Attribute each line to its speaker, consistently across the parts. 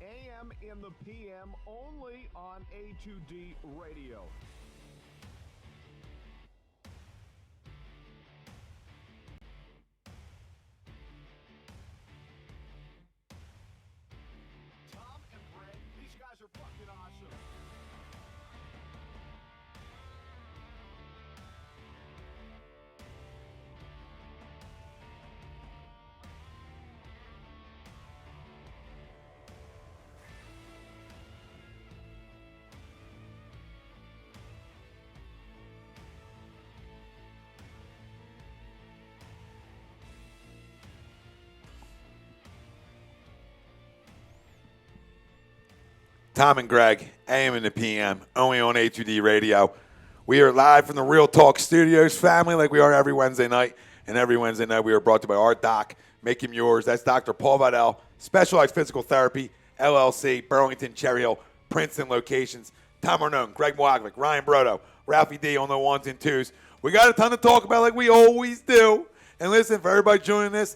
Speaker 1: AM in the PM only on A2D Radio. Tom and Brett, these guys are fucking awesome.
Speaker 2: Tom and Greg, AM and the PM, only on A2D Radio. We are live from the Real Talk Studios, family, like we are every Wednesday night. And every Wednesday night, we are brought to you by our doc, Make Him Yours. That's Dr. Paul Vidal, Specialized Physical Therapy, LLC, Burlington, Cherry Hill, Princeton locations. Tom Arnone, Greg Moagovic, Ryan Brodo, Ralphie D on the ones and twos. We got a ton to talk about like we always do. And listen, for everybody joining this,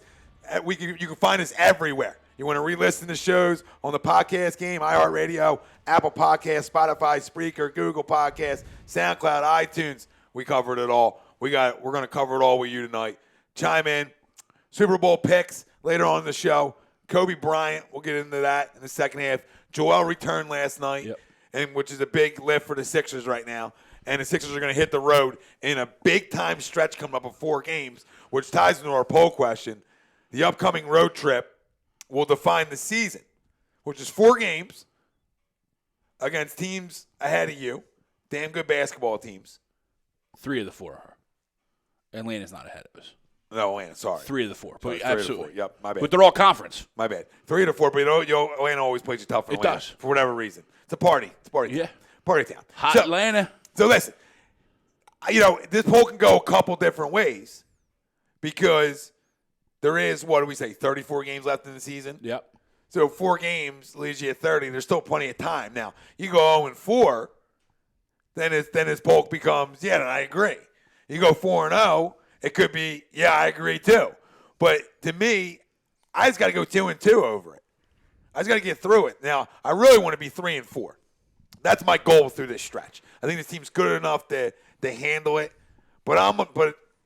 Speaker 2: you can find us everywhere. You want to re-listen to shows on the podcast game, iHeartRadio, Apple Podcasts, Spotify, Spreaker, Google Podcasts, SoundCloud, iTunes. We covered it all. We're going to cover it all with you tonight. Chime in. Super Bowl picks later on in the show. Kobe Bryant, we'll get into that in the second half. Joel returned last night, and which is a big lift for the Sixers right now. And the Sixers are going to hit the road in a big-time stretch coming up of 4 games, which ties into our poll question. The upcoming road trip will define the season, which is 4 games against teams ahead of you, damn good basketball teams.
Speaker 3: 3 of the 4 are. Atlanta's not ahead of us.
Speaker 2: No, Atlanta, sorry.
Speaker 3: 3 of the 4. But
Speaker 2: sorry,
Speaker 3: absolutely.
Speaker 2: 4. Yep, my bad.
Speaker 3: But they're all conference.
Speaker 2: My bad. 3 of the 4, but Atlanta always plays you tough for Atlanta.
Speaker 3: It does.
Speaker 2: For whatever reason. It's a party. It's a party town.
Speaker 3: Yeah.
Speaker 2: Party town.
Speaker 3: Hot Atlanta.
Speaker 2: So listen, this poll can go a couple different ways because there is, 34 games left in the season?
Speaker 3: Yep.
Speaker 2: So 4 games leaves you at 30. There's still plenty of time. Now, you go 0-4, then his poll becomes, I agree. You go 4-0, it could be, I agree too. But to me, I just got to go 2-2 over it. I just got to get through it. Now, I really want to be 3-4. That's my goal through this stretch. I think this team's good enough to handle it. But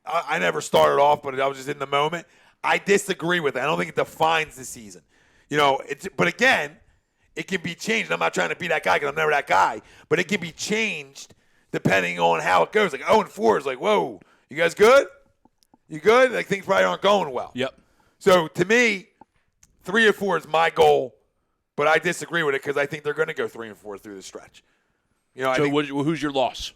Speaker 2: I never started off, but I was just in the moment. I disagree with it. I don't think it defines the season. But again, it can be changed. I'm not trying to be that guy because I'm never that guy. But it can be changed depending on how it goes. Like 0-4 is like, whoa, you guys good? You good? Like things probably aren't going well.
Speaker 3: Yep.
Speaker 2: So to me, 3 or 4 is my goal. But I disagree with it because I think they're going to go 3-4 through the stretch.
Speaker 3: Who's your loss?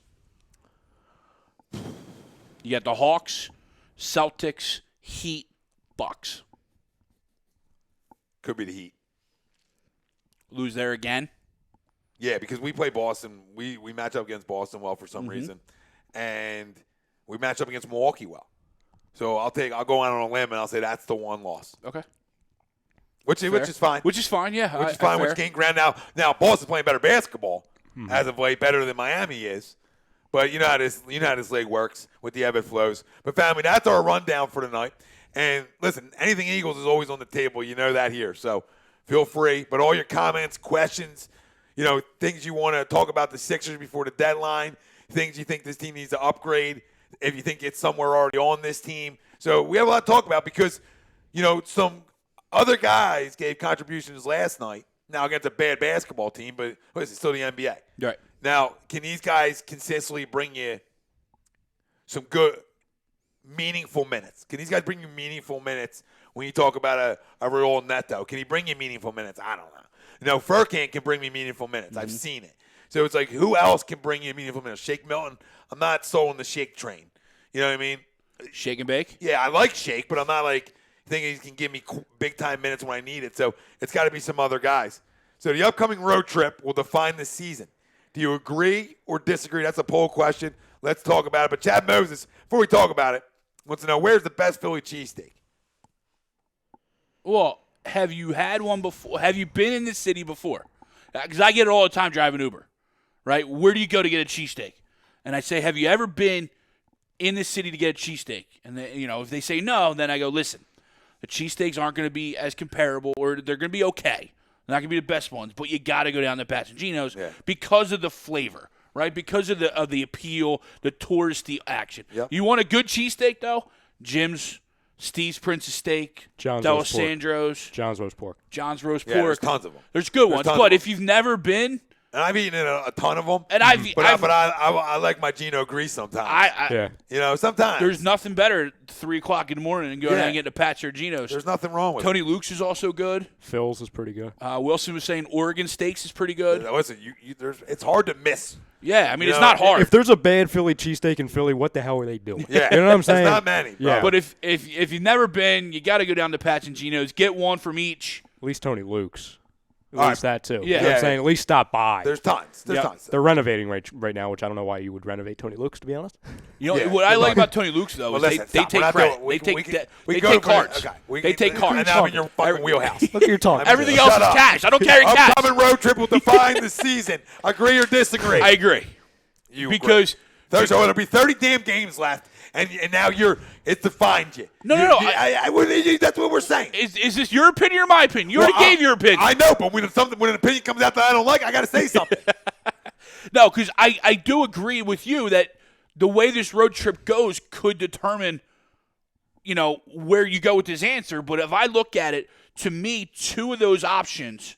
Speaker 3: You got the Hawks, Celtics, Heat, Bucks.
Speaker 2: Could be the Heat.
Speaker 3: Lose there again?
Speaker 2: Yeah, because we play Boston. We match up against Boston well for some reason. And we match up against Milwaukee well. So I'll go out on a limb and I'll say that's the one loss.
Speaker 3: Okay.
Speaker 2: Which is fine.
Speaker 3: Which is fine, yeah.
Speaker 2: Which is fine. Which gained ground now. Now Boston's playing better basketball as of late, better than Miami is. But you know how this league works with the ebb and flows. But family, that's our rundown for tonight. And listen, anything Eagles is always on the table. You know that here. So feel free. But all your comments, questions, things you want to talk about the Sixers before the deadline, things you think this team needs to upgrade, if you think it's somewhere already on this team. So we have a lot to talk about because, some other guys gave contributions last night. Now against a bad basketball team, but it's still the NBA.
Speaker 3: Right.
Speaker 2: Now, can these guys consistently bring you some good, meaningful minutes? Can these guys bring you meaningful minutes when you talk about a Raul Neto? Can he bring you meaningful minutes? I don't know. Furkan can bring me meaningful minutes. I've seen it. So it's like, who else can bring you meaningful minutes? Shake Milton. I'm not sold on the Shake train. You know what I mean?
Speaker 3: Shake and bake?
Speaker 2: Yeah, I like Shake, but I'm not thinking he can give me big-time minutes when I need it. So it's got to be some other guys. So the upcoming road trip will define the season. Do you agree or disagree? That's a poll question. Let's talk about it. But Chad Moses, before we talk about it, wants to know, where's the best Philly cheesesteak?
Speaker 3: Well, have you had one before? Have you been in this city before? Because I get it all the time driving Uber, right? Where do you go to get a cheesesteak? And I say, have you ever been in this city to get a cheesesteak? And then, if they say no, then I go, listen, the cheesesteaks aren't going to be as comparable, or they're going to be okay. Not going to be the best ones, but you got to go down to Pat's and Geno's because of the flavor, right? Because of the appeal, the touristy action.
Speaker 2: Yep.
Speaker 3: You want a good cheesesteak, though? Jim's, Steve's Princess Steak, D'Alessandro's.
Speaker 4: John's Roast Pork.
Speaker 3: John's Roast
Speaker 2: Yeah,
Speaker 3: Pork.
Speaker 2: there's tons of them.
Speaker 3: There's good ones, but if you've never been.
Speaker 2: And I've eaten a ton of them.
Speaker 3: And
Speaker 2: but I like my Geno grease sometimes. Sometimes.
Speaker 3: There's nothing better at 3 o'clock in the morning and going out and getting a Pat's or Geno's.
Speaker 2: There's nothing wrong with
Speaker 3: Tony
Speaker 2: it.
Speaker 3: Luke's is also good.
Speaker 4: Phil's is pretty good.
Speaker 3: Wilson was saying Oregon Steaks is pretty good.
Speaker 2: Listen, it's hard to miss.
Speaker 3: Yeah, I mean, it's not hard.
Speaker 4: If there's a bad Philly cheesesteak in Philly, what the hell are they doing?
Speaker 2: Yeah.
Speaker 4: You know what I'm saying?
Speaker 2: There's not many. Bro.
Speaker 4: Yeah.
Speaker 3: But if you've never been, you got to go down to Pat's and Geno's. Get one from each.
Speaker 4: At least Tony Luke's. At
Speaker 2: All
Speaker 4: least that, too.
Speaker 3: Yeah.
Speaker 4: You know what I'm saying? At least stop by.
Speaker 2: There's tons. There's tons.
Speaker 4: They're renovating right now, which I don't know why you would renovate Tony Luke's, to be honest.
Speaker 3: You know what I like about Tony Luke's, though, is they take credit. They take cards. They take cards.
Speaker 2: And I'm in your fucking wheelhouse.
Speaker 4: Look at your talking.
Speaker 3: Everything else is cash. I don't carry cash.
Speaker 2: Upcoming road trip will define the season. Agree or disagree?
Speaker 3: I agree. Because
Speaker 2: there'll be 30 damn games left, and now it's defined you.
Speaker 3: No.
Speaker 2: That's what we're saying.
Speaker 3: Is this your opinion or my opinion? You already gave your opinion.
Speaker 2: I know, but when an opinion comes out that I don't like, I got to say something.
Speaker 3: No, because I do agree with you that the way this road trip goes could determine, where you go with this answer. But if I look at it, to me, 2 of those options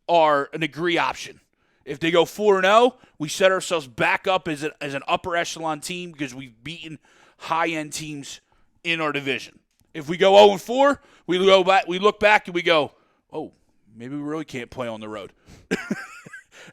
Speaker 3: are an agree option. If they go 4-0, we set ourselves back up as an upper echelon team because we've beaten high-end teams in our division. If we go 0-4, we look back and we go, oh, maybe we really can't play on the road.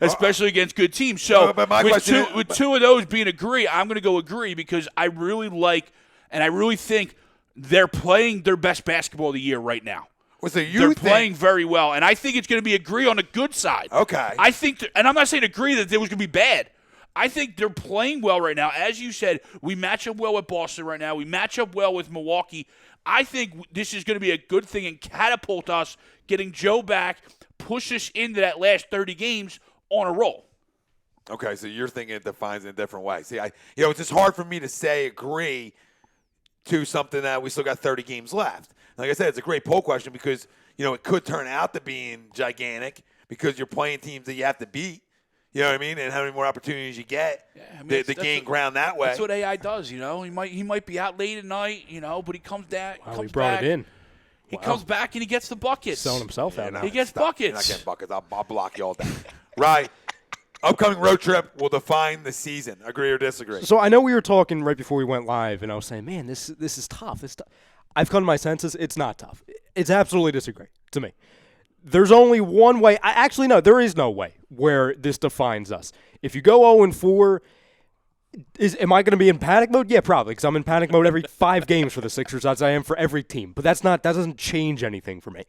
Speaker 3: Especially against good teams. So with 2 of those being agree, I'm going to go agree because I really like and I really think they're playing their best basketball of the year right now. They're playing very well, and I think it's going to be agree on the good side.
Speaker 2: Okay.
Speaker 3: I think, and I'm not saying agree that it was going to be bad. I think they're playing well right now. As you said, we match up well with Boston right now. We match up well with Milwaukee. I think this is going to be a good thing and catapult us, getting Joe back, push us into that last 30 games on a roll.
Speaker 2: Okay, so you're thinking it defines in a different way. See, it's just hard for me to say agree to something that we still got 30 games left. Like I said, it's a great poll question because, it could turn out to being gigantic because you're playing teams that you have to beat. You know what I mean? And how many more opportunities you get to gain ground that way.
Speaker 3: That's what AI does, He might be out late at night, but he comes down.
Speaker 4: Wow, he brought it in.
Speaker 3: He comes back and he gets the buckets.
Speaker 4: Selling himself out now.
Speaker 3: He gets
Speaker 2: buckets. You're not getting buckets. I'll block you all day. Right. Upcoming road trip will define the season. Agree or disagree?
Speaker 4: So I know we were talking right before we went live, and I was saying, man, this is tough. I've come to my senses. It's not tough. It's absolutely disagree to me. There's only one way. No, there is no way where this defines us. If you go 0-4, am I going to be in panic mode? Yeah, probably, because I'm in panic mode every 5 games for the Sixers, as I am for every team. But that doesn't change anything for me.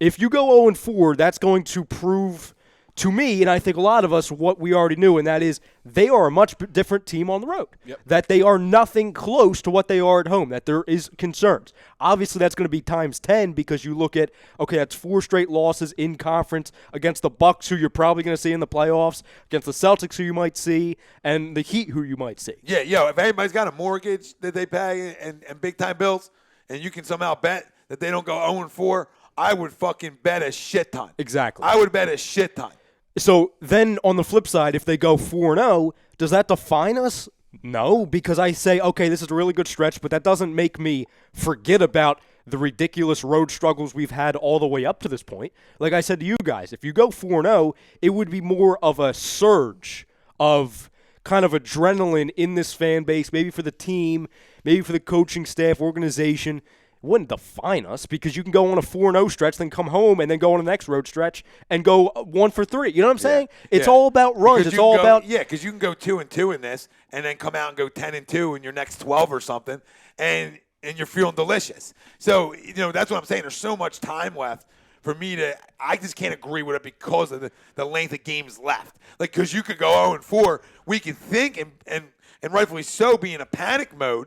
Speaker 4: If you go 0-4, that's going to prove to me, and I think a lot of us, what we already knew, and that is they are a much different team on the road.
Speaker 3: Yep.
Speaker 4: That they are nothing close to what they are at home, that there is concerns. Obviously, that's going to be times 10 because you look at, okay, that's 4 straight losses in conference against the Bucks, who you're probably going to see in the playoffs, against the Celtics, who you might see, and the Heat, who you might see.
Speaker 2: Yeah, if anybody's got a mortgage that they pay and big-time bills, and you can somehow bet that they don't go 0-4, I would fucking bet a shit ton.
Speaker 4: Exactly.
Speaker 2: I would bet a shit ton.
Speaker 4: So then on the flip side, if they go 4-0, does that define us? No, because I say, okay, this is a really good stretch, but that doesn't make me forget about the ridiculous road struggles we've had all the way up to this point. Like I said to you guys, if you go 4-0, it would be more of a surge of kind of adrenaline in this fan base, maybe for the team, maybe for the coaching staff, organization. It wouldn't define us because you can go on a 4-0 stretch, then come home and then go on the next road stretch and go 1-for-3. You know what I'm saying? It's all about runs.
Speaker 2: Because
Speaker 4: it's all about
Speaker 2: because you can go 2-2 in this and then come out and go 10-2 in your next 12 or something, and you're feeling delicious. So that's what I'm saying. There's so much time left for me I just can't agree with it because of the length of games left. Like, because you could go 0-4, we could think and rightfully so be in a panic mode,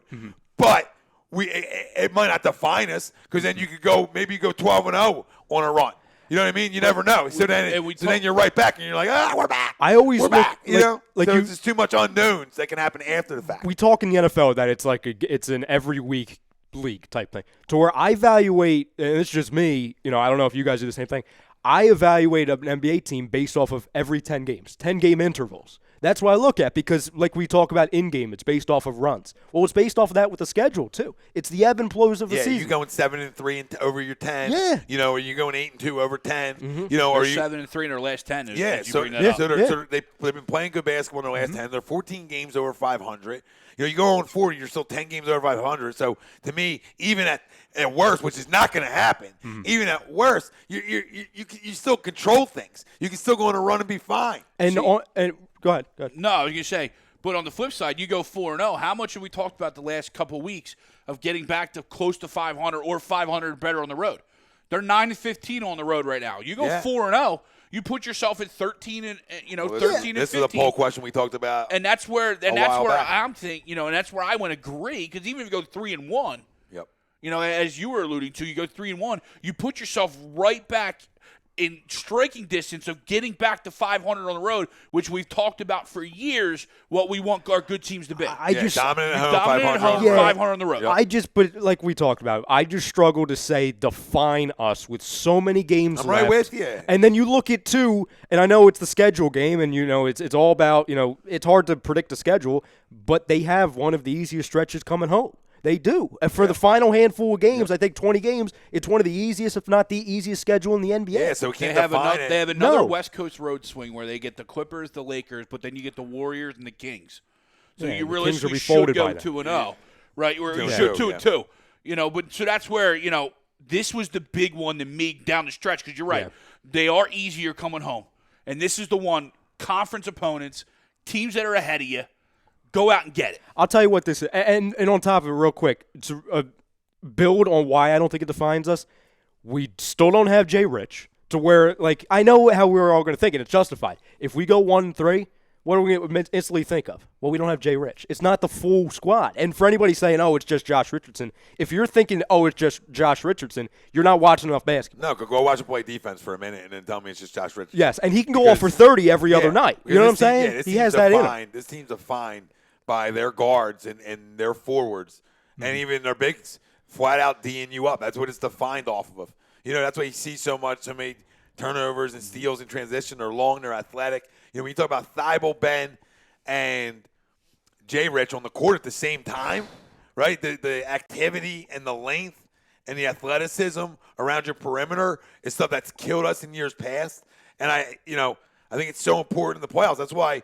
Speaker 2: but it might not define us because then you could go 12-0 on a run. You know what I mean? You never know. So then you're right back and you're like, we're back.
Speaker 4: We're
Speaker 2: back.
Speaker 4: So
Speaker 2: there's too much unknowns that can happen after the fact.
Speaker 4: We talk in the NFL that it's like it's an every week league type thing. To where I evaluate, and it's just me, I don't know if you guys do the same thing. I evaluate an NBA team based off of every 10 games, 10-game intervals. That's what I look at because, like we talk about in-game, it's based off of runs. Well, it's based off of that with the schedule, too. It's the ebb and flows of the season.
Speaker 2: Yeah, you're going 7-3 over your 10.
Speaker 4: Yeah.
Speaker 2: You know, or you're going 8-2 over 10.
Speaker 4: Mm-hmm.
Speaker 2: You know,
Speaker 3: They're
Speaker 2: or you
Speaker 3: 7-3 in their last 10.
Speaker 2: Yeah, so they've been playing good basketball in their last 10. They're 14 games over 500. You know, you go on 40, you're still 10 games over 500. So to me, even at worst, which is not going to happen, even at worst, you still control things. You can still go on a run and be fine.
Speaker 4: And go ahead.
Speaker 3: No, I was going to say, but on the flip side, you go 4-0. How much have we talked about the last couple of weeks of getting back to close to 500 or 500 better on the road? They're 9-15 on the road right now. You go 4-0, you put yourself at 13 and 13 and 15.
Speaker 2: This is a poll question we talked about.
Speaker 3: And that's where I'm thinking, and that's where I would agree, because even if you go 3-1,
Speaker 2: yep.
Speaker 3: As you were alluding to, you go 3-1, you put yourself right back in striking distance of getting back to 500 on the road, which we've talked about for years, what we want our good teams to be.
Speaker 2: Dominant at home,
Speaker 3: 500 on the road.
Speaker 4: Yep. But like we talked about, I just struggle to say define us with so many games left.
Speaker 2: I'm right with you.
Speaker 4: And then you look at two, and I know it's the schedule game, and it's all about, it's hard to predict the schedule, but they have one of the easiest stretches coming home. They do. And for the final handful of games, I think 20 games, it's one of the easiest, if not the easiest schedule in the NBA.
Speaker 2: Yeah, so we can't
Speaker 3: They have another West Coast road swing where they get the Clippers, the Lakers, but then you get the Warriors and the Kings. So you realistically should go 2-0, right? Or you should 2-2. But so that's where, this was the big one to me down the stretch, because you're right. Yeah. They are easier coming home. And this is the one, conference opponents, teams that are ahead of you, go out and get it.
Speaker 4: I'll tell you what this is. And on top of it, real quick, to build on why I don't think it defines us, we still don't have Jay Rich to where, I know how we were all going to think, and it's justified. If we go 1-3, what are we going to instantly think of? Well, we don't have Jay Rich. It's not the full squad. And for anybody saying, it's just Josh Richardson, if you're thinking, it's just Josh Richardson, you're not watching enough basketball.
Speaker 2: No, go watch him play defense for a minute and then tell me it's just Josh Richardson.
Speaker 4: Yes, and he can go off for 30 every other night. You know what I'm saying?
Speaker 2: Yeah,
Speaker 4: he has that in him.
Speaker 2: This team's defined by their guards and their forwards and even their bigs flat out D'ing you up. That's what it's defined off of. That's why you see so many turnovers and steals in transition. They're long, they're athletic. When you talk about Thibault, Ben, and Jay Rich on the court at the same time, right? The activity and the length and the athleticism around your perimeter is stuff that's killed us in years past. And I think it's so important in the playoffs. That's why,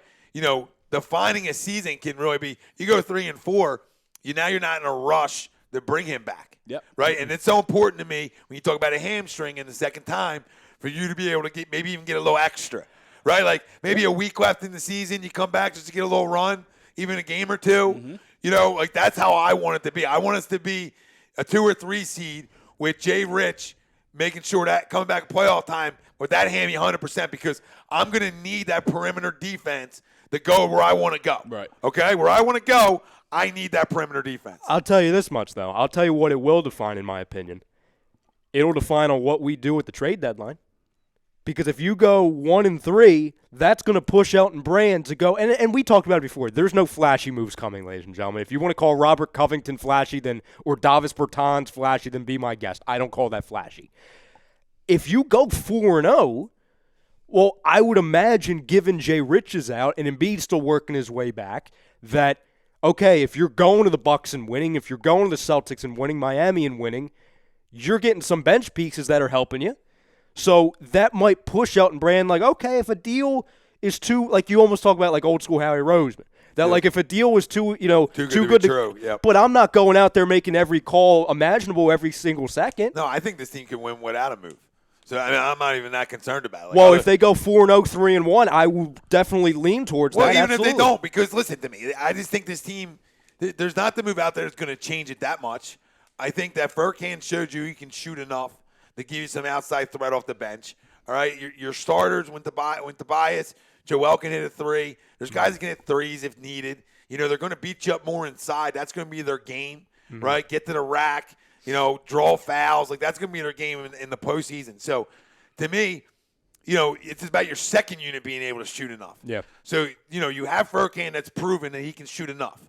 Speaker 2: defining a season can really be, you go 3-4, you're not in a rush to bring him back.
Speaker 3: Yep.
Speaker 2: Right? And it's so important to me when you talk about a hamstring in the second time for you to be able to maybe even get a little extra. Right? Like maybe a week left in the season, you come back just to get a little run, even a game or two. Mm-hmm. That's how I want it to be. I want us to be a 2 or 3 seed with Jay Rich making sure that coming back playoff time with that hammy 100%, because I'm going to need that perimeter defense to go where I want to go.
Speaker 3: Right.
Speaker 2: Okay? Where I want to go, I need that perimeter defense.
Speaker 4: I'll tell you this much, though. I'll tell you what it will define, in my opinion. It'll define on what we do at the trade deadline. Because if you go 1-3, that's going to push Elton Brand to go. And we talked about it before. There's no flashy moves coming, ladies and gentlemen. If you want to call Robert Covington flashy, or Davis Bertans flashy, then be my guest. I don't call that flashy. If you go 4-0, well, I would imagine, given Jay Rich is out and Embiid still working his way back, that, okay, if you're going to the Bucks and winning, if you're going to the Celtics and winning, Miami and winning, you're getting some bench pieces that are helping you. So that might push Elton Brand, okay, if a deal is too, you almost talk about old school Howie Roseman. That if a deal was too good to be true. Yep. But I'm not going out there making every call imaginable every single second.
Speaker 2: No, I think this team can win without a move. So I'm not even that concerned about it.
Speaker 4: Well, if they go 4-0, 3-1, I will definitely lean towards that.
Speaker 2: Well, even
Speaker 4: absolutely.
Speaker 2: if they don't, because listen to me, I just think this team, there's not the move out there that's going to change it that much. I think that Furkan showed you he can shoot enough to give you some outside threat off the bench. All right, your starters went to bias. Joel can hit a 3. There's guys that can hit 3s if needed. They're going to beat you up more inside. That's going to be their game, right? Get to the rack. Draw fouls. That's going to be their game in the postseason. So, to me, it's about your second unit being able to shoot enough.
Speaker 4: Yeah.
Speaker 2: So, you have Furkan that's proven that he can shoot enough.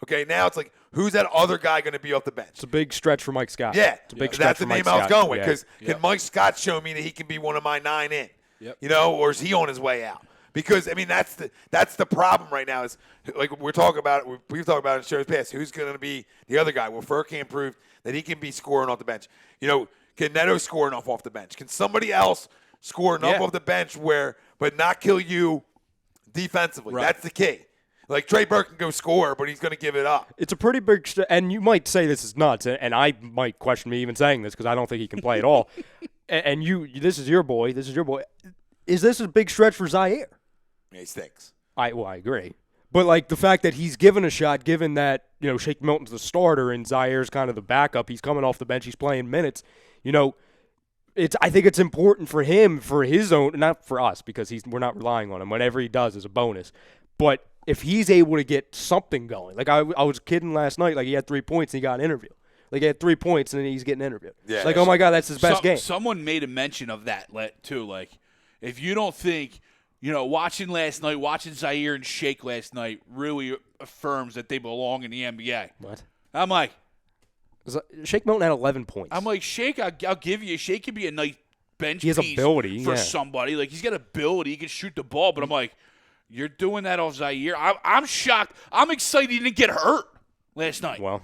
Speaker 2: Okay, now it's Who's that other guy going to be off the bench?
Speaker 4: It's a big stretch for Mike Scott.
Speaker 2: Yeah,
Speaker 4: it's a big stretch
Speaker 2: that's the
Speaker 4: for Mike
Speaker 2: name I was
Speaker 4: Scott.
Speaker 2: going with because can Mike Scott show me that he can be one of my 9 in?
Speaker 3: Yep.
Speaker 2: Or is he on his way out? Because I mean that's the problem right now is like we've talked about it in shows past. Who's going to be the other guy? Well, Furkan proved that he can be scoring off the bench. Can Neto score enough off the bench? Can somebody else score enough off the bench but not kill you defensively?
Speaker 3: Right.
Speaker 2: That's the key. Like Trey Burke can go score, but he's going to give it up.
Speaker 4: It's a pretty big and you might say this is nuts, and I might question me even saying this because I don't think he can play at all. And this is your boy. Is this a big stretch for Zaire?
Speaker 2: Yeah, he stinks.
Speaker 4: I agree. But, like, the fact that he's given a shot, given that, Shake Milton's the starter and Zaire's kind of the backup, he's coming off the bench, he's playing minutes, I think it's important for him, for his own, not for us because we're not relying on him. Whatever he does is a bonus. But if he's able to get something going, like I was kidding last night, like he had 3 points and he got an interview. Like he had 3 points and then he's getting interviewed.
Speaker 2: Yeah,
Speaker 4: like, oh my God, that's his best game.
Speaker 3: Someone made a mention of that too. Like, if you don't think, watching Zaire and Shake last night really affirms that they belong in the NBA.
Speaker 4: What?
Speaker 3: I'm like,
Speaker 4: Shake Milton had 11 points.
Speaker 3: I'm like, Shake, I'll give you. Shake could be a nice bench
Speaker 4: He has
Speaker 3: piece
Speaker 4: ability,
Speaker 3: for
Speaker 4: yeah.
Speaker 3: somebody. Like, he's got ability. He can shoot the ball. But I'm like, you're doing that off Zaire. I'm shocked. I'm excited he didn't get hurt last night.
Speaker 4: Well,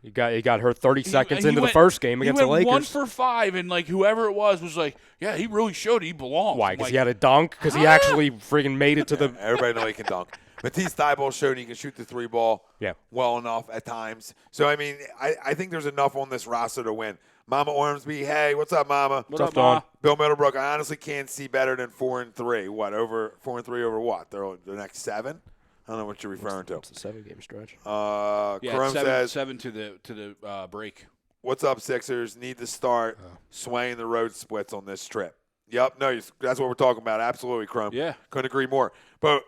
Speaker 4: he got hurt 30 seconds
Speaker 3: And
Speaker 4: into the first game against the Lakers.
Speaker 3: He went 1 for 5, and like whoever it was like, yeah, he really showed he belongs.
Speaker 4: Why? Because he had a dunk? Because he actually friggin' made it to the –
Speaker 2: Everybody knows he can dunk. Matisse Thybulle showed he can shoot the 3 ball well enough at times. So, I mean, I think there's enough on this roster to win. Mama Ormsby, hey, what's up, Mama?
Speaker 3: What's up, Ma?
Speaker 2: Bill Middlebrook, I honestly can't see better than 4-3. What, over 4-3 over what? The next 7? I don't know what you're referring to.
Speaker 4: It's a 7-game stretch.
Speaker 2: Chrome says
Speaker 3: 7 to the break.
Speaker 2: What's up, Sixers? Need to start swaying the road splits on this trip. Yep, no, that's what we're talking about. Absolutely, Chrome.
Speaker 3: Yeah,
Speaker 2: couldn't agree more. But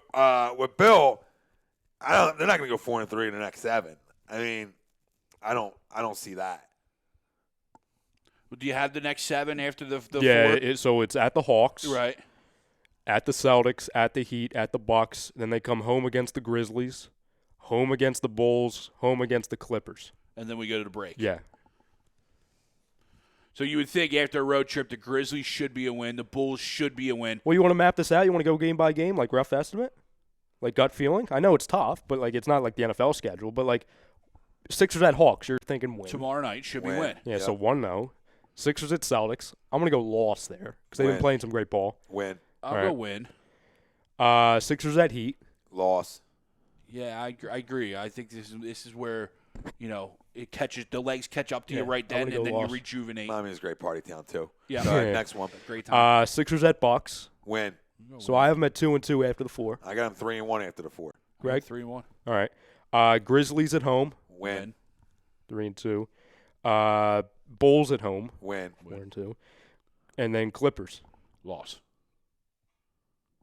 Speaker 2: with Bill, they're not going to go 4-3 in the next 7. I mean, I don't see that.
Speaker 3: Do you have the next 7 after the 4?
Speaker 4: Yeah, so it's at the Hawks,
Speaker 3: right?
Speaker 4: At the Celtics, at the Heat, at the Bucks. Then they come home against the Grizzlies, home against the Bulls, home against the Clippers.
Speaker 3: And then we go to the break.
Speaker 4: Yeah.
Speaker 3: So you would think after a road trip, the Grizzlies should be a win. The Bulls should be a win.
Speaker 4: Well, you want to map this out? You want to go game by game, like rough estimate? Like gut feeling? I know it's tough, but like it's not like the NFL schedule. But like Sixers at Hawks, you're thinking win.
Speaker 3: Tomorrow night should be win.
Speaker 4: Yeah, so 1-0. Sixers at Celtics. I'm going to go loss there because they've been playing some great ball.
Speaker 2: Win.
Speaker 3: I'll go win.
Speaker 4: Sixers at Heat.
Speaker 2: Loss.
Speaker 3: Yeah, I agree. I think this is where, the legs catch up to you right then, and then you rejuvenate.
Speaker 2: Miami's a great party town too.
Speaker 3: Yeah.
Speaker 2: All right, next one.
Speaker 3: Great time.
Speaker 4: Sixers at Bucks.
Speaker 2: Win.
Speaker 4: So I have them at 2-2 after the 4.
Speaker 2: I got them 3-1 after the 4.
Speaker 4: Greg?
Speaker 3: 3-1.
Speaker 4: All right. Grizzlies at home.
Speaker 2: Win.
Speaker 4: 3-2. Bulls at home.
Speaker 2: Win.
Speaker 4: 4-2. And then Clippers.
Speaker 3: Loss.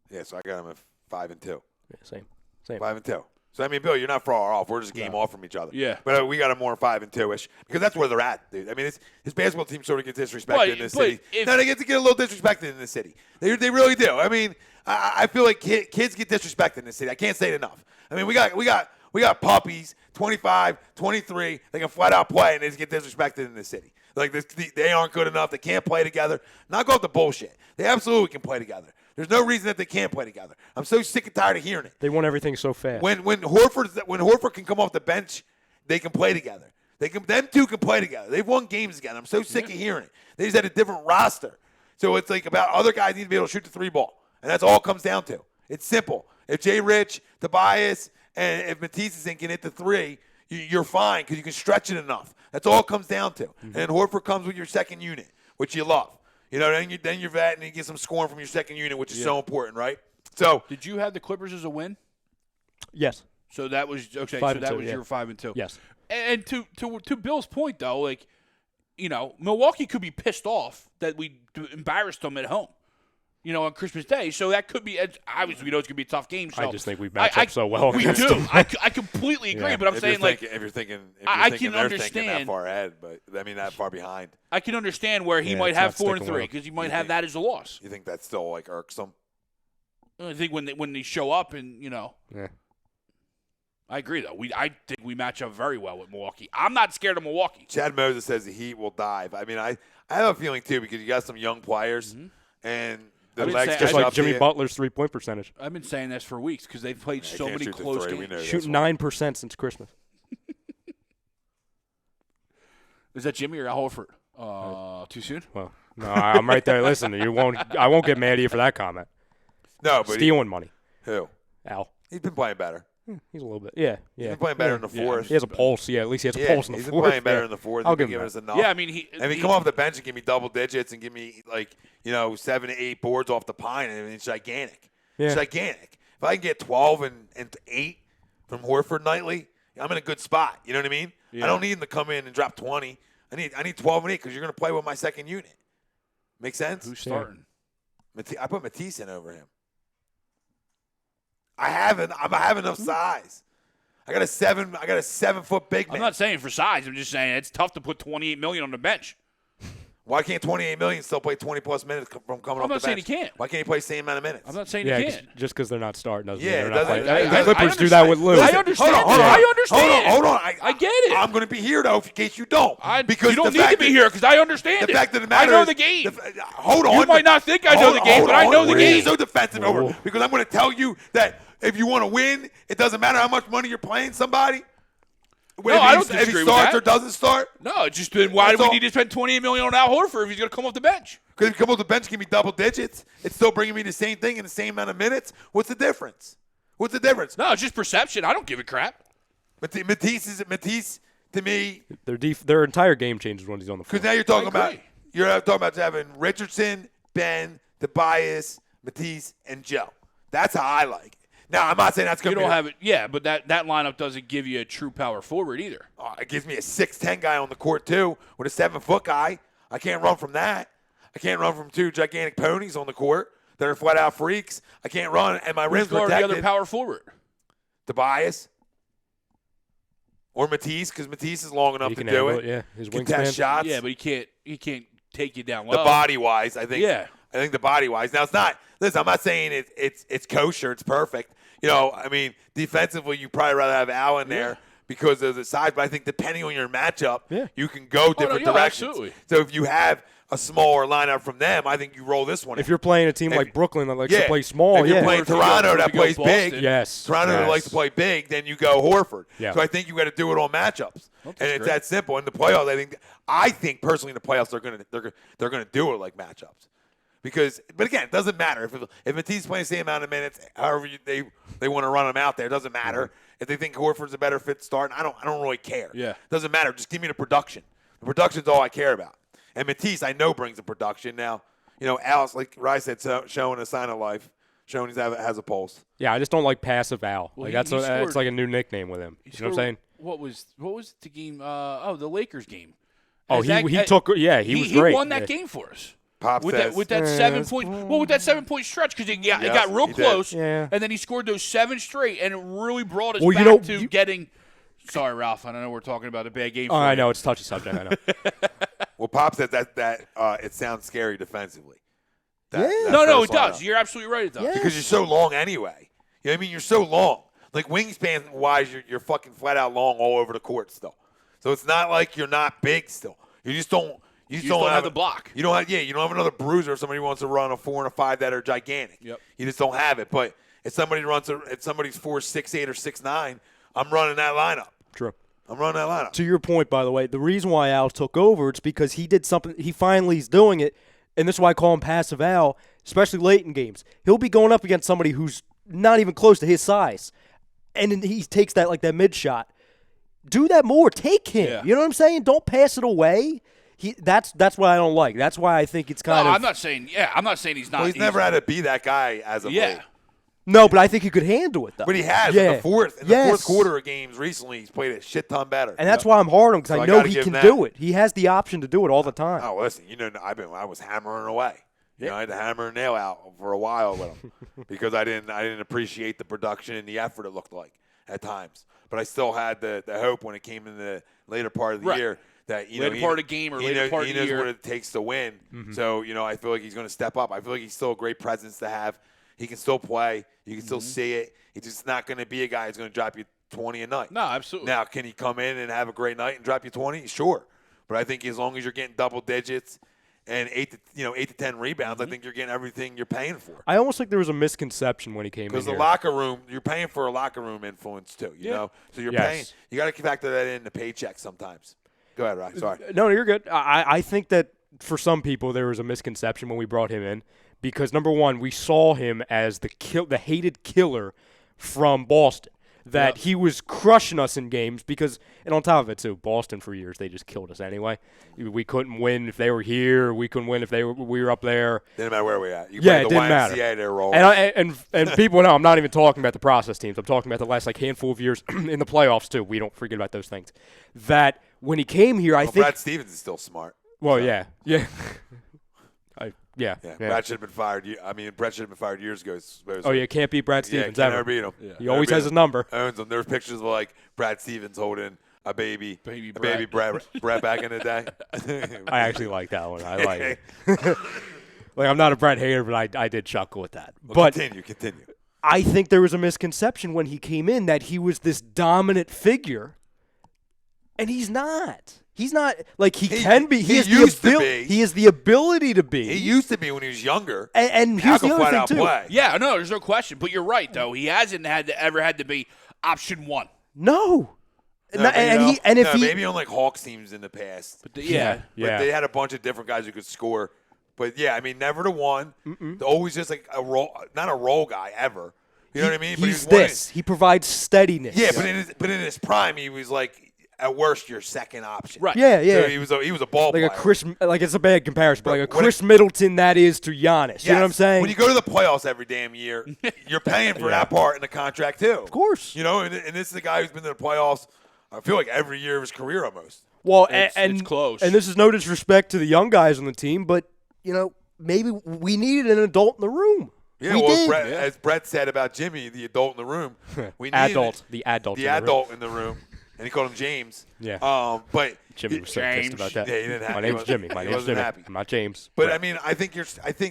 Speaker 2: Yeah, so I got them at 5-2.
Speaker 4: Yeah, same.
Speaker 2: 5-2. So, I mean, Bill, you're not far off. We're just a game off from each other.
Speaker 3: Yeah.
Speaker 2: But we got them more 5-2-ish because that's where they're at, dude. I mean, his basketball team sort of gets disrespected in this city. No, they get to get a little disrespected in this city. They really do. I mean, I feel like kids get disrespected in this city. I can't say it enough. I mean, we got puppies, 25, 23. They can flat out play, and they just get disrespected in this city. Like they aren't good enough. They can't play together. Not go with the bullshit. They absolutely can play together. There's no reason that they can't play together. I'm so sick and tired of hearing it.
Speaker 4: They want everything so fast.
Speaker 2: When Horford can come off the bench, they can play together. Them two can play together. They've won games together. I'm so sick of hearing it. They just had a different roster. So it's like about other guys need to be able to shoot the 3 ball. And that's all it comes down to. It's simple. If Jay Rich, Tobias, and if Matisse can hit the 3, you're fine because you can stretch it enough. That's all it comes down to. Mm-hmm. And Horford comes with your second unit, which you love. Then you're vet and you get some scoring from your second unit, which is so important, right? So
Speaker 3: did you have the Clippers as a win?
Speaker 4: Yes.
Speaker 3: So that was okay.
Speaker 4: 5-2,
Speaker 3: so that was your 5-2.
Speaker 4: Yes.
Speaker 3: And to Bill's point though, like Milwaukee could be pissed off that we embarrassed them at home. On Christmas Day. So that could be, obviously, we know it's going to be a tough game. So
Speaker 4: I just think we match up so well.
Speaker 3: We do. I completely agree, but I'm saying,
Speaker 2: if you're thinking they're thinking that far ahead, but I mean that far behind.
Speaker 3: I can understand where he might have 4-3 because he might have that as a loss.
Speaker 2: You think that's still irksome?
Speaker 3: I think when they show up and
Speaker 4: Yeah.
Speaker 3: I agree, though. I think we match up very well with Milwaukee. I'm not scared of Milwaukee.
Speaker 2: Chad Moses says the Heat will dive. I mean, I have a feeling, too, because you got some young players, and the legs
Speaker 4: Just like
Speaker 2: up
Speaker 4: Jimmy
Speaker 2: to you.
Speaker 4: Butler's 3-point percentage.
Speaker 3: I've been saying this for weeks because they've played so
Speaker 2: can't
Speaker 3: many
Speaker 2: shoot the
Speaker 3: close
Speaker 2: three. We
Speaker 3: games.
Speaker 2: know this
Speaker 4: Shooting
Speaker 2: one.
Speaker 4: 9% since Christmas.
Speaker 3: Is that Jimmy or Al Horford? Too soon?
Speaker 4: Well, no, I'm right there. Listen, I won't get mad at you for that comment.
Speaker 2: No, but
Speaker 4: Stealing money.
Speaker 2: who?
Speaker 4: Al.
Speaker 2: He's been playing better.
Speaker 4: He's a little bit. Yeah.
Speaker 2: He's been playing better in the fourth.
Speaker 4: He has a pulse. Yeah, at least he has a pulse in the
Speaker 2: he's
Speaker 4: fourth.
Speaker 2: been playing better
Speaker 4: Yeah.
Speaker 2: in the fourth.
Speaker 4: I'll
Speaker 2: He's been
Speaker 4: give him
Speaker 2: giving us enough.
Speaker 3: Yeah, I mean, he
Speaker 2: come off the bench and give me double digits and give me 7 to 8 boards off the pine. I mean, it's gigantic.
Speaker 4: Yeah.
Speaker 2: It's gigantic. If I can get 12 and 8 from Horford nightly, I'm in a good spot. You know what I mean?
Speaker 3: Yeah.
Speaker 2: I don't need him to come in and drop 20. I need 12 and 8 because you're going to play with my second unit. Make sense?
Speaker 3: Who's starting?
Speaker 2: I put Matisse in over him. I have enough size. I got a 7-foot big man.
Speaker 3: I'm not saying for size. I'm just saying it's tough to put $28 million on the bench.
Speaker 2: Why can't $28 million still play 20-plus minutes from coming off the bench?
Speaker 3: I'm not saying he can't.
Speaker 2: Why can't he play the same amount of minutes?
Speaker 3: I'm not saying
Speaker 4: Yeah,
Speaker 3: he can't.
Speaker 4: just because they're not starting doesn't
Speaker 2: Yeah,
Speaker 4: mean
Speaker 2: it
Speaker 4: they're not
Speaker 2: doesn't-
Speaker 4: playing.
Speaker 2: I-
Speaker 4: The Clippers do that with Lou.
Speaker 3: I understand.
Speaker 2: Hold on.
Speaker 3: I understand.
Speaker 2: Hold on.
Speaker 3: I get it.
Speaker 2: I'm going to be here, though, in case you don't.
Speaker 3: Because you don't need to be here because I understand
Speaker 2: the
Speaker 3: it.
Speaker 2: fact of the matter
Speaker 3: I know
Speaker 2: is-
Speaker 3: the game.
Speaker 2: Hold on.
Speaker 3: You might not think I know the game, but I know the
Speaker 2: He's
Speaker 3: game.
Speaker 2: so defensive over because I'm going to tell you that if you want to win, it doesn't matter how much money you're playing somebody.
Speaker 3: No, I don't
Speaker 2: If
Speaker 3: disagree
Speaker 2: he
Speaker 3: with
Speaker 2: starts
Speaker 3: that.
Speaker 2: or doesn't start.
Speaker 3: No, it's just been why do
Speaker 2: That's
Speaker 3: we
Speaker 2: all.
Speaker 3: need to spend $28 million on Al Horford if he's going to come off the bench?
Speaker 2: Because if you come off the bench, give me double digits. It's still bringing me the same thing in the same amount of minutes. What's the difference?
Speaker 3: No, it's just perception. I don't give a crap.
Speaker 2: Matisse to me,
Speaker 4: Their entire game changes when he's on the floor.
Speaker 2: because now you're talking
Speaker 3: agree.
Speaker 2: about having Richardson, Ben, Tobias, Matisse, and Joe. That's how I like it. Now I'm not saying that's going
Speaker 3: You
Speaker 2: to be.
Speaker 3: don't have it. Yeah, but that lineup doesn't give you a true power forward either.
Speaker 2: It gives me a 6'10" guy on the court too, with a 7-foot guy. I can't run from that. I can't run from 2 gigantic ponies on the court that are flat out freaks. I can't run, and my
Speaker 3: Who's
Speaker 2: rim's
Speaker 3: guarding
Speaker 2: protected.
Speaker 3: the other power forward?
Speaker 2: Tobias or Matisse, because Matisse is long enough
Speaker 4: He
Speaker 2: to
Speaker 4: can
Speaker 2: do
Speaker 4: handle
Speaker 2: it.
Speaker 4: Yeah, his
Speaker 2: Contest
Speaker 4: wingspan.
Speaker 2: shots.
Speaker 3: Yeah, but he can't take you down low.
Speaker 2: The body wise, I think.
Speaker 3: Yeah.
Speaker 2: I think the body wise. Now it's not. Listen, I'm not saying it's kosher. It's perfect. I mean, defensively, you probably rather have Al in there because of the size. But I think depending on your matchup, you can go different directions.
Speaker 3: Absolutely.
Speaker 2: So if you have a smaller lineup from them, I think you roll this one.
Speaker 4: If you're playing a team
Speaker 2: If-
Speaker 4: like Brooklyn that likes to play small,
Speaker 2: If you're
Speaker 4: yeah.
Speaker 2: playing
Speaker 3: Or if you
Speaker 2: Toronto
Speaker 3: go-
Speaker 2: that
Speaker 3: if you go
Speaker 2: plays big,
Speaker 3: Boston.
Speaker 4: Yes.
Speaker 2: Toronto that
Speaker 4: yes.
Speaker 2: likes to play big, then you go Horford.
Speaker 4: Yeah.
Speaker 2: So I think you got to do it on matchups, and it's
Speaker 3: great.
Speaker 2: that simple. In the playoffs, I think personally in the playoffs they're gonna do it like matchups, but again, it doesn't matter if Matisse playing the same amount of minutes, however they want to run him out there, it doesn't matter.
Speaker 4: Mm-hmm.
Speaker 2: If they think Horford's a better fit starting, I don't really care.
Speaker 3: Yeah.
Speaker 2: Doesn't matter. Just give me the production. The production's all I care about. And Matisse, I know brings the production now. Al's like Rye said, showing a sign of life, showing he has a pulse.
Speaker 4: Yeah, I just don't like passive Al.
Speaker 3: Well,
Speaker 4: Like
Speaker 3: he
Speaker 4: that's
Speaker 3: scored-
Speaker 4: like a new nickname with him. You know what I'm saying?
Speaker 3: What was the game? The Lakers game.
Speaker 4: Oh,
Speaker 3: Is that-
Speaker 4: he took. Yeah, he was great.
Speaker 3: He won that
Speaker 4: Yeah.
Speaker 3: game for us.
Speaker 2: Pop
Speaker 3: With
Speaker 2: says,
Speaker 3: that 7-point, with that 7-point stretch because it got real
Speaker 2: he did.
Speaker 3: close,
Speaker 4: Yeah.
Speaker 3: and then he scored those 7 straight, and it really brought us
Speaker 4: Well,
Speaker 3: back to getting. Sorry, Ralph. I don't know we're talking about a bad game.
Speaker 4: Oh,
Speaker 3: for
Speaker 4: I
Speaker 3: you.
Speaker 4: know it's a touchy subject. I know.
Speaker 2: Well, Pop said that it sounds scary defensively. That
Speaker 3: No,
Speaker 2: first
Speaker 3: it does.
Speaker 2: lineup.
Speaker 3: You're absolutely right. It does.
Speaker 4: Yeah.
Speaker 2: Because you're so long anyway. You know what I mean? You're so long. Like wingspan wise, you're fucking flat out long all over the court still. So it's not like you're not big still. You just don't. You just don't
Speaker 3: have the block.
Speaker 2: You don't have. Yeah, you don't have another bruiser if somebody wants to run a 4 and a 5 that are gigantic.
Speaker 3: Yep.
Speaker 2: You just don't have it. But if somebody's 4'6'8" or 6'9", I'm running that lineup.
Speaker 4: True.
Speaker 2: I'm running that lineup.
Speaker 4: To your point, by the way, the reason why Al took over, it's because he did something. He finally is doing it, and this is why I call him passive Al, especially late in games. He'll be going up against somebody who's not even close to his size, and then he takes that mid shot. Do that more. Take him.
Speaker 3: Yeah.
Speaker 4: You know what I'm saying? Don't pass it away. That's what I don't like. That's why I think it's kind of.
Speaker 3: I'm not saying. Yeah, I'm not saying he's not.
Speaker 2: Well, he's never had to be that guy as of late.
Speaker 4: No, but I think he could handle it though.
Speaker 2: But he has
Speaker 4: Yeah.
Speaker 2: in the fourth quarter of games recently. He's played a shit ton better.
Speaker 4: And that's why I'm hard on him because
Speaker 2: So
Speaker 4: I
Speaker 2: I
Speaker 4: know
Speaker 2: gotta
Speaker 4: he
Speaker 2: give
Speaker 4: can
Speaker 2: him
Speaker 4: do
Speaker 2: that.
Speaker 4: it. He has the option to do it all the time.
Speaker 2: Oh, listen, I was hammering away. I had to hammer a nail out for a while with him because I didn't appreciate the production and the effort it looked like at times. But I still had the hope when it came in the later part of the year that
Speaker 3: later part of the game or later part of the year.
Speaker 2: He knows what it takes to win. So I feel like he's going to step up. I feel like he's still a great presence to have. He can still play. You can still see it. He's just not going to be a guy who's going to drop you 20 a night.
Speaker 3: No, absolutely.
Speaker 2: Now, can he come in and have a great night and drop you 20? Sure. But I think as long as you're getting double digits and 8 to 10 rebounds, I think you're getting everything you're paying for.
Speaker 4: I almost think there was a misconception when he came in
Speaker 2: Because the
Speaker 4: here.
Speaker 2: locker room, you're paying for a locker room influence too, you know? So you're paying. You got to factor that in the paycheck sometimes. Go ahead, Rock. Sorry.
Speaker 4: No, you're good. I think that for some people there was a misconception when we brought him in because, number one, we saw him as the hated killer from Boston. That he was crushing us in games because, and on top of it too, Boston for years they just killed us anyway. We couldn't win if they were here. We couldn't win if we were up there.
Speaker 2: Didn't matter where we at. You
Speaker 4: it
Speaker 2: the
Speaker 4: didn't
Speaker 2: YMCA
Speaker 4: matter.
Speaker 2: There, roll.
Speaker 4: And people know I'm not even talking about the process teams. I'm talking about the last handful of years in the playoffs too. We don't forget about those things. That when he came here, I think
Speaker 2: Brad Stevens is still smart.
Speaker 4: Well,
Speaker 2: so.
Speaker 4: yeah. Yeah.
Speaker 2: Brad should have been fired. Brett should have been fired years ago.
Speaker 4: Oh, yeah, can't beat Brad Stevens
Speaker 2: can't
Speaker 4: ever.
Speaker 2: never beat him.
Speaker 4: Yeah. He always has his number.
Speaker 2: Owns him. There's pictures of like Brad Stevens holding a baby
Speaker 3: Brad
Speaker 2: back in the day.
Speaker 4: I actually like that one. I like it. Like, I'm not a Brett hater, but I did chuckle with that.
Speaker 2: Well,
Speaker 4: but
Speaker 2: continue.
Speaker 4: I think there was a misconception when he came in that he was this dominant figure, and he's not. He's not like he can be. He
Speaker 2: used to be.
Speaker 4: He has the ability to be.
Speaker 2: He used to be when he was younger.
Speaker 4: And here's the other thing too.
Speaker 2: Play.
Speaker 3: Yeah, no, there's no question. But you're right, though. He hasn't ever had to be option one.
Speaker 4: No.
Speaker 2: Maybe on like Hawks teams in the past.
Speaker 3: But
Speaker 2: But they had a bunch of different guys who could score. But yeah, I mean, never the one. Always just like a role, not a role guy ever. You know what I mean?
Speaker 4: He provides steadiness.
Speaker 2: Yeah, but in his prime, he was like at worst your second option.
Speaker 3: Right.
Speaker 4: Yeah.
Speaker 2: So he was a ball player.
Speaker 4: Like it's a bad comparison, but like a Chris Middleton that is to Giannis.
Speaker 2: Yes.
Speaker 4: You know what I'm saying?
Speaker 2: When you go to the playoffs every damn year, you're paying for that part in the contract too.
Speaker 4: Of course.
Speaker 2: You know, and this is a guy who's been to the playoffs. I feel like every year of his career almost.
Speaker 4: Well,
Speaker 3: it's close.
Speaker 4: And this is no disrespect to the young guys on the team, but maybe we needed an adult in the room.
Speaker 2: Yeah,
Speaker 4: we did.
Speaker 2: As Brett said about Jimmy, the adult in the room. We
Speaker 4: needed
Speaker 2: the
Speaker 4: adult
Speaker 2: in the room. And he called him James.
Speaker 4: Yeah.
Speaker 2: But
Speaker 4: Jimmy was so pissed about that.
Speaker 2: Yeah, he didn't have.
Speaker 4: My name's Jimmy. My name's Jimmy.
Speaker 2: Happy.
Speaker 4: I'm not James.
Speaker 2: But
Speaker 4: Brett.
Speaker 2: I mean, I think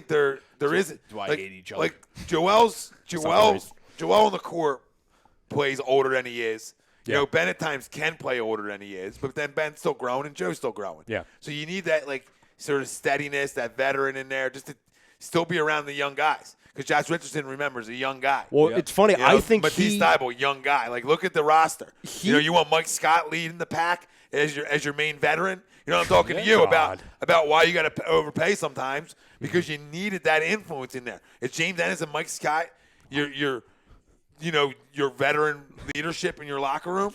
Speaker 2: there is
Speaker 3: Dwight hate each other.
Speaker 2: like Joel on the court plays older than he is. You know, Ben at times can play older than he is, but then Ben's still growing and Joe's still growing.
Speaker 4: Yeah.
Speaker 2: So you need that like sort of steadiness, that veteran in there, just to still be around the young guys. Because Josh Richardson, remembers, a young guy.
Speaker 4: Well, it's funny. I think
Speaker 2: Matisse Thybulle, young guy. Like, look at the roster. You want Mike Scott leading the pack as your main veteran. You know, I'm talking to you about why you got to overpay sometimes because you needed that influence in there. Is James Ennis and Mike Scott your veteran leadership in your locker room?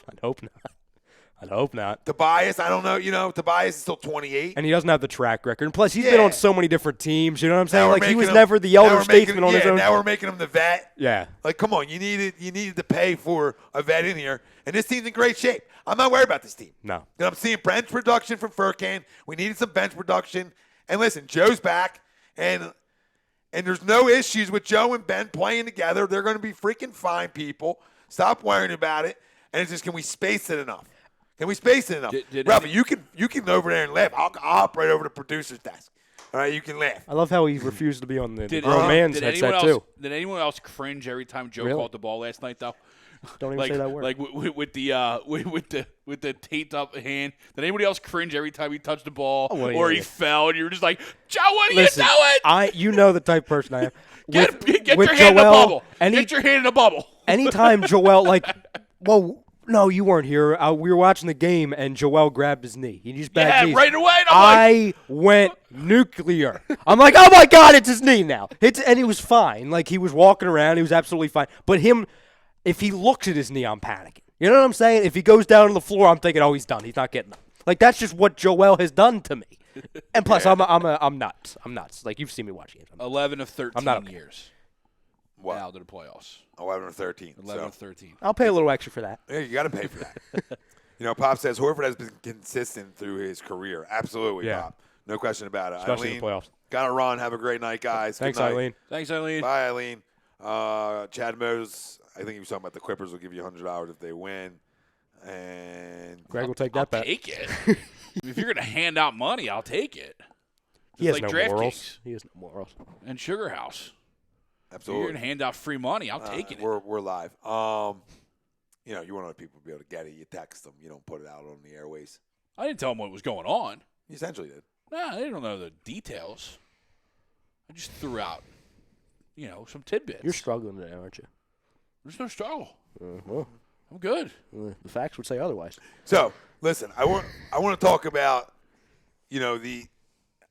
Speaker 4: I'd hope not.
Speaker 2: Tobias, I don't know. Tobias is still 28.
Speaker 4: And he doesn't have the track record. And plus, he's been on so many different teams. You know what I'm saying?
Speaker 2: Now
Speaker 4: Like, he was never the elder statesman on his own.
Speaker 2: Now we're making him the vet.
Speaker 4: Yeah.
Speaker 2: Like, come on. You needed to pay for a vet in here. And this team's in great shape. I'm not worried about this team.
Speaker 4: No.
Speaker 2: I'm seeing bench production from Furkan. We needed some bench production. And listen, Joe's back. And there's no issues with Joe and Ben playing together. They're going to be freaking fine people. Stop worrying about it. And it's just, can we space it enough? Can we space it enough? Ralphie, you can go over there and laugh. I'll hop right over to the producer's desk. All right, you can laugh.
Speaker 4: I love how he refused to be on the grown man's headset, too.
Speaker 3: Did anyone else cringe every time Joe caught the ball last night, though?
Speaker 4: Don't even say that word.
Speaker 3: Like with the taped up hand. Did anybody else cringe every time he touched the ball or he fell and you were just like, Joe, what are you doing?
Speaker 4: You know the type of person I am.
Speaker 3: Get your hand in the bubble. Get your hand in the bubble.
Speaker 4: Anytime Joel, no, you weren't here. We were watching the game, and Joel grabbed his knee. He just bagged
Speaker 3: right away.
Speaker 4: I went nuclear. I'm like, oh, my God, it's his knee now. And he was fine. Like, he was walking around. He was absolutely fine. But if he looks at his knee, I'm panicking. You know what I'm saying? If he goes down on the floor, I'm thinking, oh, he's done. He's not getting up. Like, that's just what Joel has done to me. And plus, I'm nuts. I'm nuts. Like, you've seen me watch games.
Speaker 3: 11 of 13 years.
Speaker 2: Wow.
Speaker 3: Out to the playoffs.
Speaker 2: 11 or 13.
Speaker 3: 11 or 13.
Speaker 4: I'll pay a little extra for that.
Speaker 2: Yeah, you got to pay for that. Pop says Horford has been consistent through his career. Absolutely, Pop. No question about it.
Speaker 4: Especially
Speaker 2: Eileen,
Speaker 4: in the playoffs.
Speaker 2: Got to run. Have a great night, guys.
Speaker 4: Thanks,
Speaker 2: Good night.
Speaker 4: Eileen.
Speaker 3: Thanks, Eileen.
Speaker 2: Bye, Eileen. Chad Mose, I think he was talking about the Clippers will give you $100 if they win. And
Speaker 4: Greg will take that bet.
Speaker 3: Take it. If you're going to hand out money, I'll take it.
Speaker 4: He has
Speaker 3: like
Speaker 4: no morals. He has no morals.
Speaker 3: And Sugar House.
Speaker 2: Absolutely.
Speaker 3: If you're going to hand out free money, I'll take it.
Speaker 2: We're live. you know, you want other people to be able to get it. You text them. You don't put it out on the airways.
Speaker 3: I didn't tell them what was going on.
Speaker 2: You essentially did.
Speaker 3: Nah, they don't know the details. I just threw out, you know, some tidbits.
Speaker 4: You're struggling today, aren't you?
Speaker 3: There's no struggle.
Speaker 4: Well,
Speaker 3: I'm good.
Speaker 4: the facts would say otherwise.
Speaker 2: So listen, I want to talk about, you know,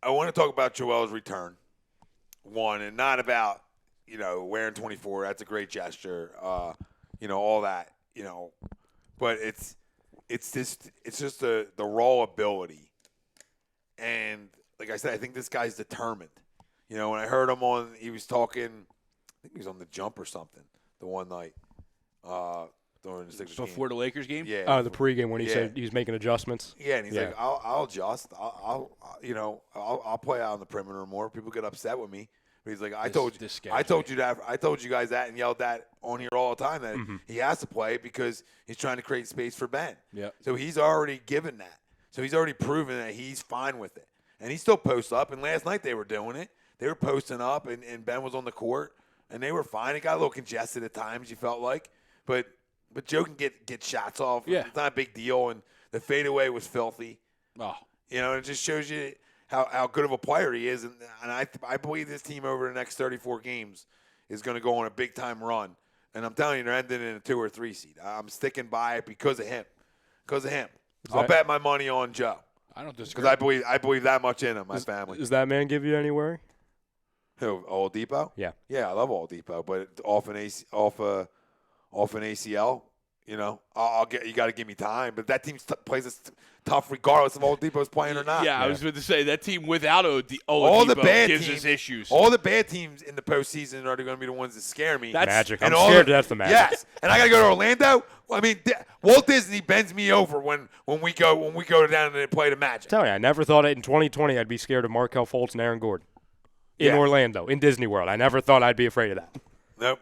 Speaker 2: I want to talk about Joel's return, one, and not about, you know, wearing 24. That's a great gesture, you know, all that, you know, but it's just the raw ability, and like I said, I think this guy's determined. You know, when I heard him he was talking, I think he was on the Jump or something the one night during the Sixers game.
Speaker 3: Before the Lakers game?
Speaker 2: Yeah.
Speaker 4: The pregame when he said he was making adjustments.
Speaker 2: Yeah, and he's like, I'll adjust. I'll play out on the perimeter more. People get upset with me. But he's like, I told you guys that and yelled that on here all the time that he has to play because he's trying to create space for Ben.
Speaker 3: Yeah.
Speaker 2: So he's already given that. So he's already proven that he's fine with it. And he still posts up. And last night they were doing it. They were posting up, and Ben was on the court, and they were fine. It got a little congested at times, you felt like. But Joe can get shots off.
Speaker 3: Yeah.
Speaker 2: It's not a big deal. And the fadeaway was filthy.
Speaker 3: Oh.
Speaker 2: You know, it just shows you how good of a player he is. And I believe this team over the next 34 games is going to go on a big-time run. And I'm telling you, they're ending in a 2 or 3 seed. I'm sticking by it because of him. I'll bet my money on Joe.
Speaker 3: I don't disagree.
Speaker 2: Because I believe that much in him, my family.
Speaker 4: Does that man give you any worry?
Speaker 2: Who, Oladipo?
Speaker 4: Yeah.
Speaker 2: Yeah, I love Oladipo, but off an ACL, you know, you got to give me time. But that team plays us tough regardless if Oladipo's playing or not.
Speaker 3: Yeah, I was going to say that team without Oladipo gives us issues.
Speaker 2: All the bad teams in the postseason are going to be the ones that scare me.
Speaker 3: That's
Speaker 4: Magic. I'm scared that's the Magic.
Speaker 2: Yes, and I got to go to Orlando. Well, I mean, Walt Disney bends me over when we go down and play the Magic.
Speaker 4: I'm telling you, I never thought in 2020 I'd be scared of Markelle Fultz and Aaron Gordon in Orlando, in Disney World. I never thought I'd be afraid of that.
Speaker 2: Nope.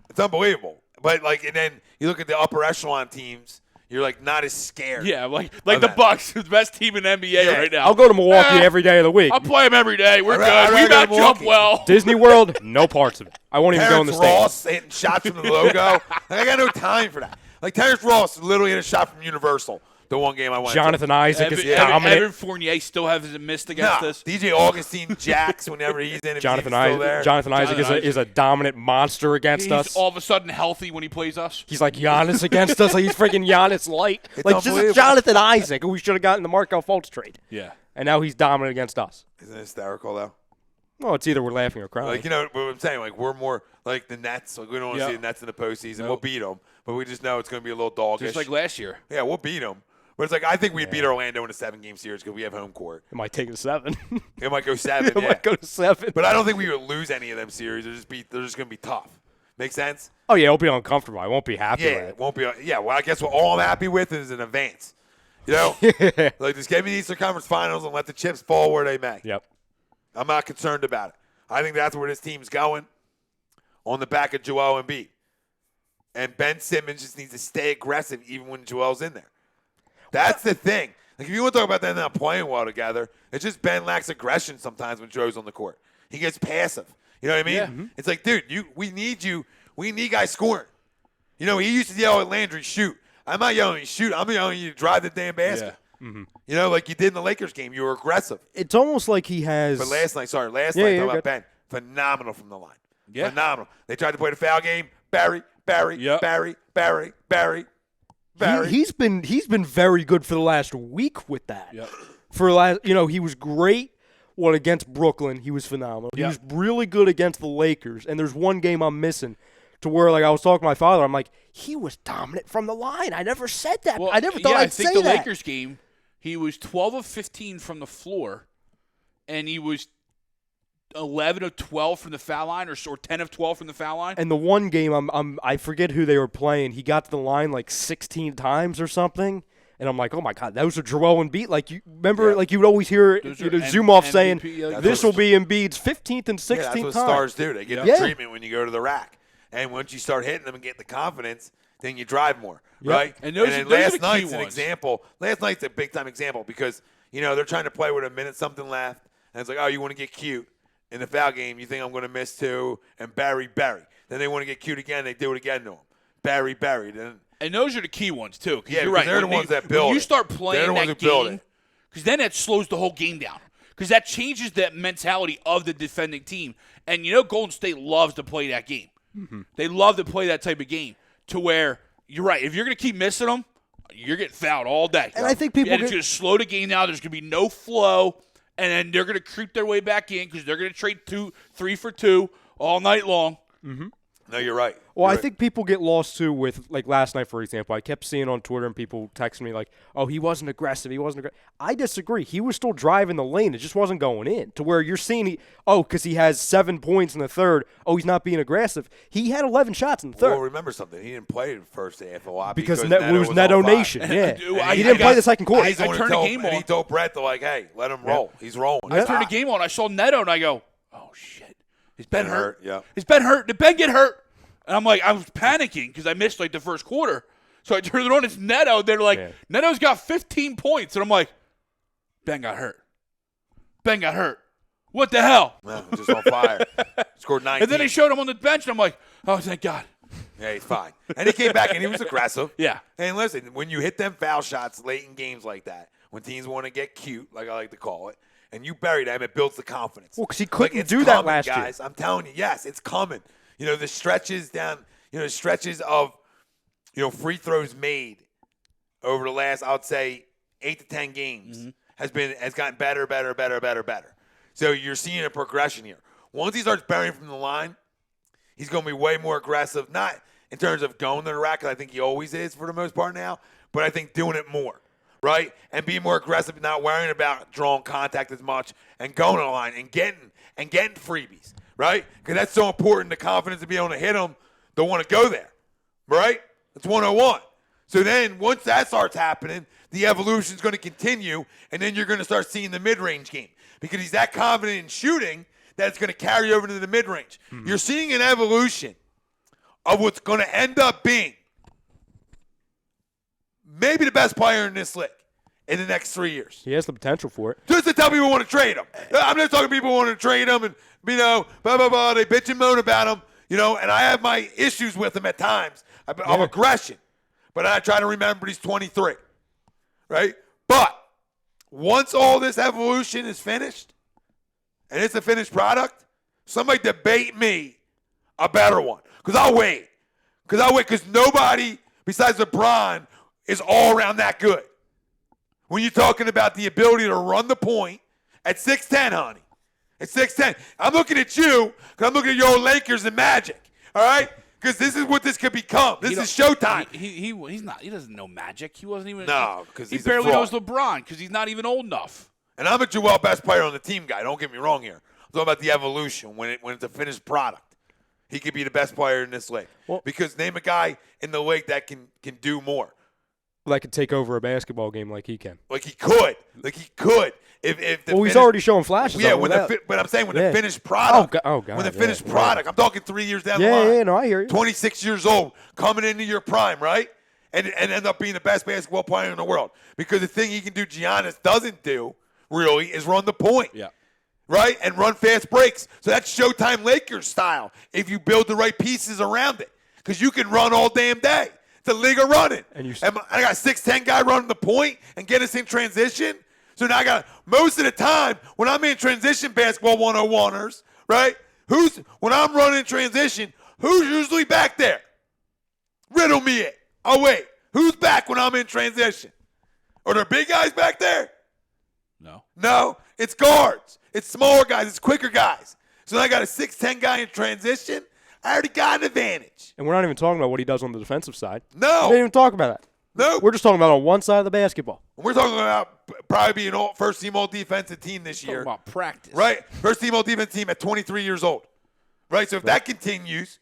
Speaker 2: It's unbelievable. But and then you look at the upper echelon teams, you're like not as scared.
Speaker 3: Yeah, like the Bucks, the best team in the NBA right now.
Speaker 4: I'll go to Milwaukee every day of the week.
Speaker 3: I'll play them every day. We're
Speaker 2: I'd
Speaker 3: good. We
Speaker 2: rather go to
Speaker 3: match up
Speaker 2: Milwaukee.
Speaker 3: well.
Speaker 4: Disney World, no parts of it. I won't even go in the
Speaker 2: Terrence Ross
Speaker 4: States.
Speaker 2: hitting shots from the logo. I got no time for that. Like Terrence Ross literally hit a shot from Universal. The one game I went
Speaker 4: Jonathan Isaac is
Speaker 3: Evan
Speaker 4: dominant.
Speaker 3: Fournier still hasn't missed against us.
Speaker 2: DJ Augustine Jacks whenever he's in.
Speaker 4: Jonathan
Speaker 2: Isaac
Speaker 4: Isaac is a dominant monster against us.
Speaker 3: He's all of a sudden healthy when he plays us.
Speaker 4: He's like Giannis against us. Like he's freaking Giannis light.
Speaker 2: It's
Speaker 4: Like this
Speaker 2: unbelievable.
Speaker 4: is Jonathan Isaac, who we should have gotten the Markelle Fultz trade.
Speaker 3: Yeah.
Speaker 4: And now he's dominant against us.
Speaker 2: Isn't it hysterical though?
Speaker 4: Well, it's either we're laughing or crying.
Speaker 2: Like, you know what I'm saying? Like, we're more like the Nets. Like, we don't want to see the Nets in the postseason.
Speaker 3: Nope.
Speaker 2: We'll beat them, but we just know it's going to be a little doggish.
Speaker 3: Just like last year.
Speaker 2: Yeah, we'll beat them. But it's like, I think we beat Orlando in a 7-game series because we have home court.
Speaker 4: It might take it to 7.
Speaker 2: It might go 7,
Speaker 4: It might go to 7.
Speaker 2: But I don't think we would lose any of them series. They're just going to be tough. Make sense?
Speaker 4: Oh, yeah, it'll be uncomfortable. I won't be happy
Speaker 2: Yeah,
Speaker 4: with
Speaker 2: it
Speaker 4: it.
Speaker 2: won't be. Yeah, well, I guess what all I'm happy with is an advance. You know? Like, just get me the Eastern Conference Finals and let the chips fall where they may.
Speaker 4: Yep.
Speaker 2: I'm not concerned about it. I think that's where this team's going, on the back of Joel Embiid. And Ben Simmons just needs to stay aggressive even when Joel's in there. That's the thing. Like, if you want to talk about them not playing well together, it's just Ben lacks aggression sometimes when Joe's on the court. He gets passive. You know what I mean?
Speaker 3: Yeah.
Speaker 2: It's like, dude, we need you. We need guys scoring. You know, he used to yell at Landry, shoot. I'm not yelling at you, shoot. I'm yelling at you to drive the damn basket.
Speaker 3: Yeah.
Speaker 2: You know, like you did in the Lakers game. You were aggressive.
Speaker 4: It's almost like he has.
Speaker 2: But last night, talking about
Speaker 4: good.
Speaker 2: Ben, phenomenal from the line.
Speaker 3: Yeah.
Speaker 2: Phenomenal. They tried to play the foul game. Barry,
Speaker 3: Yep.
Speaker 2: Barry.
Speaker 4: He's been very good for the last week with that.
Speaker 3: Yep.
Speaker 4: He was great against Brooklyn. He was phenomenal. He
Speaker 3: Yep.
Speaker 4: was really good against the Lakers. And there's one game I'm missing to where, like, I was talking to my father. I'm like, he was dominant from the line. I never said that.
Speaker 3: Well,
Speaker 4: I never thought
Speaker 3: I
Speaker 4: I'd
Speaker 3: think
Speaker 4: say
Speaker 3: the
Speaker 4: that.
Speaker 3: Lakers game, he was 12 of 15 from the floor, and he was 11 of 12 from the foul line, or 10 of 12 from the foul line.
Speaker 4: And the one game, I forget who they were playing. He got to the line like 16 times or something. And I'm like, oh my God, that was a Joel Embiid. Like, you remember, like you would always hear Zumov saying, this will be Embiid's 15th and 16th
Speaker 2: Yeah, that's what
Speaker 4: time.
Speaker 2: stars do. They get the treatment when you go to the rack. And once you start hitting them and get the confidence, then you drive more, right?
Speaker 3: And those are
Speaker 2: last
Speaker 3: the key
Speaker 2: night's an
Speaker 3: ones.
Speaker 2: example. Last night's a big-time example because, you know, they're trying to play with a minute something left. And it's like, oh, you want to get cute. In the foul game, you think I'm going to miss 2, and Barry. Then they want to get cute again. They do it again to him. buried.
Speaker 3: And those are the key ones, too.
Speaker 2: Yeah,
Speaker 3: you're right.
Speaker 2: they're the ones that build
Speaker 3: When you
Speaker 2: it.
Speaker 3: start
Speaker 2: They're
Speaker 3: playing
Speaker 2: the ones
Speaker 3: that
Speaker 2: who build
Speaker 3: game,
Speaker 2: it.
Speaker 3: because then it slows the whole game down. Because that changes the mentality of the defending team. And Golden State loves to play that game. Mm-hmm. They love to play that type of game to where, you're right, if you're going to keep missing them, you're getting fouled all day.
Speaker 4: And I think people
Speaker 3: it's going to slow the game down. There's going to be no flow. And then they're going to creep their way back in because they're going to trade 3 for 2 all night long.
Speaker 4: Mm-hmm.
Speaker 2: No, you're right.
Speaker 4: Well, I think people get lost, too, with, like, last night, for example. I kept seeing on Twitter and people texting me, like, oh, he wasn't aggressive. I disagree. He was still driving the lane. It just wasn't going in. To where you're seeing, because he has 7 points in the third, he's not being aggressive. He had 11 shots in the third.
Speaker 2: Well, remember something. He didn't play in the first half a lot.
Speaker 4: Because it was Neto Nation, yeah. He didn't play the second quarter.
Speaker 3: I turned the game on.
Speaker 2: And he told Brett, like, hey, let him roll. He's rolling.
Speaker 3: I turned the game on. I saw Neto, and I go, oh, shit. Is Ben hurt?
Speaker 2: Yeah.
Speaker 3: Is Ben hurt? Did Ben get hurt? And I'm like, I was panicking because I missed, like, the first quarter. So I turned it on. It's Neto. They're like, Neto's got 15 points. And I'm like, Ben got hurt. What the hell?
Speaker 2: No, just on fire. Scored 19.
Speaker 3: And then they showed him on the bench, and I'm like, oh, thank God.
Speaker 2: Yeah, he's fine. And he came back, and he was aggressive.
Speaker 3: Yeah.
Speaker 2: And listen, when you hit them foul shots late in games like that, when teams want to get cute, like I like to call it, and you bury them, it builds the confidence.
Speaker 4: Well, because he couldn't do that last year.
Speaker 2: Guys, I'm telling you, yes, it's coming. The stretches down, the stretches of, free throws made over the last, I would say, 8 to 10 games has gotten better. So you're seeing a progression here. Once he starts burying from the line, he's going to be way more aggressive, not in terms of going to the rack, because I think he always is for the most part now, but I think doing it more, right? And being more aggressive, not worrying about drawing contact as much and going to the line and getting freebies. Right? Because that's so important, the confidence to be able to hit them, don't want to go there. Right? That's 101. So then once that starts happening, the evolution is going to continue, and then you're going to start seeing the mid-range game. Because he's that confident in shooting that it's going to carry over into the mid-range. Mm-hmm. You're seeing an evolution of what's going to end up being maybe the best player in this league in the next 3 years.
Speaker 4: He has the potential for it.
Speaker 2: Just to tell people who want to trade him. I'm just talking people who want to trade him and, blah, blah, blah. They bitch and moan about him, and I have my issues with him at times of aggression. But I try to remember he's 23, right? But once all this evolution is finished and it's a finished product, somebody debate me a better one. Because I'll wait. Because nobody besides LeBron is all around that good. When you're talking about the ability to run the point at 6'10", honey. At 6'10". I'm looking at you because I'm looking at your old Lakers and Magic. All right? Because this is what this could become. This is showtime.
Speaker 3: He's not. He doesn't know Magic. He wasn't even.
Speaker 2: No, because
Speaker 3: he barely knows LeBron because he's not even old enough.
Speaker 2: And I'm a Joel best player on the team guy. Don't get me wrong here. I'm talking about the evolution when it's a finished product. He could be the best player in this league. Well, because name a guy in the league that can do more.
Speaker 4: That could take over a basketball game like he can.
Speaker 2: Like he could.
Speaker 4: He's already showing flashes.
Speaker 2: Yeah, but I'm saying when the finished product.
Speaker 4: Oh, God.
Speaker 2: When the finished product. I'm talking 3 years down the
Speaker 4: line.
Speaker 2: Yeah,
Speaker 4: no, I hear you.
Speaker 2: 26 years old, coming into your prime, right? And end up being the best basketball player in the world. Because the thing he can do, Giannis doesn't do, really, is run the point.
Speaker 3: Yeah.
Speaker 2: Right? And run fast breaks. So that's Showtime Lakers style if you build the right pieces around it. Because you can run all damn day. The league of running. And I got a 6'10" guy running the point and get us in transition. So now I got most of the time when I'm in transition basketball 101ers, right? When I'm running transition, who's usually back there? Riddle me it. Oh wait, who's back when I'm in transition? Are there big guys back there? No, it's guards. It's smaller guys. It's quicker guys. So I got a 6'10" guy in transition. I already got an advantage.
Speaker 4: And we're not even talking about what he does on the defensive side.
Speaker 2: No.
Speaker 4: We didn't even talk about that.
Speaker 2: No.
Speaker 4: We're just talking about on one side of the basketball.
Speaker 2: We're talking about probably being first-team all-defensive team this year.
Speaker 3: Talking about practice.
Speaker 2: Right? First-team all-defensive team at 23 years old. Right? So if that continues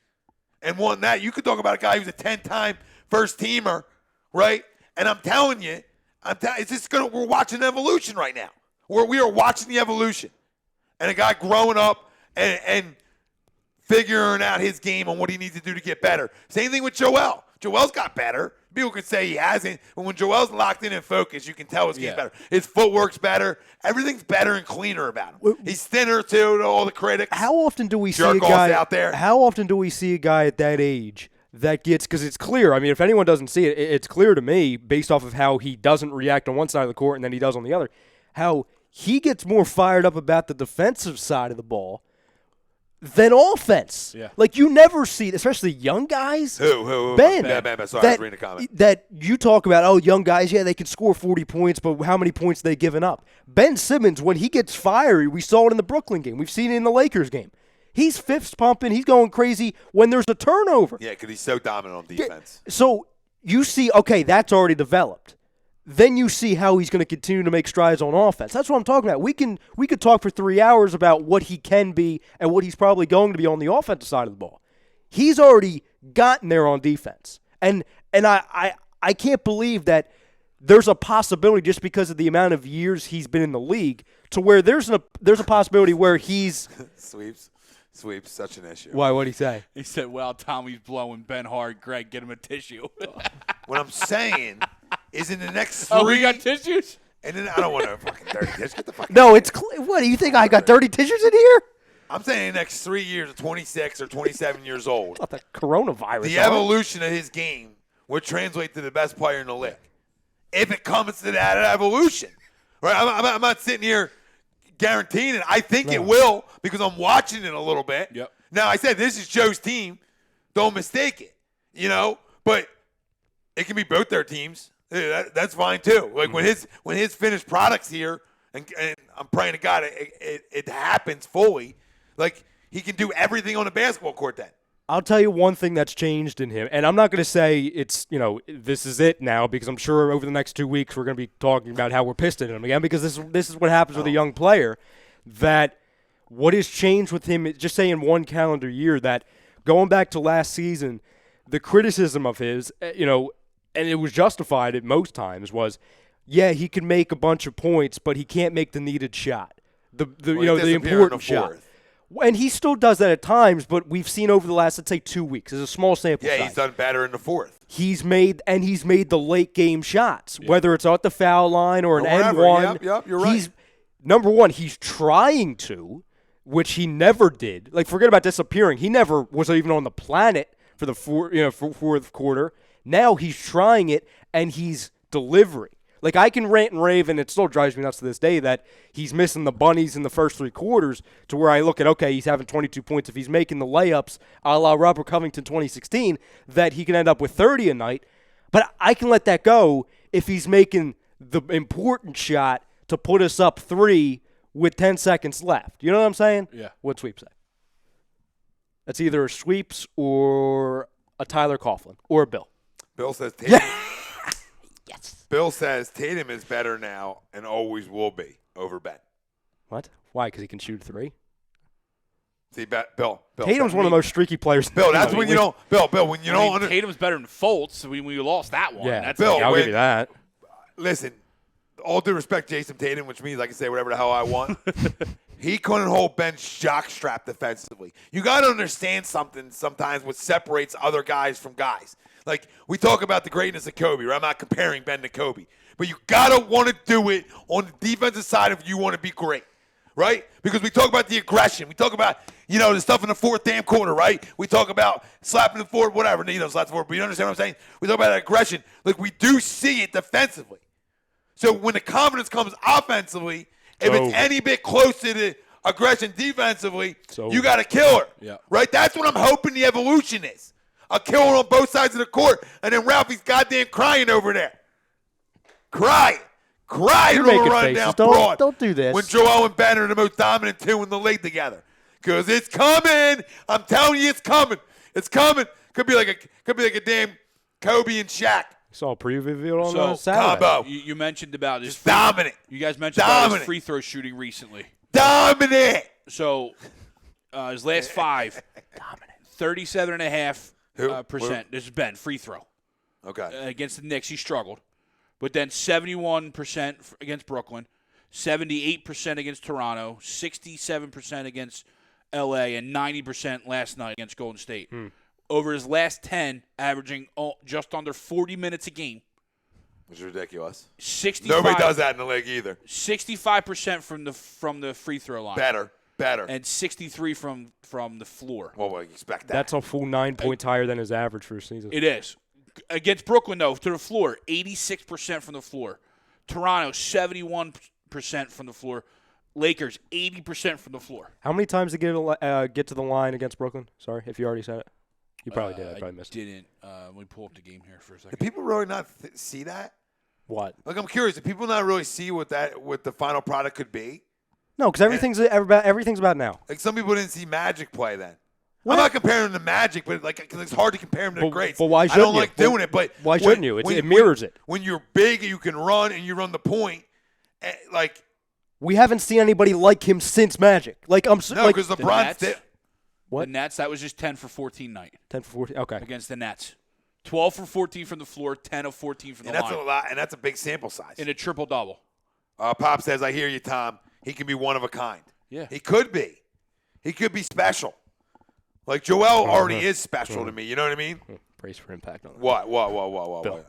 Speaker 2: and won that, you could talk about a guy who's a 10-time first-teamer, right? And I'm telling you, it's just we're watching evolution right now. We are watching the evolution. And a guy growing up and figuring out his game and what he needs to do to get better. Same thing with Joel. Joel's got better. People could say he hasn't, but when Joel's locked in and focused, you can tell his game's better. His footwork's better. Everything's better and cleaner about him. He's thinner, too, to all the critics.
Speaker 4: How often do we see a guy
Speaker 2: out there?
Speaker 4: How often do we see a guy at that age that gets, because it's clear. I mean, if anyone doesn't see it, it's clear to me based off of how he doesn't react on one side of the court and then he does on the other, how he gets more fired up about the defensive side of the ball than offense.
Speaker 3: Yeah.
Speaker 4: Like, you never see, especially young guys.
Speaker 2: Who?
Speaker 4: Ben.
Speaker 2: Ben. Sorry, I was reading a comment.
Speaker 4: That you talk about, oh, young guys, yeah, they can score 40 points, but how many points they giving up? Ben Simmons, when he gets fiery, we saw it in the Brooklyn game. We've seen it in the Lakers game. He's fist pumping. He's going crazy when there's a turnover.
Speaker 2: Yeah, because he's so dominant on defense.
Speaker 4: So you see, okay, that's already developed. Then you see how he's going to continue to make strides on offense. That's what I'm talking about. We could talk for 3 hours about what he can be and what he's probably going to be on the offensive side of the ball. He's already gotten there on defense. And I can't believe that there's a possibility, just because of the amount of years he's been in the league, to where there's a possibility where he's
Speaker 2: Sweeps, such an issue.
Speaker 4: Why? What'd he say?
Speaker 3: He said, well, Tommy's blowing Ben hard. Greg, get him a tissue.
Speaker 2: What I'm saying is, in the next 3.
Speaker 3: Oh, we got tissues?
Speaker 2: And then I don't want to fucking dirty tissue. Get the fuck.
Speaker 4: No, it's what do you think? I got dirty tissues in here?
Speaker 2: I'm saying in the next 3 years, at 26 or 27 years old,
Speaker 4: Not the coronavirus.
Speaker 2: the evolution of his game would translate to the best player in the league. If it comes to that evolution, right? I'm not sitting here guaranteeing it. I think it will, because I'm watching it a little bit.
Speaker 3: Yep.
Speaker 2: Now, I said this is Joe's team. Don't mistake it, But it can be both their teams. That's fine too. Like when his finished product's here, and I'm praying to God it happens fully. Like, he can do everything on the basketball court then.
Speaker 4: I'll tell you one thing that's changed in him, and I'm not going to say it's, this is it now, because I'm sure over the next 2 weeks we're going to be talking about how we're pissed at him again, because this is what happens with a young player, that what has changed with him, just say in one calendar year, that going back to last season, the criticism of his, and it was justified at most times, was, yeah, he can make a bunch of points, but he can't make the needed shot, the important shot. And he still does that at times, but we've seen over the last, let's say, 2 weeks. There's a small sample size.
Speaker 2: Yeah, he's done better in the fourth.
Speaker 4: He's made the late game shots, whether it's at the foul line or an N1.
Speaker 2: Yep, you're right.
Speaker 4: Number one, he's trying to, which he never did. Like, forget about disappearing. He never was even on the planet for the fourth quarter. Now he's trying it, and he's delivering. Like, I can rant and rave, and it still drives me nuts to this day that he's missing the bunnies in the first 3 quarters, to where I look at, okay, he's having 22 points. If he's making the layups a la Robert Covington 2016, that he can end up with 30 a night. But I can let that go if he's making the important shot to put us up 3 with 10 seconds left. You know what I'm saying?
Speaker 3: Yeah.
Speaker 4: What'd Sweep say? That's either a Sweeps or a Tyler Coughlin or a Bill.
Speaker 2: Bill says Tatum.
Speaker 4: Yes.
Speaker 2: Bill says Tatum is better now and always will be over Ben.
Speaker 4: What? Why? Because he can shoot 3?
Speaker 2: See, Bill.
Speaker 4: Tatum's one of the most streaky players.
Speaker 2: Bill, that's when you don't. Bill, when you don't.
Speaker 3: Tatum's better than Fultz. We lost that one.
Speaker 4: Yeah,
Speaker 3: That's
Speaker 2: Bill,
Speaker 4: I'll give you that.
Speaker 2: Listen, all due respect, Jason Tatum, which means I can say whatever the hell I want. He couldn't hold Ben's jockstrap defensively. You got to understand something sometimes what separates other guys from guys. Like, we talk about the greatness of Kobe, right? I'm not comparing Ben to Kobe. But you got to want to do it on the defensive side if you want to be great, right? Because we talk about the aggression. We talk about, the stuff in the fourth damn quarter, right? We talk about slapping the forward, whatever. Slap the forward, but you understand what I'm saying? We talk about that aggression. Like, we do see it defensively. So when the confidence comes offensively, if it's any bit close to the aggression defensively, you got a killer, right? That's what I'm hoping the evolution is. A killer on both sides of the court, and then Ralphie's goddamn crying over there. Crying over running down broad.
Speaker 4: Don't do this.
Speaker 2: When Joel and Ben are the most dominant 2 in the league together. Because it's coming. I'm telling you, it's coming. It's coming. Could be like a damn Kobe and Shaq.
Speaker 4: Saw a preview video on Saturday.
Speaker 2: Combo.
Speaker 3: You mentioned about his
Speaker 2: dominant.
Speaker 3: You guys mentioned about his free throw shooting recently.
Speaker 2: Dominant.
Speaker 3: So his last 5, 37.5%. This is Ben, free throw.
Speaker 2: Okay.
Speaker 3: Against the Knicks, he struggled. But then 71% against Brooklyn, 78% against Toronto, 67% against L.A., and 90% last night against Golden State. Over his last 10, averaging just under 40 minutes a game.
Speaker 2: Which is ridiculous.
Speaker 3: 65,
Speaker 2: Nobody does that in the league either.
Speaker 3: 65% from the free throw line.
Speaker 2: Better. Better.
Speaker 3: And 63 from the floor.
Speaker 2: Well, we expect that.
Speaker 4: That's a full 9 points higher than his average for a season.
Speaker 3: It is. Against Brooklyn, though, to the floor, 86% from the floor. Toronto, 71% from the floor. Lakers, 80% from the floor.
Speaker 4: How many times did he get to the line against Brooklyn? Sorry, if you already said it. You probably did. I probably missed it.
Speaker 3: Didn't. Let me pull up the game here for a second.
Speaker 2: Do people really not see that?
Speaker 4: What?
Speaker 2: Like, I'm curious. Do people not really see what the final product could be?
Speaker 4: No, because everything's about now.
Speaker 2: Like, some people didn't see Magic play then.
Speaker 4: What?
Speaker 2: I'm not comparing him to Magic, but like, cause it's hard to compare him to the greats.
Speaker 4: But why shouldn't
Speaker 2: I don't
Speaker 4: you?
Speaker 2: like doing it, but
Speaker 4: why shouldn't you? It mirrors it.
Speaker 2: When you're big, you can run and you run the point. Like,
Speaker 4: we haven't seen anybody like him since Magic. Like
Speaker 2: no, because LeBron's did.
Speaker 4: What?
Speaker 3: The Nets, that was just 10 for 14 night.
Speaker 4: 10 for 14. Okay.
Speaker 3: Against the Nets. 12 for 14 from the floor, 10 of 14 from the line.
Speaker 2: That's a lot, and that's a big sample size.
Speaker 3: In a triple-double.
Speaker 2: Pop says, I hear you, Tom. He can be one of a kind.
Speaker 3: Yeah.
Speaker 2: He could be. He could be special. Like, Joel already is special to me. You know what I mean?
Speaker 4: Praise for impact on that.
Speaker 2: What?
Speaker 4: Bill,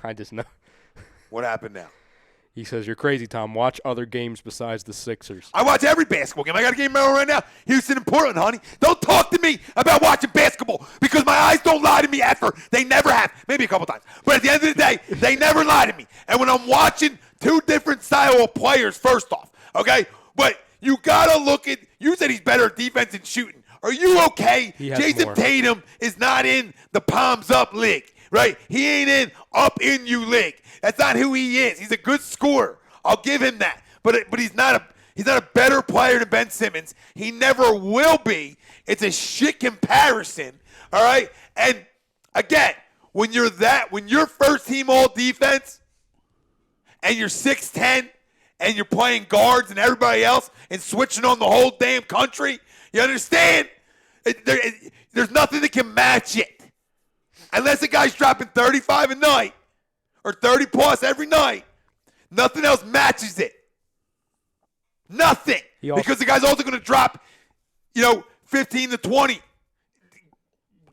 Speaker 4: I just know.
Speaker 2: What happened now?
Speaker 4: He says, you're crazy, Tom. Watch other games besides the Sixers.
Speaker 2: I watch every basketball game. I got a game right now. Houston and Portland, honey. Don't talk to me about watching basketball because my eyes don't lie to me ever. They never have. Maybe a couple times. But at the end of the day, they never lie to me. And when I'm watching two different style of players, first off, okay? But you got to look at – you said he's better at defense and shooting. Are you okay? Jason
Speaker 4: more.
Speaker 2: Tatum is not in the palms up league, right? He ain't in up in you league. That's not who he is. He's a good scorer. I'll give him that. But he's not a better player than Ben Simmons. He never will be. It's a shit comparison, all right? And again, when you're first team all defense and you're 6'10", and you're playing guards and everybody else and switching on the whole damn country, you understand? There's nothing that can match it. Unless a guy's dropping 35 a night or 30 plus every night, nothing else matches it. Nothing. Because the guy's also going to drop, 15 to 20.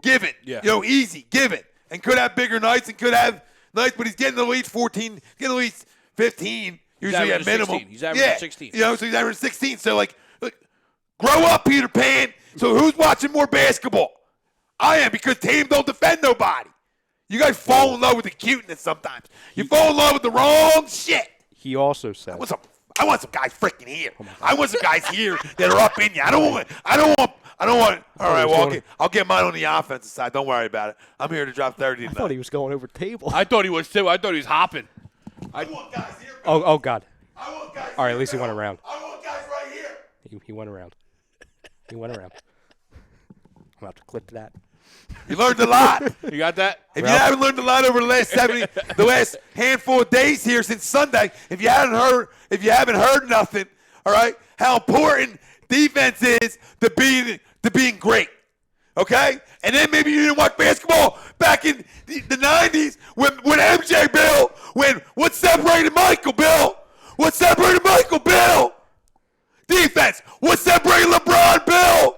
Speaker 2: Given.
Speaker 3: Yeah.
Speaker 2: Easy. Given. And could have bigger nights and could have nights, but he's getting at least 14, getting at least 15. Usually at minimum.
Speaker 3: 16. He's averaging 16.
Speaker 2: So he's averaging 16. So, look, grow up, Peter Pan. So who's watching more basketball? I am, because Tatum don't defend nobody. You guys fall in love with the cuteness sometimes. You fall in love with the wrong shit.
Speaker 4: He also said,
Speaker 2: I want some guys freaking here. I want some guys here that are up in you. I don't want. All right, well, I'll get mine on the offensive side. Don't worry about it. I'm here to drop 30 tonight.
Speaker 4: I thought he was going over the table.
Speaker 3: I thought he was too. I thought he was hopping.
Speaker 2: I want guys here.
Speaker 4: Oh, God.
Speaker 2: I want guys
Speaker 4: All right,
Speaker 2: here,
Speaker 4: at least he
Speaker 2: Bill.
Speaker 4: went around.
Speaker 2: I want guys right here.
Speaker 4: He went around. He went around. I'm about to clip that.
Speaker 2: You learned a lot.
Speaker 3: You got that?
Speaker 2: If you haven't learned a lot over the last handful of days here since Sunday, if you haven't heard nothing, all right, how important defense is to being great. Okay? And then maybe you didn't watch basketball back in the 90s when MJ, Bill, what separated Michael, Bill? What separated Michael, Bill? Defense. What separated LeBron, Bill?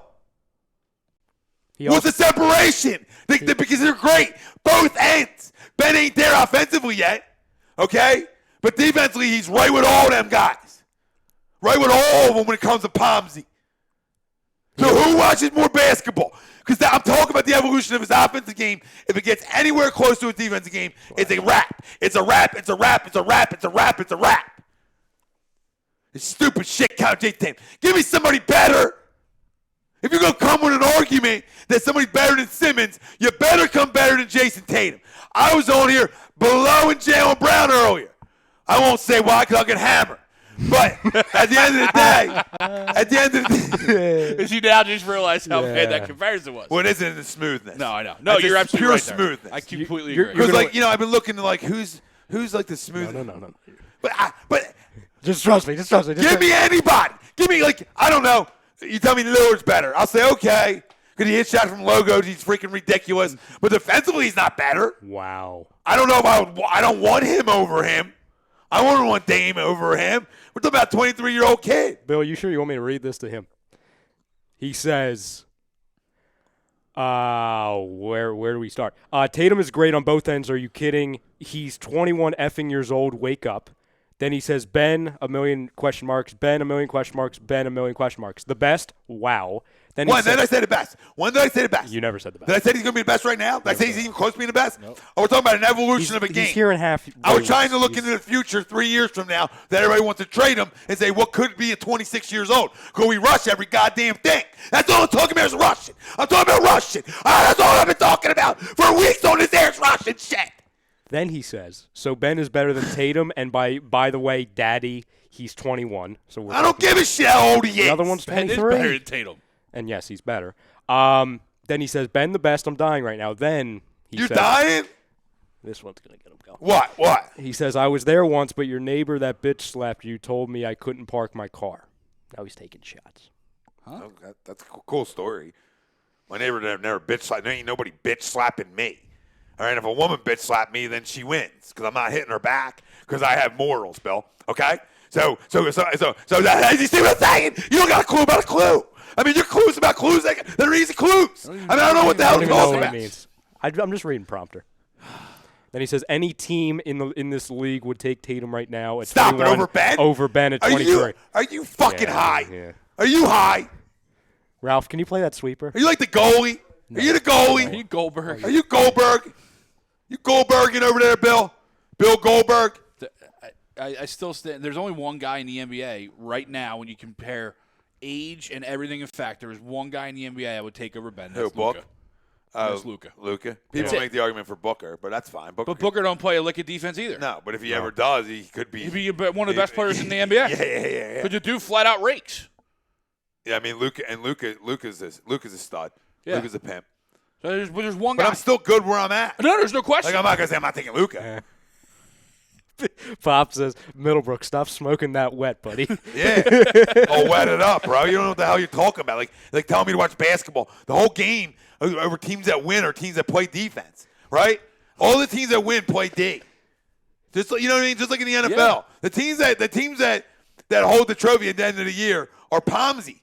Speaker 2: What's the separation? Because they're great. Both ends. Ben ain't there offensively yet. Okay? But defensively, he's right with all them guys. Right with all of them when it comes to Pomsey. So who watches more basketball? Because I'm talking about the evolution of his offensive game. If it gets anywhere close to his defensive game, it's a wrap. It's a wrap. It's a wrap. It's a wrap. It's a wrap. It's a wrap. It's stupid shit, Count J-Tape. Give me somebody better. If you're going to come with an argument that somebody's better than Simmons, you better come better than Jason Tatum. I was on here blowing Jaylen Brown earlier. I won't say why because I'll get hammered. But at the end of the day,
Speaker 3: you now just realized how bad that comparison was.
Speaker 2: Well, it isn't the smoothness.
Speaker 3: No, I know. No, you're absolutely
Speaker 2: pure
Speaker 3: right there.
Speaker 2: smoothness.
Speaker 3: I completely agree.
Speaker 2: Because, I've been looking to, who's like the smoothest.
Speaker 4: No.
Speaker 2: But
Speaker 4: Just trust me.
Speaker 2: Give me anybody. Give me, I don't know. You tell me Lillard's better. I'll say, okay. Because he hits shots from logos. He's freaking ridiculous. But defensively, he's not better.
Speaker 4: Wow.
Speaker 2: I don't know if I don't want him over him. I wouldn't want Dame over him. We're talking about a 23-year-old kid.
Speaker 4: Bill, you sure you want me to read this to him? He says, where do we start? Tatum is great on both ends. Are you kidding? He's 21 effing years old. Wake up. Then he says, Ben, a million question marks. Ben, a million question marks. Ben, a million question marks. The best? Wow. Then
Speaker 2: When did I say the best? When did I say the best?
Speaker 4: You never said the best.
Speaker 2: Did I say he's going to be the best right now? Did I say he's even close to being the best?
Speaker 4: Nope.
Speaker 2: Oh, we're talking about an evolution of a game.
Speaker 4: He's here in half.
Speaker 2: I was trying to look into the future 3 years from now that everybody wants to trade him and say, what could be at 26 years old? Could we rush every goddamn thing? That's all I'm talking about is rushing. I'm talking about rushing. That's all I've been talking about for weeks on this air's rushing shit.
Speaker 4: Then he says, so Ben is better than Tatum, and by the way, Daddy, he's 21. So
Speaker 2: I don't give a shit how old he is.
Speaker 4: Another one's
Speaker 3: Ben
Speaker 4: 23.
Speaker 3: is better than Tatum.
Speaker 4: And yes, he's better. Then he says, Ben the best, I'm dying right now. Then he
Speaker 2: You
Speaker 4: says,
Speaker 2: dying?
Speaker 4: This one's going to get him going.
Speaker 2: What?
Speaker 4: He says, I was there once, but your neighbor that bitch slapped you told me I couldn't park my car. Now he's taking shots.
Speaker 3: Huh?
Speaker 2: Oh, that's a cool story. My neighbor never bitch slapped. There ain't nobody bitch slapping me. All right, if a woman bitch slapped me, then she wins because I'm not hitting her back because I have morals, Bill. Okay? So that, you see what I'm saying? You don't got a clue about a clue. I mean, your clues about clues, they're easy clues. I don't know what the hell
Speaker 4: I
Speaker 2: it's
Speaker 4: don't even know
Speaker 2: talking
Speaker 4: what
Speaker 2: about.
Speaker 4: it means. I'm just reading prompter. Then he says, any team in this league would take Tatum right now at
Speaker 2: Stop it,
Speaker 4: 21
Speaker 2: over Ben?
Speaker 4: Over Ben at 23.
Speaker 2: Are you fucking high?
Speaker 4: Yeah.
Speaker 2: Are you high?
Speaker 4: Ralph, can you play that sweeper?
Speaker 2: Are you like the goalie? Are you the goalie?
Speaker 3: Are you Goldberg?
Speaker 2: Are you Goldberg? You Goldberging over there, Bill? Bill Goldberg?
Speaker 3: I still stand. There's only one guy in the NBA right now when you compare age and everything in fact. There is one guy in the NBA I would take over Ben. That's
Speaker 2: Book?
Speaker 3: Luka. That's Luka.
Speaker 2: Luka. People make the argument for Booker, but that's fine.
Speaker 3: But Booker don't play a lick of defense either.
Speaker 2: No, but if he ever does, he could be.
Speaker 3: He'd be one of the best players in the NBA.
Speaker 2: Yeah.
Speaker 3: But the dude flat out rakes.
Speaker 2: Yeah, I mean Luka's a stud.
Speaker 3: Yeah.
Speaker 2: Luka's a pimp.
Speaker 3: So there's one guy.
Speaker 2: But I'm still good where I'm at.
Speaker 3: No, there's no question.
Speaker 2: Like I'm not gonna say I'm not taking Luka.
Speaker 4: Pop says, Middlebrook, stop smoking that wet, buddy.
Speaker 2: Yeah. Oh, wet it up, bro. You don't know what the hell you're talking about. Like telling me to watch basketball. The whole game over teams that win or teams that play defense, right? All the teams that win play D. Just like, you know what I mean? Just like in the NFL.
Speaker 3: Yeah.
Speaker 2: The teams that hold the trophy at the end of the year are Pomsy.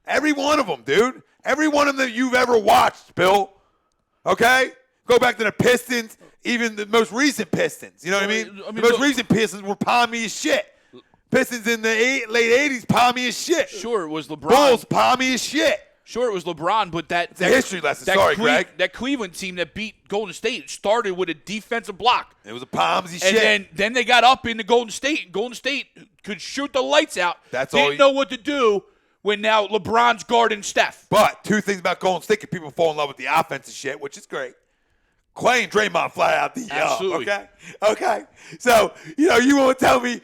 Speaker 2: Every one of them, dude. Every one of them that you've ever watched, Bill. Okay? Go back to the Pistons, even the most recent Pistons. You know what I mean? The most recent Pistons were palmy as shit. Pistons in the late 80s, palmy as shit.
Speaker 3: Sure, it was LeBron.
Speaker 2: Bulls, palmy as shit.
Speaker 3: Sure, it was LeBron, but it's
Speaker 2: a history lesson. Sorry, Greg.
Speaker 3: That Cleveland team that beat Golden State started with a defensive block.
Speaker 2: It was a palmy shit.
Speaker 3: And then they got up into Golden State. Golden State could shoot the lights out. Didn't know what to do when now LeBron's guarding Steph.
Speaker 2: But two things about Golden State, and people fall in love with the offensive shit, which is great. Klay and Draymond fly out the
Speaker 3: Absolutely.
Speaker 2: Okay. So, you won't tell me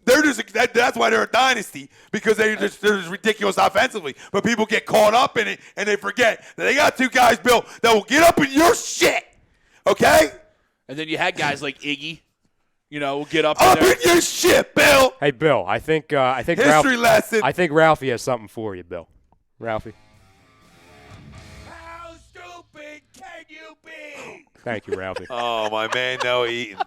Speaker 2: they're just that's why they're a dynasty, because they're just ridiculous offensively. But people get caught up in it and they forget that they got two guys, Bill, that will get up in your shit. Okay?
Speaker 3: And then you had guys like Iggy, get up
Speaker 2: in
Speaker 3: there.
Speaker 2: In your shit, Bill.
Speaker 4: Hey, Bill, I think
Speaker 2: history lesson.
Speaker 4: I think Ralphie has something for you, Bill. Ralphie.
Speaker 2: How stupid can you be?
Speaker 4: Thank you, Ralphie.
Speaker 2: Oh, my man, no eating.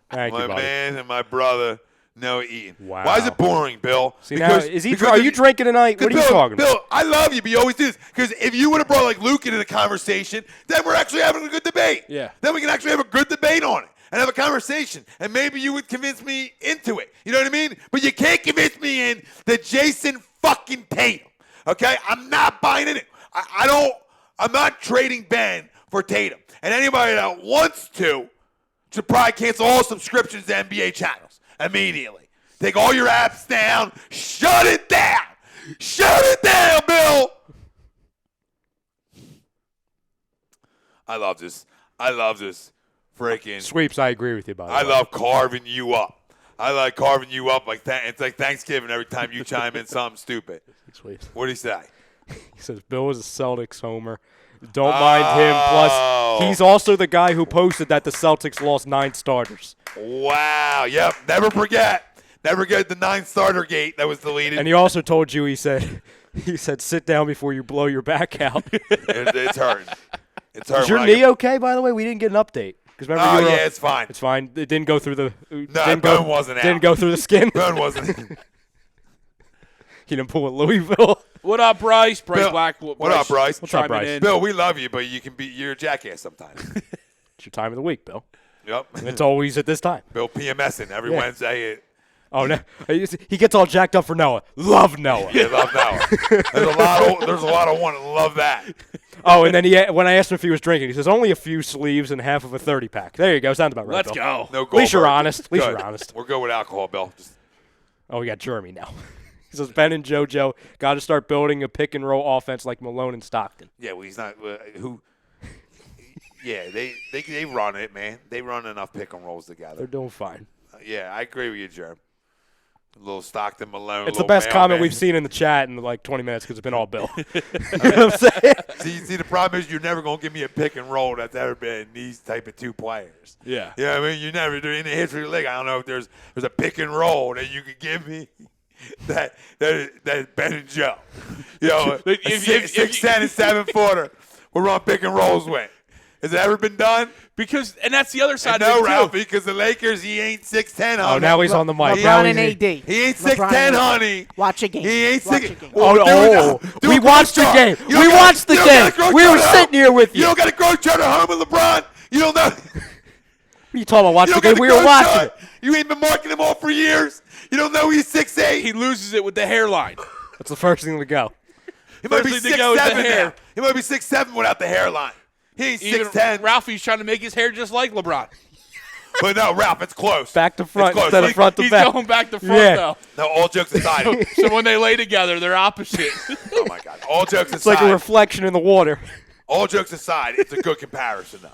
Speaker 4: Thank you, buddy.
Speaker 2: My man and my brother, no eating.
Speaker 4: Wow.
Speaker 2: Why is it boring, Bill?
Speaker 4: See, now, are you drinking tonight? What are you talking about?
Speaker 2: Bill, I love you, but you always do this. Because if you would have brought like Luke into the conversation, then we're actually having a good debate.
Speaker 3: Yeah.
Speaker 2: Then we can actually have a good debate on it and have a conversation. And maybe you would convince me into it. You know what I mean? But you can't convince me in the Jason fucking Tatum. Okay? I'm not buying it. I'm not trading Ben for Tatum. And anybody that wants to should probably cancel all subscriptions to NBA channels immediately. Take all your apps down. Shut it down. Shut it down, Bill. I love this freaking
Speaker 4: Sweeps, I agree with you, by the way.
Speaker 2: I love carving you up. I like carving you up like that. It's like Thanksgiving every time you chime in something stupid.
Speaker 4: Sweeps.
Speaker 2: What do you say?
Speaker 4: He says Bill is a Celtics homer. Don't mind him. Plus, he's also the guy who posted that the Celtics lost 9 starters.
Speaker 2: Wow. Yep. Never forget the 9 starter gate that was deleted.
Speaker 4: And he also told you, he said, sit down before you blow your back out.
Speaker 2: It's hurting. It's hurting.
Speaker 4: Is your knee okay, by the way? We didn't get an update.
Speaker 2: It's fine.
Speaker 4: It's fine. It didn't go through the.
Speaker 2: Bone wasn't out.
Speaker 4: Didn't go through the skin.
Speaker 2: Bone wasn't.
Speaker 4: He didn't pull at Louisville.
Speaker 3: What up, Bryce?
Speaker 2: Bill,
Speaker 3: Black.
Speaker 2: what up, Bryce?
Speaker 4: What's up, Bryce?
Speaker 3: In.
Speaker 2: Bill, we love you, but you're a jackass sometimes.
Speaker 4: It's your time of the week, Bill.
Speaker 2: Yep.
Speaker 4: And it's always at this time.
Speaker 2: Bill PMSing every Wednesday
Speaker 4: Oh, no. He gets all jacked up for Noah. Love Noah.
Speaker 2: Yeah, love Noah. There's a lot of one that love that.
Speaker 4: Oh, and then when I asked him if he was drinking, he says only a few sleeves and half of a 30-pack. There you go. Sounds about right.
Speaker 3: Let's
Speaker 4: Bill.
Speaker 3: go.
Speaker 2: No
Speaker 4: At least you're
Speaker 2: Goldberg.
Speaker 4: honest. At least
Speaker 2: Good.
Speaker 4: you're honest.
Speaker 2: We're good with alcohol, Bill.
Speaker 4: Oh, we got Jeremy now. He says Ben and JoJo got to start building a pick and roll offense like Malone and Stockton.
Speaker 2: Yeah, well, he's not who. Yeah, they run it, man. They run enough pick and rolls together.
Speaker 4: They're doing fine.
Speaker 2: Yeah, I agree with you, Jerm. A little Stockton Malone.
Speaker 4: It's the best comment we've seen in the chat in like 20 minutes because it's been all Bill. You know what I'm saying?
Speaker 2: See, the problem is you're never going to give me a pick and roll that's ever been these type of two players.
Speaker 3: Yeah.
Speaker 2: You know what I mean? You never do in the history of the league. I don't know if there's a pick and roll that you could give me that is Ben and Joe. You know, a 6'10" and 7-footer. We're on pick and rolls with. Has it ever been done?
Speaker 3: And that's the other side
Speaker 2: No,
Speaker 3: of it, too.
Speaker 2: Ralph, because the Lakers, he ain't 6'10", honey.
Speaker 4: Oh, now he's on the mic.
Speaker 5: LeBron and AD.
Speaker 2: He ain't 6'10", honey.
Speaker 5: Watch a game.
Speaker 2: He ain't
Speaker 5: Watch
Speaker 2: 6'10".
Speaker 5: a game.
Speaker 4: We watched the game. We watched the game. We were sitting here with you.
Speaker 2: You don't got a growth chart at home with LeBron. You don't know.
Speaker 4: What are you talking about? Watch
Speaker 2: You
Speaker 4: the
Speaker 2: don't got
Speaker 4: game.
Speaker 2: a
Speaker 4: We were
Speaker 2: growth
Speaker 4: watching
Speaker 2: chart.
Speaker 4: it.
Speaker 2: You ain't been marking him all for years. You don't know he's 6'8".
Speaker 3: He loses it with the hairline.
Speaker 4: That's the first thing to go.
Speaker 2: He might be
Speaker 3: First thing to go is the
Speaker 2: 6'7"
Speaker 3: hair.
Speaker 2: now. He might be 6'7" without the hairline. He ain't
Speaker 3: Even
Speaker 2: 6'10".
Speaker 3: Ralphie's trying to make his hair just like LeBron.
Speaker 2: But no, Ralph, it's close.
Speaker 4: Back to front
Speaker 2: It's close.
Speaker 4: instead of front to
Speaker 3: He's
Speaker 4: back.
Speaker 3: going back to front,
Speaker 4: Yeah.
Speaker 3: though.
Speaker 2: No, all jokes aside.
Speaker 3: So when they lay together, they're opposite.
Speaker 2: Oh, my God. All jokes
Speaker 4: It's like
Speaker 2: aside.
Speaker 4: a reflection in the water.
Speaker 2: All jokes aside, it's a good comparison, though.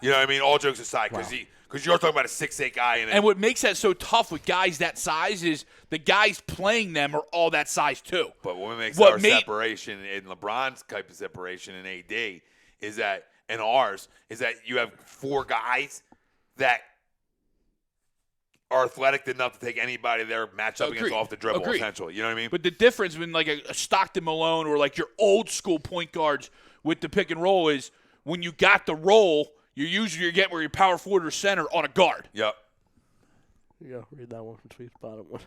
Speaker 2: You know what I mean? All jokes aside, because you're talking about a 6'8" guy.
Speaker 3: And what makes that so tough with guys that size is the guys playing them are all that size, too.
Speaker 2: But what makes
Speaker 3: What
Speaker 2: our
Speaker 3: made-
Speaker 2: separation in LeBron's type of separation in AD is that, and ours, is that you have four guys that are athletic enough to take anybody they're matched up against
Speaker 3: Agreed.
Speaker 2: off the dribble,
Speaker 3: Agreed.
Speaker 2: essentially. You know what I mean?
Speaker 3: But the difference between like a Stockton Malone or like your old school point guards with the pick and roll is when you got the roll, you're getting where your power forward or center on a guard.
Speaker 2: Yep.
Speaker 4: Yeah, read that one from the bottom one.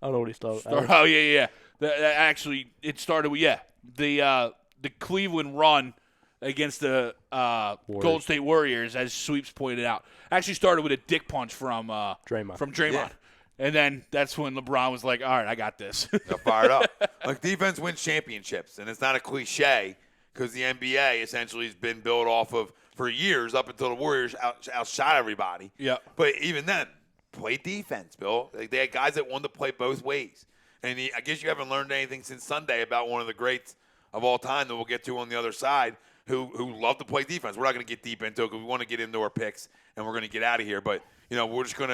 Speaker 4: I don't know what he's talking
Speaker 3: Oh yeah. That actually, it started with the Cleveland run against the Golden State Warriors, as Sweeps pointed out, actually started with a dick punch from Draymond.
Speaker 2: Yeah.
Speaker 3: And then that's when LeBron was like, all right, I got this.
Speaker 2: Got fired up. Like, defense wins championships, and it's not a cliche because the NBA essentially has been built off of, for years, up until the Warriors outshot everybody.
Speaker 3: Yeah.
Speaker 2: But even then, play defense, Bill. Like, they had guys that wanted to play both ways. And I guess you haven't learned anything since Sunday about one of the greats of all time that we'll get to on the other side who love to play defense. We're not going to get deep into it because we want to get into our picks, and we're going to get out of here. But, we're just going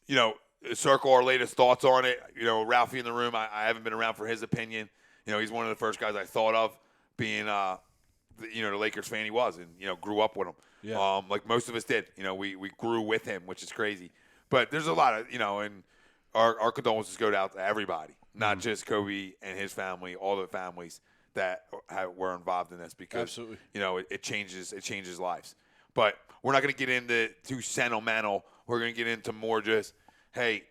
Speaker 2: to, circle our latest thoughts on it. Ralphie in the room, I haven't been around for his opinion. He's one of the first guys I thought of being, the Lakers fan he was and, grew up with him.
Speaker 3: Yeah.
Speaker 2: Like most of us did. We grew with him, which is crazy. But there's a lot of, and our condolences go out to everybody, not just Kobe and his family, all the families that were involved in this because,
Speaker 3: Absolutely.
Speaker 2: It changes lives. But we're not going to get into too sentimental. We're going to get into more just, hey,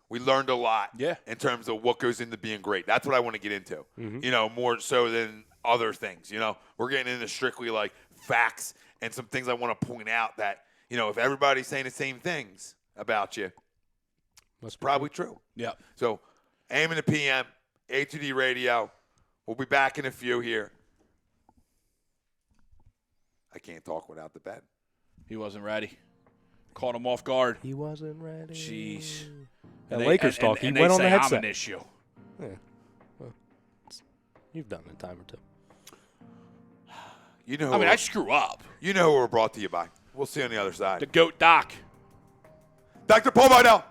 Speaker 2: we learned a lot in terms of what goes into being great. That's what I want to get into, more so than other things. We're getting into strictly like facts and some things I want to point out that, if everybody's saying the same things about you, it's probably true.
Speaker 3: Yeah.
Speaker 2: So, AM and the PM, A2D Radio. We'll be back in a few here. I can't talk without the bed.
Speaker 3: He wasn't ready. Caught him off guard.
Speaker 4: He wasn't ready.
Speaker 3: Jeez.
Speaker 4: That Lakers talk. He
Speaker 3: and
Speaker 4: went
Speaker 3: they
Speaker 4: on the
Speaker 3: say
Speaker 4: headset.
Speaker 3: I'm an issue.
Speaker 4: Yeah. Well, you've done it a time or two.
Speaker 3: I screw up.
Speaker 2: You know who we're brought to you by. We'll see you on the other side.
Speaker 3: The GOAT Doc.
Speaker 2: Dr. Paul Vidal.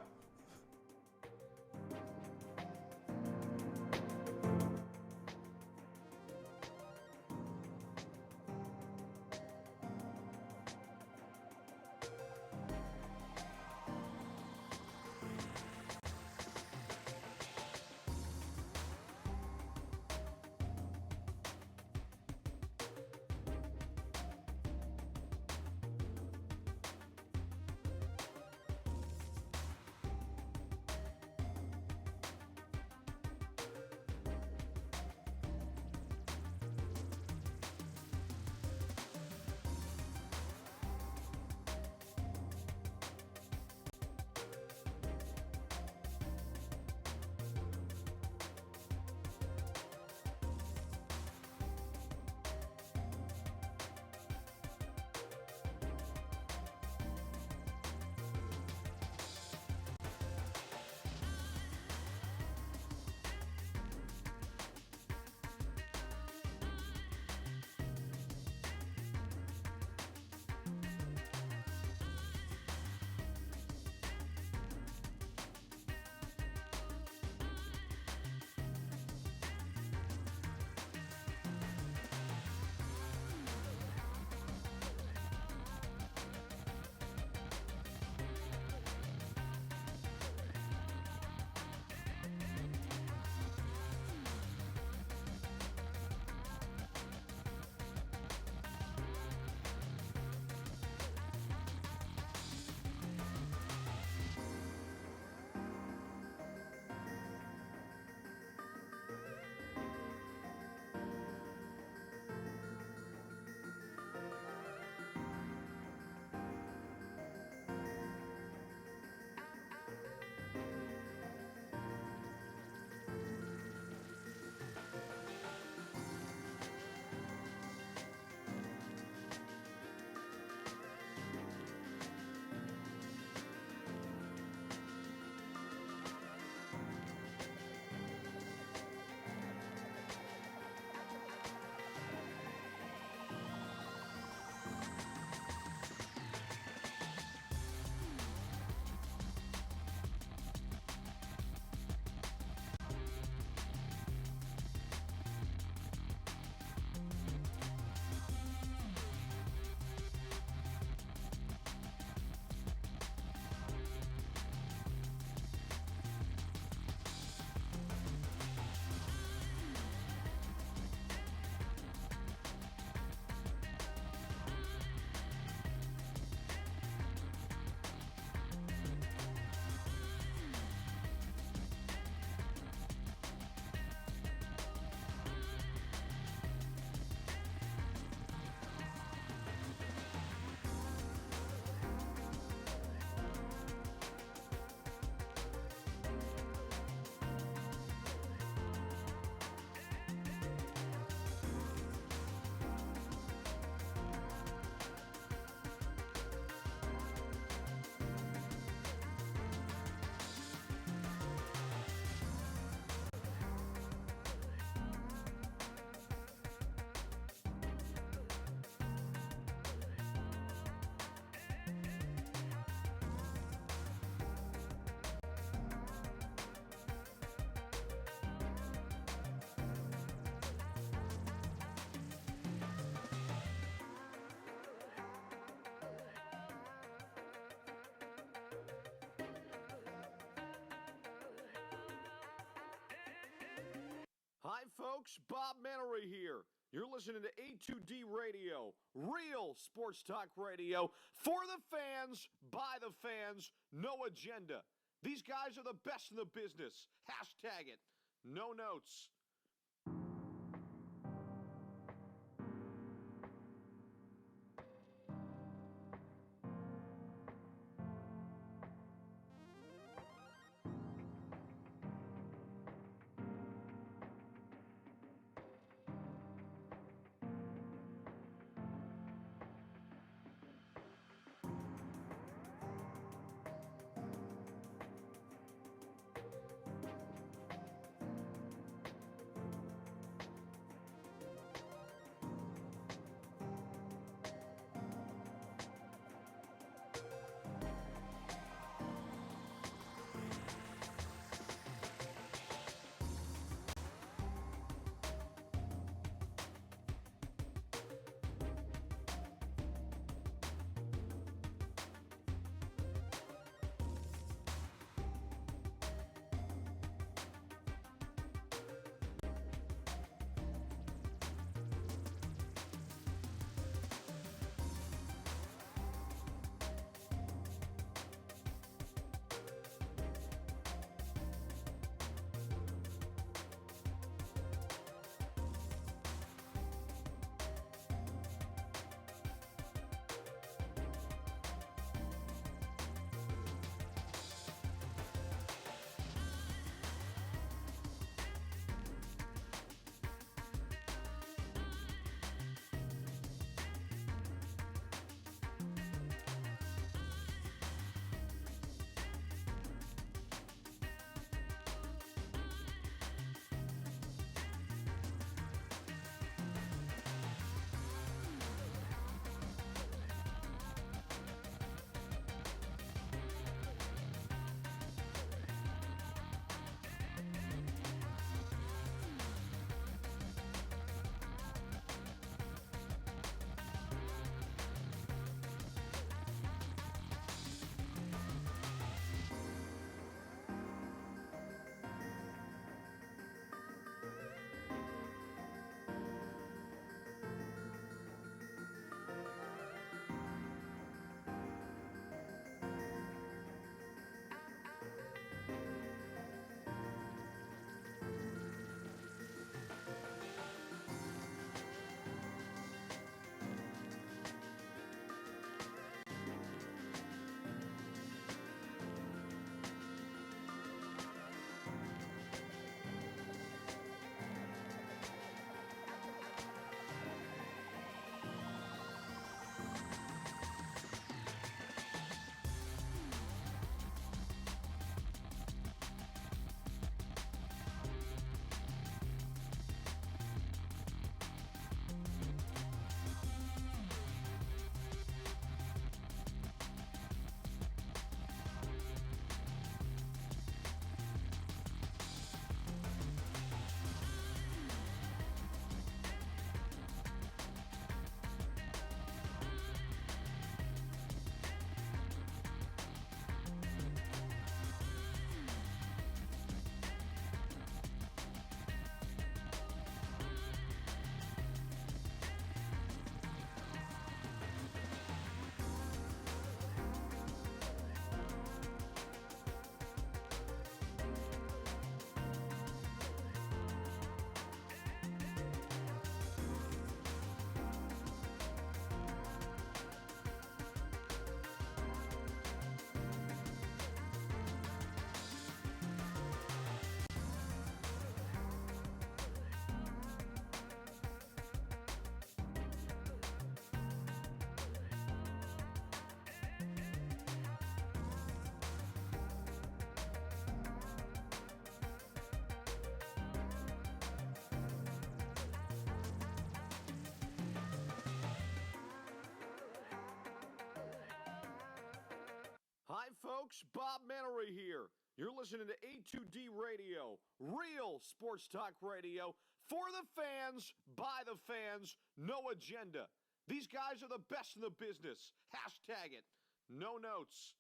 Speaker 1: folks, Bob Mannery here. You're listening to A2D Radio, real sports talk radio for the fans, by the fans, no agenda. These guys are the best in the business. Hashtag it. No notes. Hi, folks. Bob Mannery here. You're listening to A2D Radio, real sports talk radio for the fans, by the fans, no agenda. These guys are the best in the business. Hashtag it. No notes.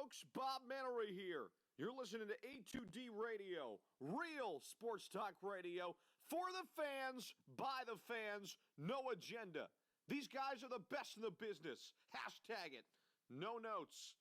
Speaker 1: folks, Bob Menery here. You're listening to A2D Radio, real sports talk radio for the fans, by the fans, no agenda. These guys are the best in the business. Hashtag it. No notes.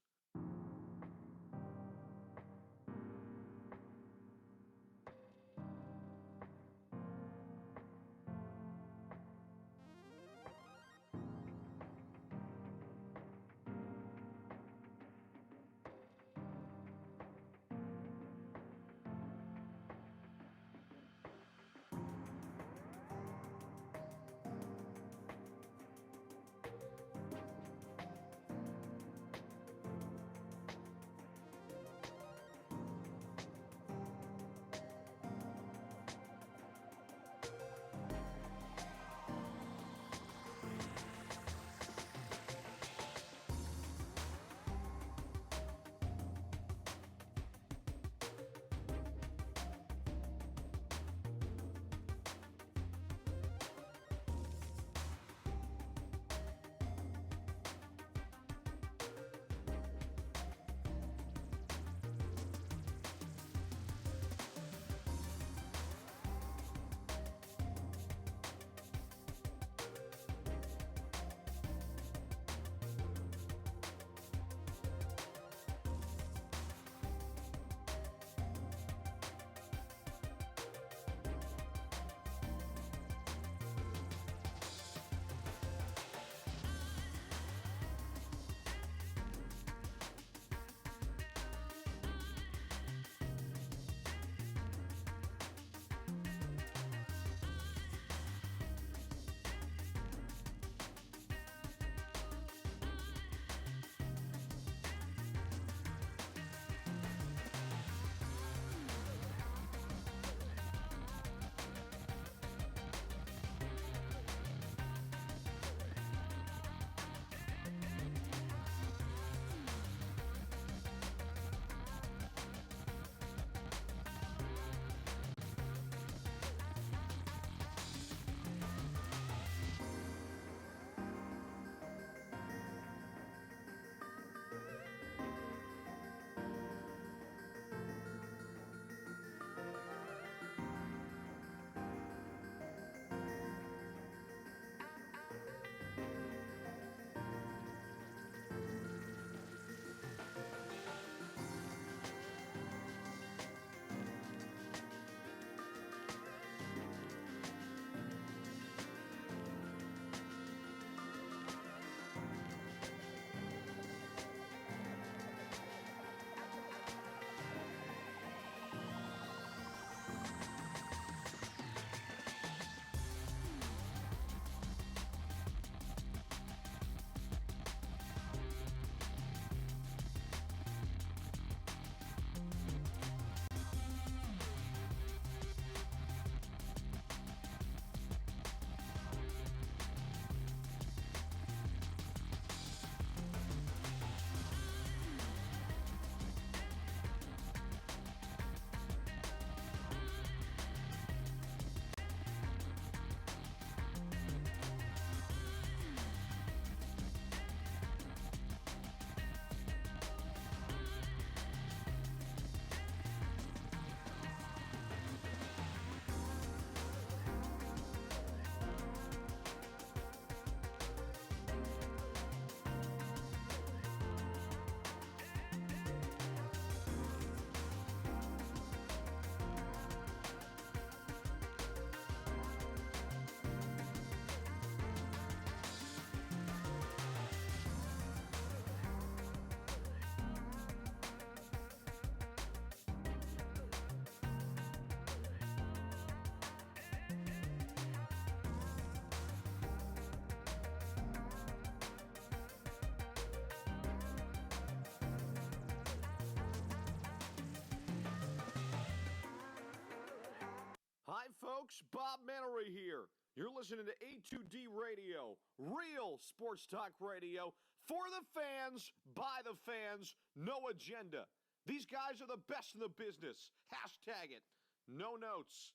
Speaker 1: Hi, folks. Bob Menery here. You're listening to A2D Radio, real sports talk radio for the fans, by the fans, no agenda. These guys are the best in the business. Hashtag it. No notes.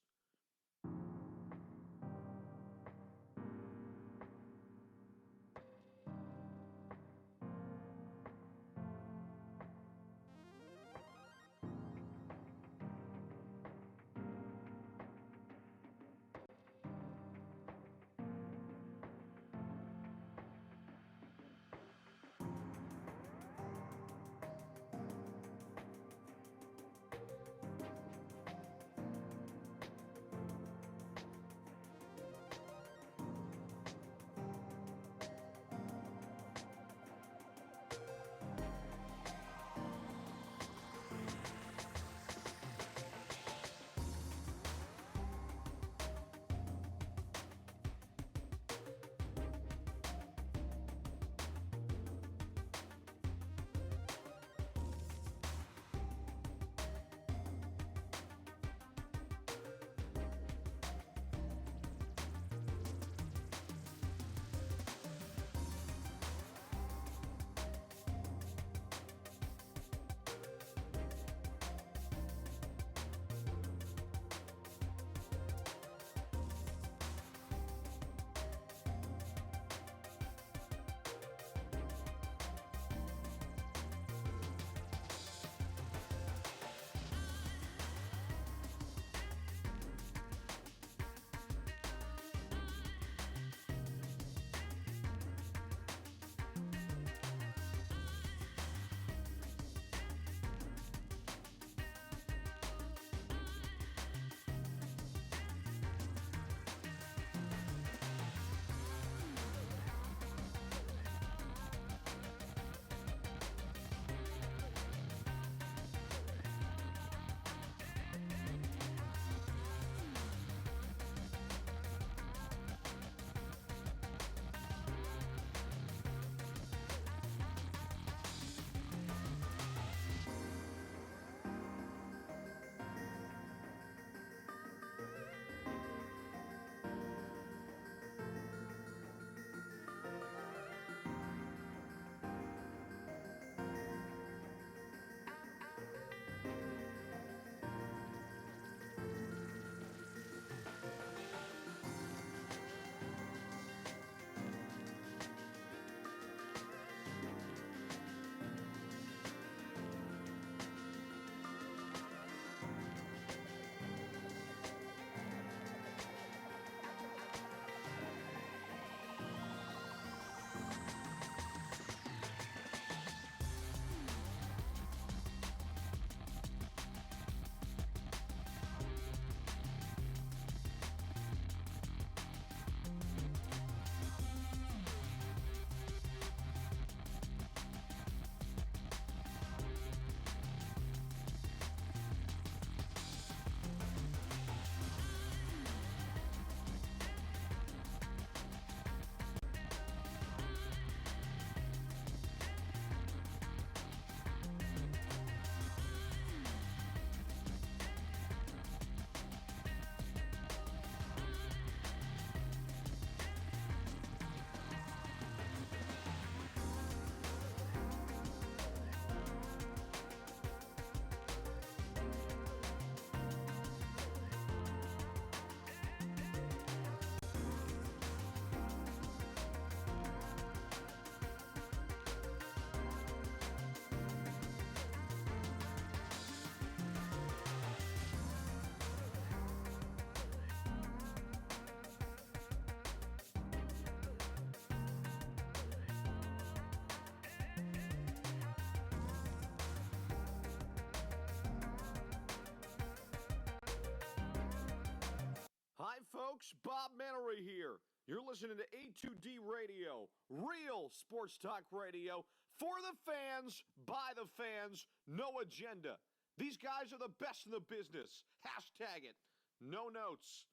Speaker 1: here. You're listening to A2D Radio, real sports talk radio for the fans, by the fans, no agenda. These guys are the best in the business. Hashtag it. No notes.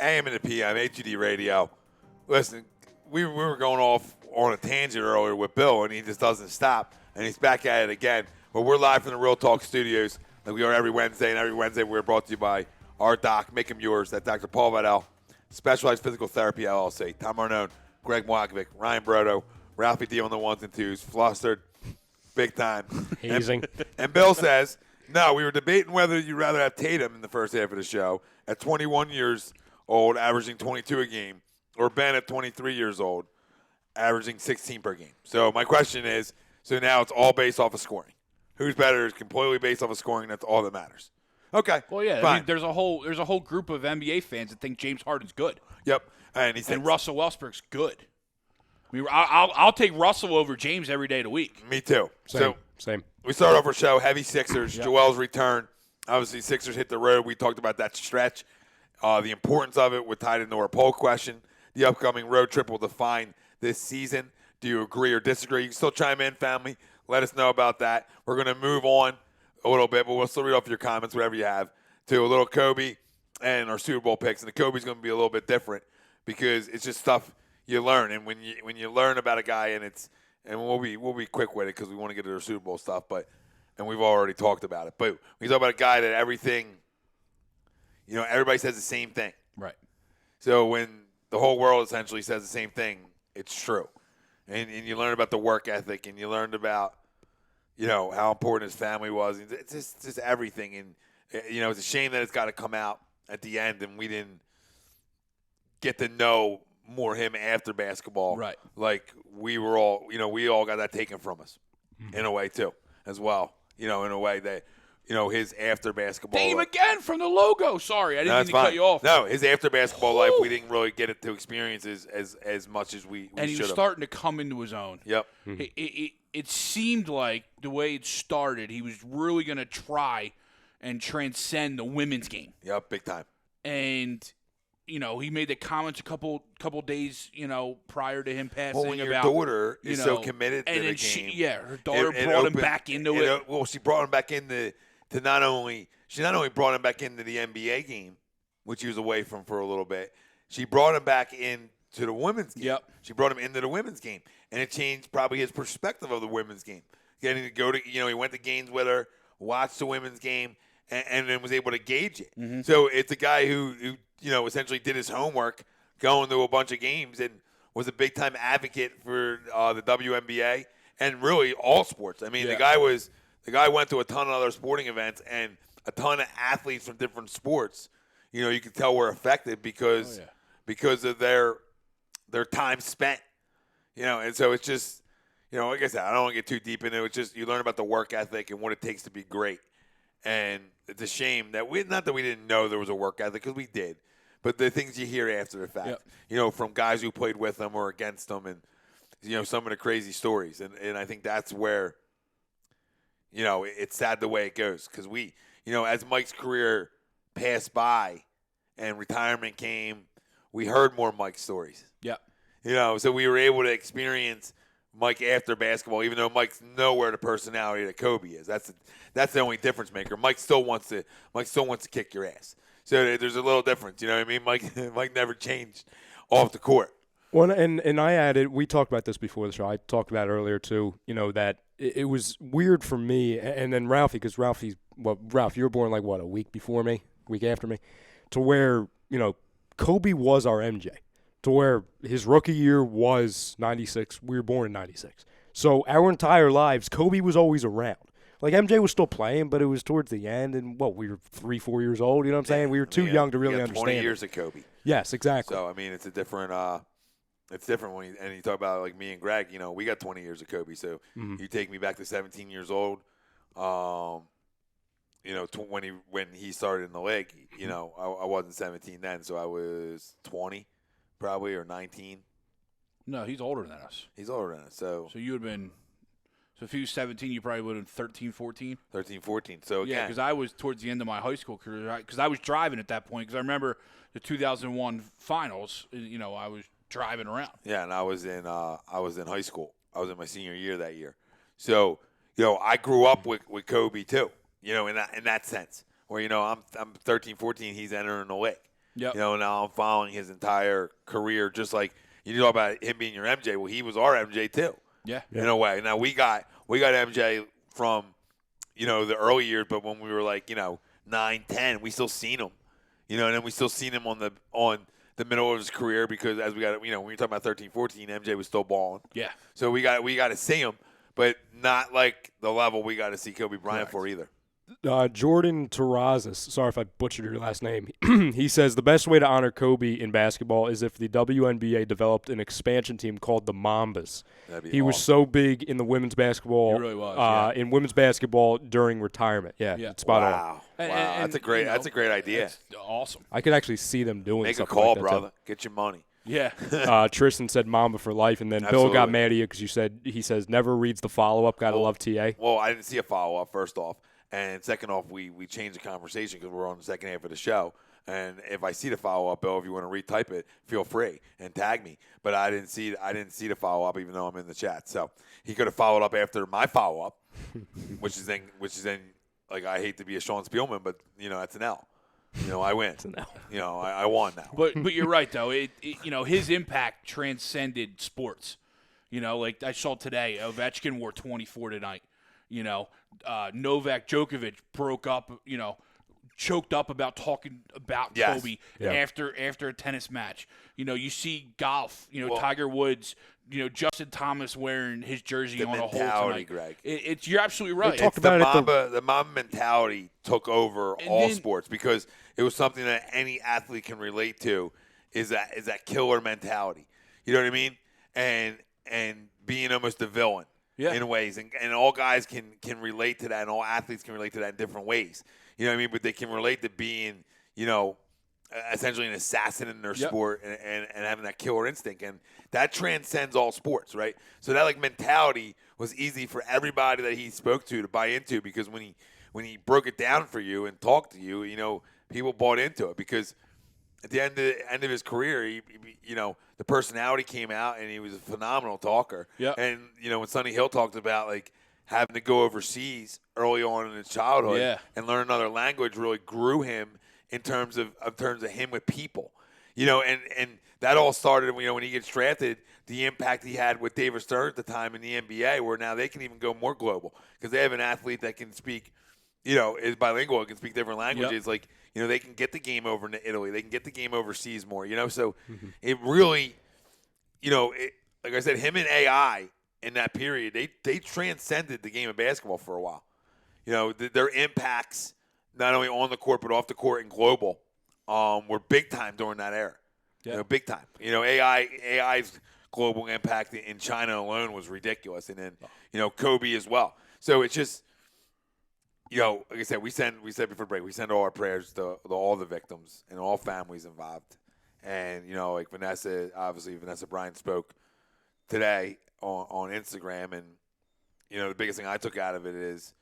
Speaker 2: AM and the PM, A2D Radio. Listen, we were going off on a tangent earlier with Bill, and he just doesn't stop, and he's back at it again. But we're live from the Real Talk Studios, like we are every Wednesday, and every Wednesday we're brought to you by our doc, Make Him Yours, that's Dr. Paul Vidal, Specialized Physical Therapy, LLC, Tom Arnone, Greg Mokovic, Ryan Brodo, Ralphie D on the ones and twos, flustered, big time.
Speaker 4: Hazing.
Speaker 2: And Bill says, no, we were debating whether you'd rather have Tatum in the first half of the show at 21 years old, averaging 22 a game, or Ben at 23 years old, averaging 16 per game. So my question is, so now it's all based off of scoring. Who's better is completely based off of scoring. That's all that matters. Okay.
Speaker 3: Well, yeah.
Speaker 2: Fine.
Speaker 3: I mean, there's a whole group of NBA fans that think James Harden's good.
Speaker 2: Yep. And he said,
Speaker 3: And Russell Westbrook's good. I mean, I'll take Russell over James every day of the week.
Speaker 2: me too.
Speaker 4: Same.
Speaker 2: We start off our show, heavy Sixers, Joel's return. Obviously, Sixers hit the road. We talked about that stretch. The importance of it was tied into our poll question. The upcoming road trip will define this season. Do you agree or disagree? You can still chime in, family. Let us know about that. We're going to move on a little bit, but we'll still read off your comments, whatever you have, to a little Kobe and our Super Bowl picks. And the Kobe's going to be a little bit different because it's just stuff you learn. And when you learn about a guy, and we'll be quick with it because we want to get to the Super Bowl stuff, and we've already talked about it. But when you talk about a guy that everything – everybody says the same thing.
Speaker 3: Right.
Speaker 2: So when the whole world essentially says the same thing, it's true. And you learn about the work ethic, and you learned about, how important his family was. It's just everything. And, it's a shame that it's got to come out at the end, and we didn't get to know more him after basketball.
Speaker 3: Right.
Speaker 2: Like we were all, we all got that taken from us in a way too, as well. In a way that, his after basketball.
Speaker 3: Name again from the logo. Sorry, I didn't mean to cut you off.
Speaker 2: No, his after basketball life, we didn't really get it to experience as much as we
Speaker 3: and he
Speaker 2: should
Speaker 3: was
Speaker 2: have.
Speaker 3: starting to come into his own.
Speaker 2: Yep.
Speaker 3: It seemed like the way it started, he was really going to try and transcend the women's game.
Speaker 2: Yep, big time.
Speaker 3: And he made the comments a couple days, prior to him passing.
Speaker 2: Well, when your
Speaker 3: about,
Speaker 2: daughter is so committed to
Speaker 3: and
Speaker 2: the
Speaker 3: then
Speaker 2: game,
Speaker 3: her daughter brought him back into it.
Speaker 2: Well, she brought him back into to not only brought him back into the NBA game, which he was away from for a little bit. She brought him back into the women's game.
Speaker 3: Yep.
Speaker 2: She brought him into the women's game, and it changed probably his perspective of the women's game. Getting to go to, he went to games with her, watched the women's game, and then was able to gauge it.
Speaker 3: Mm-hmm.
Speaker 2: So it's a guy who essentially did his homework, going to a bunch of games, and was a big time advocate for the WNBA and really all sports. I mean,
Speaker 3: Yeah.
Speaker 2: the guy went to a ton of other sporting events, and a ton of athletes from different sports. You could tell were affected because of their time spent. And so it's just, like I said, I don't want to get too deep into it. It's just you learn about the work ethic and what it takes to be great. And it's a shame that not that we didn't know there was a work ethic, because we did, but the things you hear after the fact, from guys who played with them or against them, and some of the crazy stories. And I think that's where, it's sad the way it goes, because we, as Mike's career passed by and retirement came, we heard more Mike stories.
Speaker 3: Yep.
Speaker 2: So we were able to experience Mike after basketball, even though Mike's nowhere the personality that Kobe is. That's the only difference maker. Mike still wants to kick your ass. So there's a little difference. You know what I mean? Mike never changed off the court.
Speaker 4: Well, and I added, we talked about this before the show. I talked about it earlier too. That it was weird for me, and then Ralph, you were born like what, a week after me, to where Kobe was our MJ. To where his rookie year was 96. We were born in 96. So our entire lives, Kobe was always around. Like, MJ was still playing, but it was towards the end, and we were 3-4 years old. You know what I'm saying? We were too young to really understand.
Speaker 2: 20 years of Kobe.
Speaker 4: Yes, exactly.
Speaker 2: So I mean, it's a different. It's different when you talk about like me and Greg. We got 20 years of Kobe. So you take me back to 17 years old. When he started in the league, I wasn't 17 then, so I was 20, probably, or 19.
Speaker 3: No, he's older than us.
Speaker 2: He's older than us. So
Speaker 3: you would have been. So if he was 17, you probably would have been 13, 14?
Speaker 2: 13, 14. So again,
Speaker 3: yeah, because I was towards the end of my high school career. Because I was driving at that point. Because I remember the 2001 finals. I was driving around.
Speaker 2: Yeah, and I was in high school. I was in my senior year that year. So I grew up with Kobe too. In that sense, where I'm 13, 14. He's entering the league.
Speaker 3: Yep.
Speaker 2: Now I'm following his entire career, just like you talk about him being your MJ. Well, he was our MJ too.
Speaker 3: Yeah.
Speaker 2: In a way. Now we got MJ from, the early years, but when we were like, 9, 10, we still seen him. And then we still seen him on the middle of his career because as we got, when you're talking about 13, 14, MJ was still balling.
Speaker 3: Yeah.
Speaker 2: So we got to see him, but not like the level we got to see Kobe Bryant for either.
Speaker 4: Jordan Terrazas, sorry if I butchered your last name. He says the best way to honor Kobe in basketball is if the WNBA developed an expansion team called the Mambas. He was so big in the women's basketball.
Speaker 3: He really was.
Speaker 4: In women's basketball during retirement. Yeah. Spot on.
Speaker 2: Wow, that's a great idea.
Speaker 3: That's awesome.
Speaker 4: I could actually see them doing.
Speaker 2: Make a
Speaker 4: something
Speaker 2: call,
Speaker 4: like that
Speaker 2: brother.
Speaker 4: too.
Speaker 2: Get your money.
Speaker 3: Yeah.
Speaker 4: Tristan said Mamba for life, and then
Speaker 2: Absolutely.
Speaker 4: Bill got mad at you because he says never reads the follow up. Gotta love TA.
Speaker 2: Well, I didn't see a follow up. First off. And second off, we changed the conversation because we're on the second half of the show. And if I see the follow-up, Bill, if you want to retype it, feel free and tag me. But I didn't see the follow-up, even though I'm in the chat. So he could have followed up after my follow-up, which is then like I hate to be a Sean Spielman, but that's an L. I win.
Speaker 4: It's an L.
Speaker 2: I won that.
Speaker 3: But you're right though. His impact transcended sports. Like I saw today, Ovechkin wore 24 tonight. Novak Djokovic broke up, choked up about talking about Kobe after a tennis match. You see golf, Tiger Woods, Justin Thomas wearing his jersey on a hole tonight.
Speaker 2: Greg.
Speaker 3: You're absolutely right.
Speaker 2: The Mamba mentality took over all sports because it was something that any athlete can relate to is that killer mentality. You know what I mean? And being almost a villain.
Speaker 3: Yeah.
Speaker 2: In ways, and all guys can relate to that, and all athletes can relate to that in different ways. You know what I mean? But they can relate to being, essentially an assassin in their sport and having that killer instinct, and that transcends all sports, right? So that mentality was easy for everybody that he spoke to buy into because when he broke it down for you and talked to you, people bought into it because at the end of his career, he the personality came out, and he was a phenomenal talker.
Speaker 3: Yeah.
Speaker 2: And when Sonny Hill talked about having to go overseas early on in his childhood and learn another language, really grew him in terms of him with people. And that all started when he gets drafted. The impact he had with David Stern at the time in the NBA, where now they can even go more global because they have an athlete that can speak, is bilingual, can speak different languages.
Speaker 3: Yep.
Speaker 2: They can get the game over into Italy. They can get the game overseas more, So it really, like I said, him and AI in that period, they transcended the game of basketball for a while. Their impacts, not only on the court but off the court and global, were big time during that era.
Speaker 3: Yeah.
Speaker 2: Big time. AI's global impact in China alone was ridiculous. And then, Kobe as well. So it's just, like I said, we said before the break, we send all our prayers to all the victims and all families involved. And, Vanessa Bryant spoke today on Instagram. And, the biggest thing I took out of it is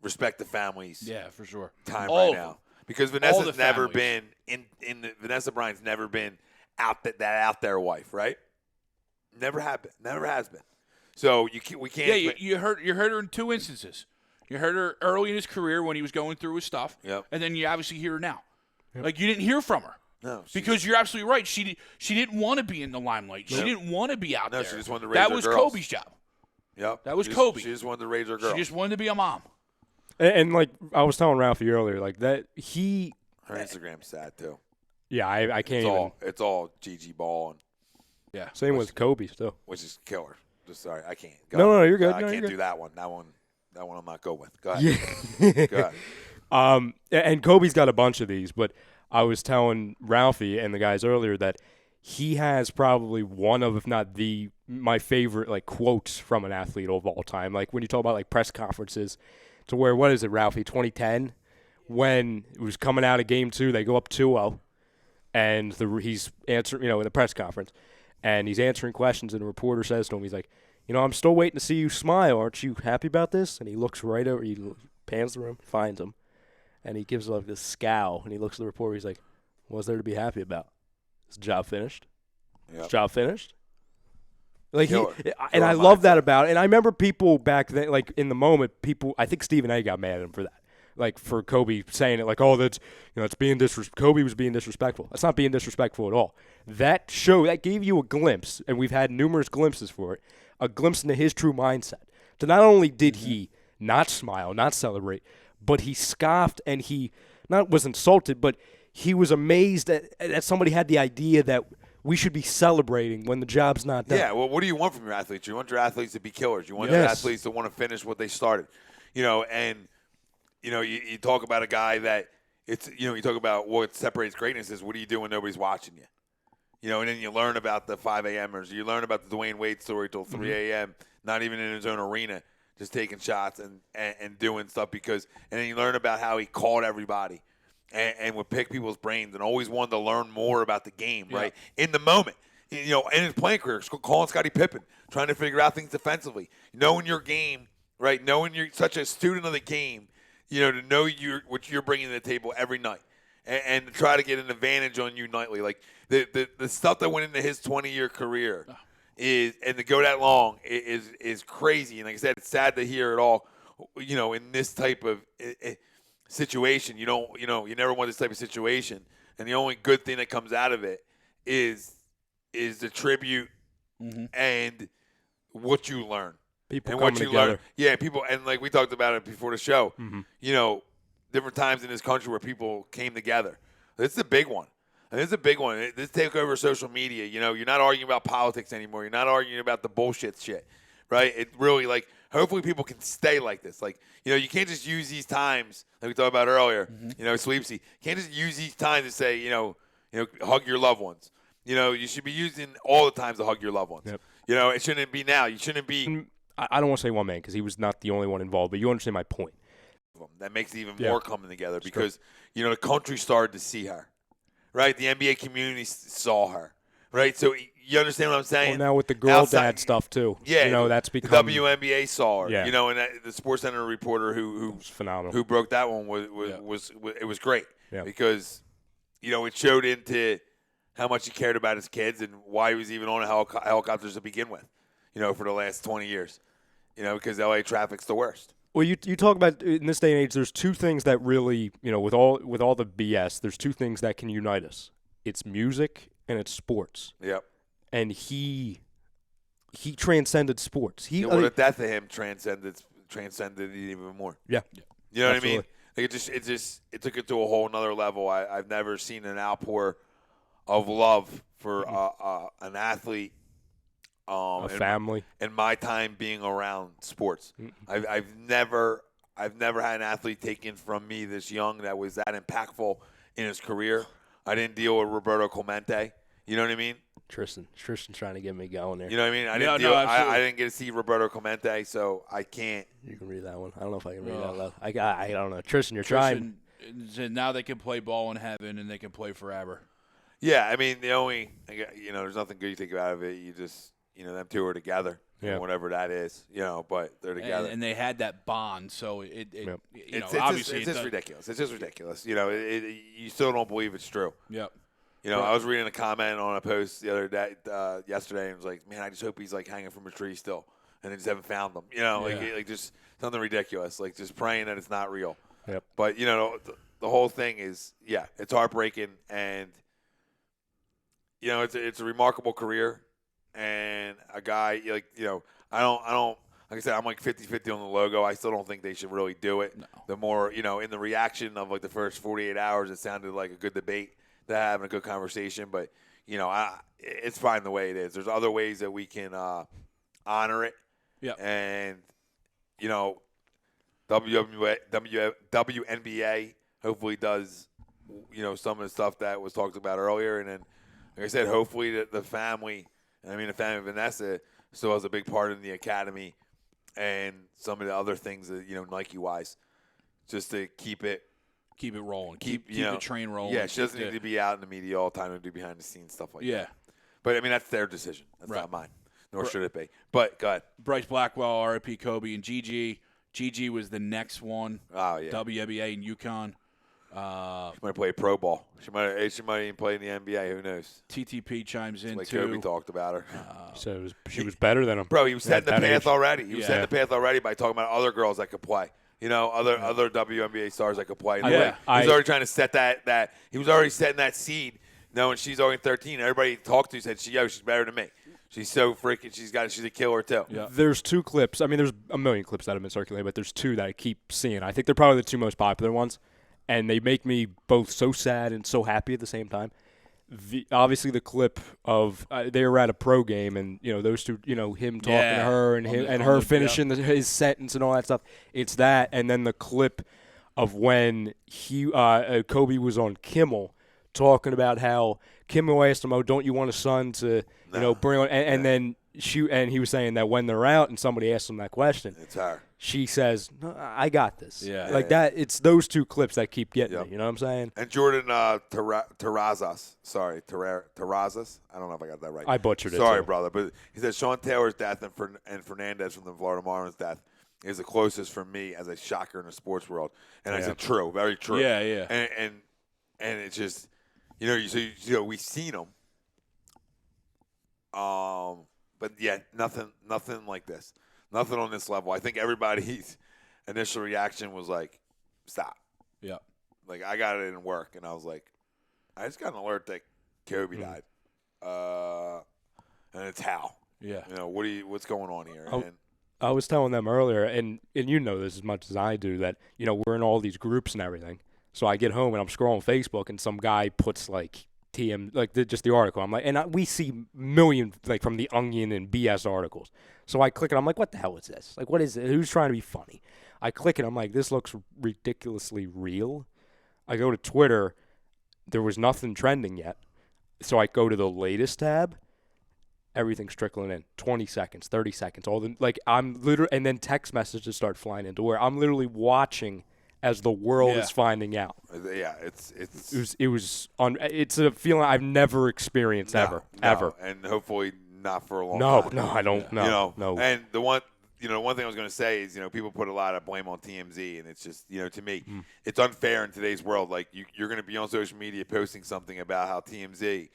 Speaker 2: respect the families.
Speaker 3: Yeah, for sure.
Speaker 2: Time
Speaker 3: all
Speaker 2: right now. Because Vanessa's never
Speaker 3: families.
Speaker 2: been Vanessa Bryant's never been that out there wife, right? Never has been. So we can't.
Speaker 3: Yeah, you heard her in two instances. You heard her early in his career when he was going through his stuff.
Speaker 2: Yep.
Speaker 3: And then you obviously hear her now. Yep. You didn't hear from her.
Speaker 2: No.
Speaker 3: Because you're absolutely right. She didn't want to be in the limelight. She didn't want to be out there.
Speaker 2: No, she just wanted to raise her girls.
Speaker 3: That was Kobe's job.
Speaker 2: Yep.
Speaker 3: That was Kobe.
Speaker 2: She just wanted to raise her girls.
Speaker 3: She just wanted to be a mom.
Speaker 4: And I was telling Ralphie earlier, her
Speaker 2: Instagram's sad too.
Speaker 4: Yeah, I can't
Speaker 2: It's all GG ball
Speaker 3: Yeah.
Speaker 4: Same with Kobe still.
Speaker 2: which is killer. Just sorry, I can't.
Speaker 4: No, you're good.
Speaker 2: I
Speaker 4: No,
Speaker 2: can't
Speaker 4: you're good.
Speaker 2: do that one. That one I'm not good with. Go ahead.
Speaker 4: Yeah.
Speaker 2: Go ahead.
Speaker 4: And Kobe's got a bunch of these, but I was telling Ralphie and the guys earlier that he has probably one of, if not my favorite like quotes from an athlete of all time. Like when you talk about like press conferences, to where, what is it, Ralphie, 2010, when it was coming out of game 2, they go up 2-0, and he's answering, in the press conference, and he's answering questions, and the reporter says to him, he's like, I'm still waiting to see you smile. Aren't you happy about this? And he looks right over, he pans the room, finds him, and he gives like this scowl, and he looks at the reporter, he's like, what's there to be happy about? Is the job finished?
Speaker 2: Yep.
Speaker 4: Is the job finished? Like
Speaker 2: Killer.
Speaker 4: and I love that about it. And I remember people back then, like in the moment, I think Stephen A. got mad at him for that. Like for Kobe saying it, like, oh, that's, it's being Kobe was being disrespectful. That's not being disrespectful at all. That gave you a glimpse, and we've had numerous glimpses for it, a glimpse into his true mindset. So not only did he not smile, not celebrate, but he scoffed and he was insulted, but he was amazed that somebody had the idea that we should be celebrating when the job's not done.
Speaker 2: Yeah, well, what do you want from your athletes? You want your athletes to be killers. You want your athletes to want to finish what they started. And you talk about a guy that you talk about what separates greatness is what do you do when nobody's watching you? And then you learn about the 5 a.m.ers. You learn about the Dwayne Wade story till 3 a.m., not even in his own arena, just taking shots and doing stuff and then you learn about how he called everybody. And would pick people's brains and always wanted to learn more about the game, right? In the moment. In his playing career, calling Scottie Pippen, trying to figure out things defensively. Knowing your game, right? Knowing you're such a student of the game, to know what you're bringing to the table every night. And to try to get an advantage on you nightly. Like, the stuff that went into his 20-year career and to go that long is crazy. And like I said, it's sad to hear it all, in this type of situation. You never want this type of situation, and the only good thing that comes out of it is the tribute and what you learn.
Speaker 4: People
Speaker 2: and
Speaker 4: coming
Speaker 2: what you
Speaker 4: together.
Speaker 2: learn. Yeah, people, and like we talked about it before the show. Different times in this country where people came together. This is a big one. And this is a big one. This take over social media. You're not arguing about politics anymore. You're not arguing about the bullshit shit, right? It really, like, hopefully people can stay like this. Like, you can't just use these times, like we talked about earlier, Sleepsy. You can't just use these times to say, hug your loved ones. You should be using all the times to hug your loved ones.
Speaker 4: Yep.
Speaker 2: It shouldn't be now. You shouldn't be.
Speaker 4: I don't want to say one man because he was not the only one involved, but you understand my point.
Speaker 2: That makes it even more coming together because, the country started to see her, right? The NBA community saw her, right? So you understand what I'm saying?
Speaker 4: Well, now with the girl dad stuff too.
Speaker 2: Yeah,
Speaker 4: that's become
Speaker 2: the WNBA saw her.
Speaker 4: Yeah.
Speaker 2: And the Sports Center reporter who
Speaker 4: was phenomenal,
Speaker 2: who broke that one was it was great because it showed into how much he cared about his kids and why he was even on helicopters to begin with. For the last 20 years, because LA traffic's the worst.
Speaker 4: Well, you talk about in this day and age, there's two things that really, with all the BS, there's two things that can unite us. It's music and it's sports.
Speaker 2: Yep. And
Speaker 4: he transcended sports.
Speaker 2: The death of him transcended it even more.
Speaker 4: Yeah.
Speaker 2: You know what I mean? Like it took it to a whole nother level. I've never seen an outpour of love for an athlete.
Speaker 4: A family.
Speaker 2: In my time being around sports, I've never had an athlete taken from me this young that was that impactful in his career. I didn't deal with Roberto Clemente. You know what I mean?
Speaker 4: Tristan trying to get me going there.
Speaker 2: You know what I mean? I didn't get to see Roberto Clemente, so I can't.
Speaker 4: You can read that one. I don't know if I can read that loud. I don't know. Tristan, trying.
Speaker 3: Now they can play ball in heaven and they can play forever.
Speaker 2: Yeah, I mean there's nothing good you think out of it. You just. Them two are together, whatever that is, but they're together.
Speaker 3: And they had that bond, so
Speaker 2: obviously it's just ridiculous. It's just ridiculous. You still don't believe it's true.
Speaker 3: Yep.
Speaker 2: I was reading a comment on a post the other day, yesterday, and it was like, man, I just hope he's like hanging from a tree still, and they just haven't found him. Like just something ridiculous, like just praying that it's not real.
Speaker 4: Yep.
Speaker 2: But the whole thing is, it's heartbreaking, and it's a remarkable career. And a guy I don't like I said, I'm like 50-50 on the logo. I still don't think they should really do it.
Speaker 3: No.
Speaker 2: The more, in the reaction of like the first 48 hours, it sounded like a good debate, to having a good conversation. But, it's fine the way it is. There's other ways that we can honor it.
Speaker 3: Yeah.
Speaker 2: And, WNBA hopefully does some of the stuff that was talked about earlier. And then, like I said, hopefully the family, the family of Vanessa still has a big part in the academy and some of the other things that, Nike-wise, just to keep it
Speaker 3: rolling. Keep the train rolling.
Speaker 2: Yeah, she doesn't need to be out in the media all the time and do behind-the-scenes stuff like that.
Speaker 3: Yeah.
Speaker 2: But, that's their decision. That's not mine, nor should it be. But go ahead.
Speaker 3: Bryce Blackwell, RIP Kobe, and Gigi. Gigi was the next one.
Speaker 2: Oh, yeah.
Speaker 3: WNBA in UConn.
Speaker 2: She might play pro ball. She might even play in the NBA. Who knows?
Speaker 3: TTP chimes in,
Speaker 2: like
Speaker 3: too.
Speaker 2: Kobe talked about her.
Speaker 4: So she was better than him.
Speaker 2: Bro, he was setting the path already. He was setting the path already by talking about other girls that could play. Other WNBA stars that could play. He was already trying to set that. He was already setting that seed. Knowing she's only 13, everybody he talked to said, she's better than me. She's so freaking. She's a killer too.
Speaker 4: Yeah. There's 2 clips. There's a million clips that have been circulated, but there's 2 that I keep seeing. I think they're probably the 2 most popular ones, and they make me both so sad and so happy at the same time. Obviously, the clip of they were at a pro game, and those 2, him talking to her and her finishing his sentence and all that stuff. It's that, and then the clip of when Kobe was on Kimmel talking about how Kimmel asked him, "Oh, don't you want a son to bring on?" And then he was saying that when they're out and somebody asks him that question,
Speaker 2: it's her.
Speaker 4: She says, "No, I got this."
Speaker 3: Yeah,
Speaker 4: that. It's those 2 clips that keep getting me. You know what I'm saying?
Speaker 2: And Jordan Terrazas. Sorry, Terrazas. I don't know if I got that right.
Speaker 4: I butchered it.
Speaker 2: Sorry,
Speaker 4: too.
Speaker 2: brother. But he said Sean Taylor's death and Fernandez from the Florida Marlins' death is the closest for me as a shocker in the sports world. And I said, true, very true.
Speaker 3: Yeah, yeah.
Speaker 2: And it's just. We've seen them, but yeah, nothing like this, nothing on this level. I think everybody's initial reaction was like, "Stop."
Speaker 3: Yeah.
Speaker 2: Like I got it in work, and I was like, I just got an alert that Kobe died, and it's how.
Speaker 3: Yeah.
Speaker 2: What's going on here? And
Speaker 4: I was telling them earlier, and this as much as I do, that we're in all these groups and everything. So I get home and I'm scrolling Facebook and some guy puts just the article. I'm like, we see million from the Onion and BS articles. So I click it. I'm like, what the hell is this? Like, what is it? Who's trying to be funny? I click it. I'm like, this looks ridiculously real. I go to Twitter. There was nothing trending yet. So I go to the latest tab. Everything's trickling in. 20 seconds, 30 seconds. I'm literally, and then text messages start flying into where I'm literally watching as the world is finding out.
Speaker 2: Yeah, it's
Speaker 4: a feeling I've never experienced ever,
Speaker 2: and hopefully not for a long time.
Speaker 4: No, I don't. No.
Speaker 2: And the one thing I was going to say is, people put a lot of blame on TMZ, and it's just, to me, it's unfair in today's world. Like you're going to be on social media posting something about how TMZ,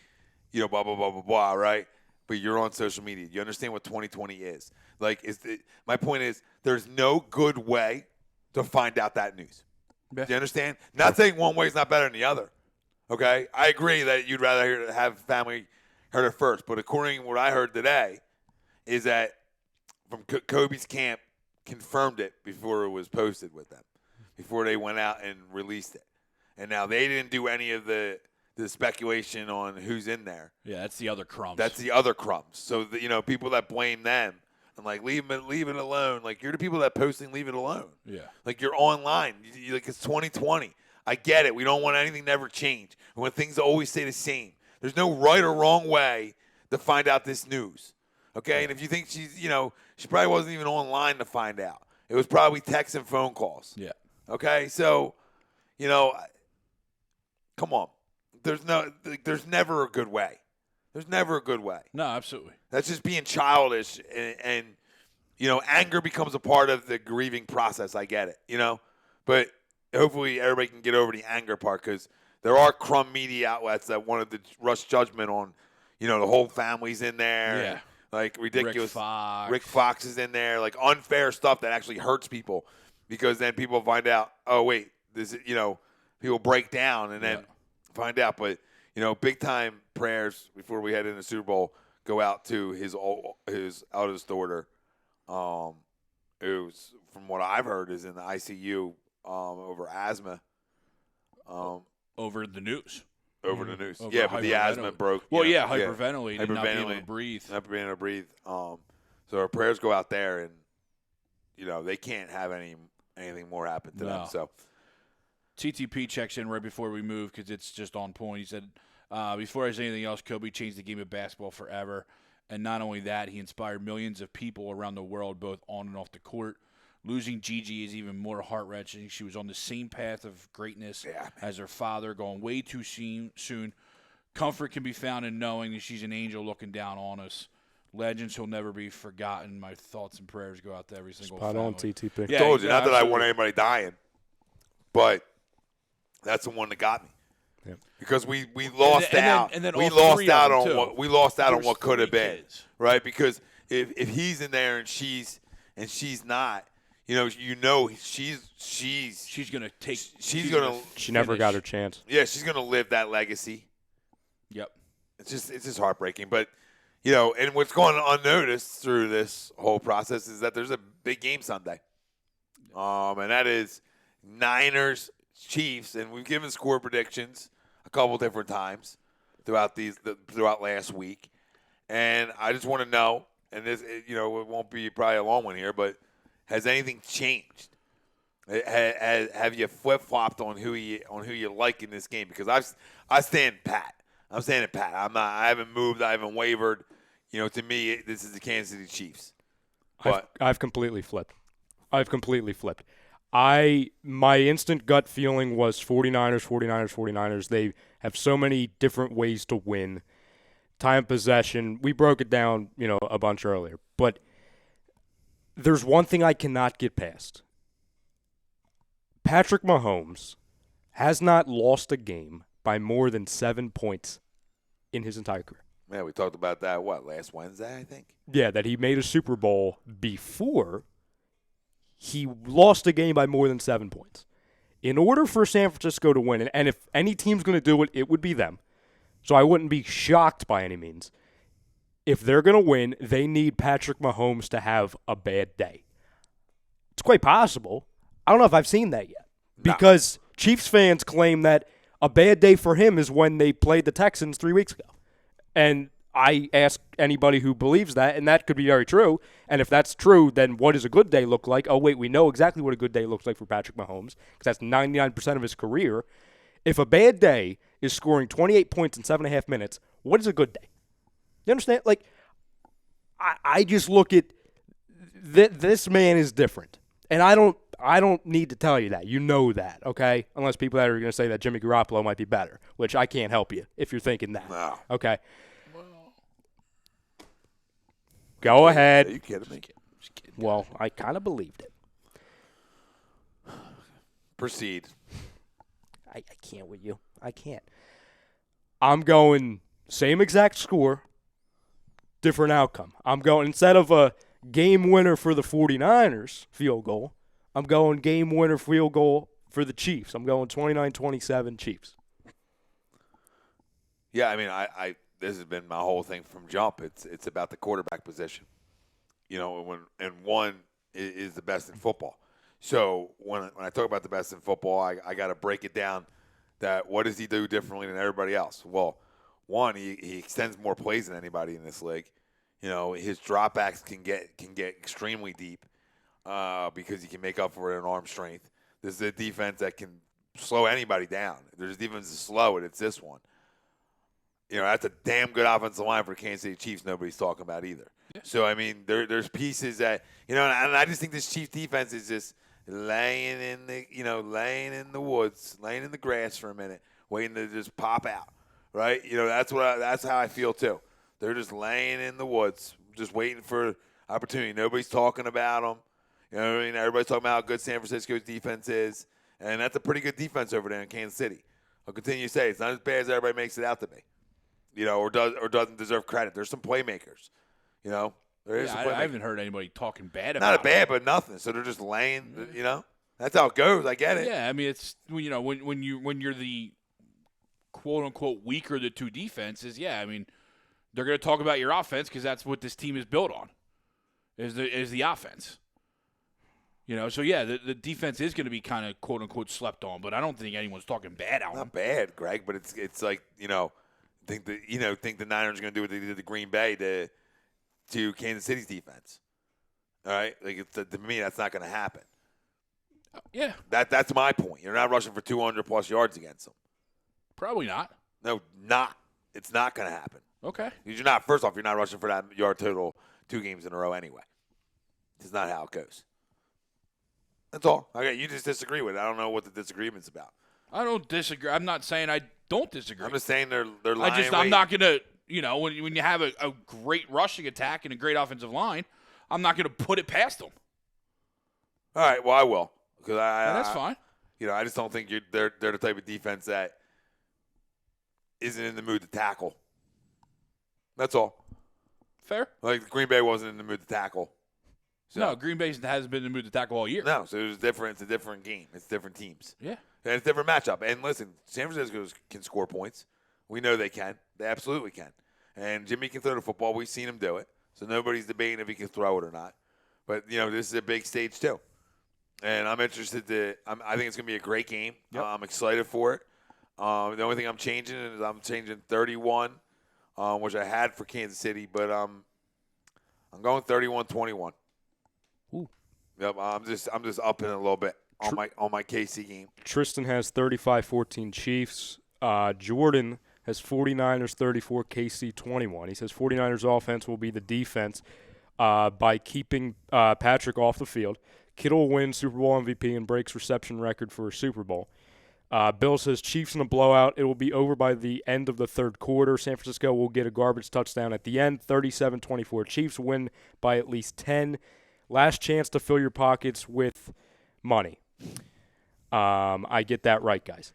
Speaker 2: blah blah blah blah blah, right? But you're on social media. You understand what 2020 is? My point is, there's no good way to find out that news.
Speaker 3: Yeah.
Speaker 2: Do you understand? Not saying one way is not better than the other. Okay? I agree that you'd rather have family heard it first. But according to what I heard today is that from Kobe's camp confirmed it before it was posted with them, before they went out and released it. And now they didn't do any of the speculation on who's in there.
Speaker 3: Yeah, that's the other crumbs.
Speaker 2: So, people that blame them, I'm like, leave it alone. Like, you're the people that posting, leave it alone.
Speaker 3: Yeah.
Speaker 2: Like, you're online. It's 2020. I get it. We don't want anything to ever change. We want things to always stay the same. There's no right or wrong way to find out this news. Okay? And if you think she's, she probably wasn't even online to find out. It was probably texts and phone calls.
Speaker 3: Yeah.
Speaker 2: Okay? So, come on. There's never a good way. There's never a good way.
Speaker 3: No, absolutely.
Speaker 2: That's just being childish, and anger becomes a part of the grieving process. I get it, but hopefully everybody can get over the anger part, because there are crumb media outlets that wanted to rush judgment on, the whole family's in there.
Speaker 3: Yeah.
Speaker 2: Like ridiculous.
Speaker 3: Rick
Speaker 2: Fox is in there, like unfair stuff that actually hurts people, because then people find out, oh wait, this is, people break down and then find out, but. Big time prayers before we head into the Super Bowl go out to his eldest daughter. It was, from what I've heard, is in the ICU over asthma.
Speaker 3: Over the news.
Speaker 2: Over the news.
Speaker 3: Over
Speaker 2: But the asthma broke.
Speaker 3: Well, hyperventilating, not being able to breathe.
Speaker 2: Not being able to breathe. So our prayers go out there, and they can't have anything more happen to them. So
Speaker 3: TTP checks in right before we move because it's just on point. He said, before I say anything else, Kobe changed the game of basketball forever. And not only that, he inspired millions of people around the world, both on and off the court. Losing Gigi is even more heart-wrenching. She was on the same path of greatness as her father, going way too soon. Comfort can be found in knowing that she's an angel looking down on us. Legends who'll never be forgotten. My thoughts and prayers go out to every single
Speaker 4: Spot
Speaker 3: family.
Speaker 4: on, TTP.
Speaker 2: I told you, not that I want anybody dying, but that's the one that got me.
Speaker 4: Yep.
Speaker 2: Because we lost out.
Speaker 3: And then
Speaker 2: we
Speaker 3: all
Speaker 2: lost
Speaker 3: three
Speaker 2: out
Speaker 3: of
Speaker 2: on
Speaker 3: them,
Speaker 2: what we lost out on
Speaker 3: There's
Speaker 2: what could have
Speaker 3: 3
Speaker 2: been,
Speaker 3: kids.
Speaker 2: right? Because if he's in there and she's not, she's
Speaker 3: gonna take.
Speaker 4: She never got her chance.
Speaker 2: Yeah, she's gonna live that legacy.
Speaker 3: Yep.
Speaker 2: It's just heartbreaking, but and what's going unnoticed through this whole process is that there's a big game Sunday, and that is Niners Chiefs, and we've given score predictions a couple different times throughout last week, and I just want to know, and this it won't be probably a long one here, but has anything changed? Have you flip flopped on who you like in this game? Because I stand pat. I'm standing pat. I haven't moved. I haven't wavered. To me, this is the Kansas City Chiefs. But
Speaker 4: I've completely flipped. My instant gut feeling was 49ers. They have so many different ways to win. Time possession. We broke it down, a bunch earlier. But there's one thing I cannot get past. Patrick Mahomes has not lost a game by more than 7 points in his entire career.
Speaker 2: Yeah, we talked about that, last Wednesday, I think?
Speaker 4: Yeah, that he made a Super Bowl before he lost a game by more than 7 points. In order for San Francisco to win, and if any team's going to do it, it would be them. So I wouldn't be shocked by any means. If they're going to win, they need Patrick Mahomes to have a bad day. It's quite possible. I don't know if I've seen that yet. Because Chiefs fans claim that a bad day for him is when they played the Texans 3 weeks ago. And I ask anybody who believes that, and that could be very true. And if that's true, then what does a good day look like? Oh, wait, we know exactly what a good day looks like for Patrick Mahomes because that's 99% of his career. If a bad day is scoring 28 points in 7.5 minutes, what is a good day? You understand? Like, I just look at this man is different. And I don't need to tell you that. You know that, okay? Unless people that are going to say that Jimmy Garoppolo might be better, which I can't help you if you're thinking that.
Speaker 2: No.
Speaker 4: Okay. Go ahead.
Speaker 2: Are you kidding me?
Speaker 3: Just kidding.
Speaker 4: Well, I kind of believed it.
Speaker 2: Proceed.
Speaker 4: I can't with you. I can't. I'm going same exact score, different outcome. I'm going, instead of a game winner for the 49ers field goal, I'm going game winner field goal for the Chiefs. I'm going 29-27 Chiefs.
Speaker 2: Yeah, I mean, I this has been my whole thing from jump. It's about the quarterback position, and one is the best in football. So when I talk about the best in football, I got to break it down. That what does he do differently than everybody else? Well, one, he extends more plays than anybody in this league. His dropbacks can get extremely deep because he can make up for it in arm strength. This is a defense that can slow anybody down. There's defenses to slow it. It's this one. That's a damn good offensive line for the Kansas City Chiefs. Nobody's talking about either. Yeah. So, I mean, there's pieces that, and I just think this Chiefs defense is just laying in the woods, laying in the grass for a minute, waiting to just pop out, right? That's how I feel too. They're just laying in the woods, just waiting for opportunity. Nobody's talking about them. You know what I mean? Everybody's talking about how good San Francisco's defense is, and that's a pretty good defense over there in Kansas City. I'll continue to say it's not as bad as everybody makes it out to be. Or doesn't deserve credit. There's some playmakers. There is.
Speaker 3: I haven't heard anybody talking bad about.
Speaker 2: Not a bad, but nothing. So they're just laying. That's how it goes. I get it.
Speaker 3: Yeah, I mean it's when you're the quote unquote weaker of the two defenses. Yeah, I mean they're going to talk about your offense because that's what this team is built on. Is the offense. So yeah, the defense is going to be kind of quote unquote slept on, but I don't think anyone's talking bad on them.
Speaker 2: Not bad, Greg, but it's like think the Niners are going to do what they did to Green Bay to Kansas City's defense. All right, like to me, that's not going to happen.
Speaker 3: Yeah,
Speaker 2: That's my point. You're not rushing for 200-plus yards against them.
Speaker 3: probably not.
Speaker 2: No, not. It's not going to happen.
Speaker 3: Okay.
Speaker 2: You're not. First off, you're not rushing for that yard total 2 games in a row anyway. It's not how it goes. That's all. Okay, you just disagree with it. I don't know what the disagreement's about.
Speaker 3: I don't disagree. I'm not saying I don't disagree.
Speaker 2: I'm just saying they're lying.
Speaker 3: I'm not going to, when you have a great rushing attack and a great offensive line, I'm not going to put it past them.
Speaker 2: All right, well, I will. Because
Speaker 3: That's fine.
Speaker 2: I just don't think they're the type of defense that isn't in the mood to tackle. That's all.
Speaker 3: Fair.
Speaker 2: Like Green Bay wasn't in the mood to tackle. So,
Speaker 3: No, Green Bay hasn't been in the mood to tackle all year.
Speaker 2: No, so it's different. It's a different game. It's different teams.
Speaker 3: Yeah.
Speaker 2: And it's a different matchup. And listen, San Francisco can score points. We know they can. They absolutely can. And Jimmy can throw the football. We've seen him do it. So nobody's debating if he can throw it or not. But, this is a big stage too. And I'm interested I think it's going to be a great game.
Speaker 3: Yep.
Speaker 2: I'm excited for it. The only thing I'm changing is I'm changing 31, which I had for Kansas City. But I'm going 31-21.
Speaker 4: Ooh.
Speaker 2: Yep, I'm just upping it a little bit on my KC game.
Speaker 4: Tristan has 35-14 Chiefs. Jordan has 49ers 34, KC 21. He says 49ers offense will be the defense by keeping Patrick off the field. Kittle wins Super Bowl MVP and breaks reception record for a Super Bowl. Bill says Chiefs in a blowout. It will be over by the end of the third quarter. San Francisco will get a garbage touchdown at the end. 37-24. Chiefs win by at least 10. Last chance to fill your pockets with money. I get that right, guys.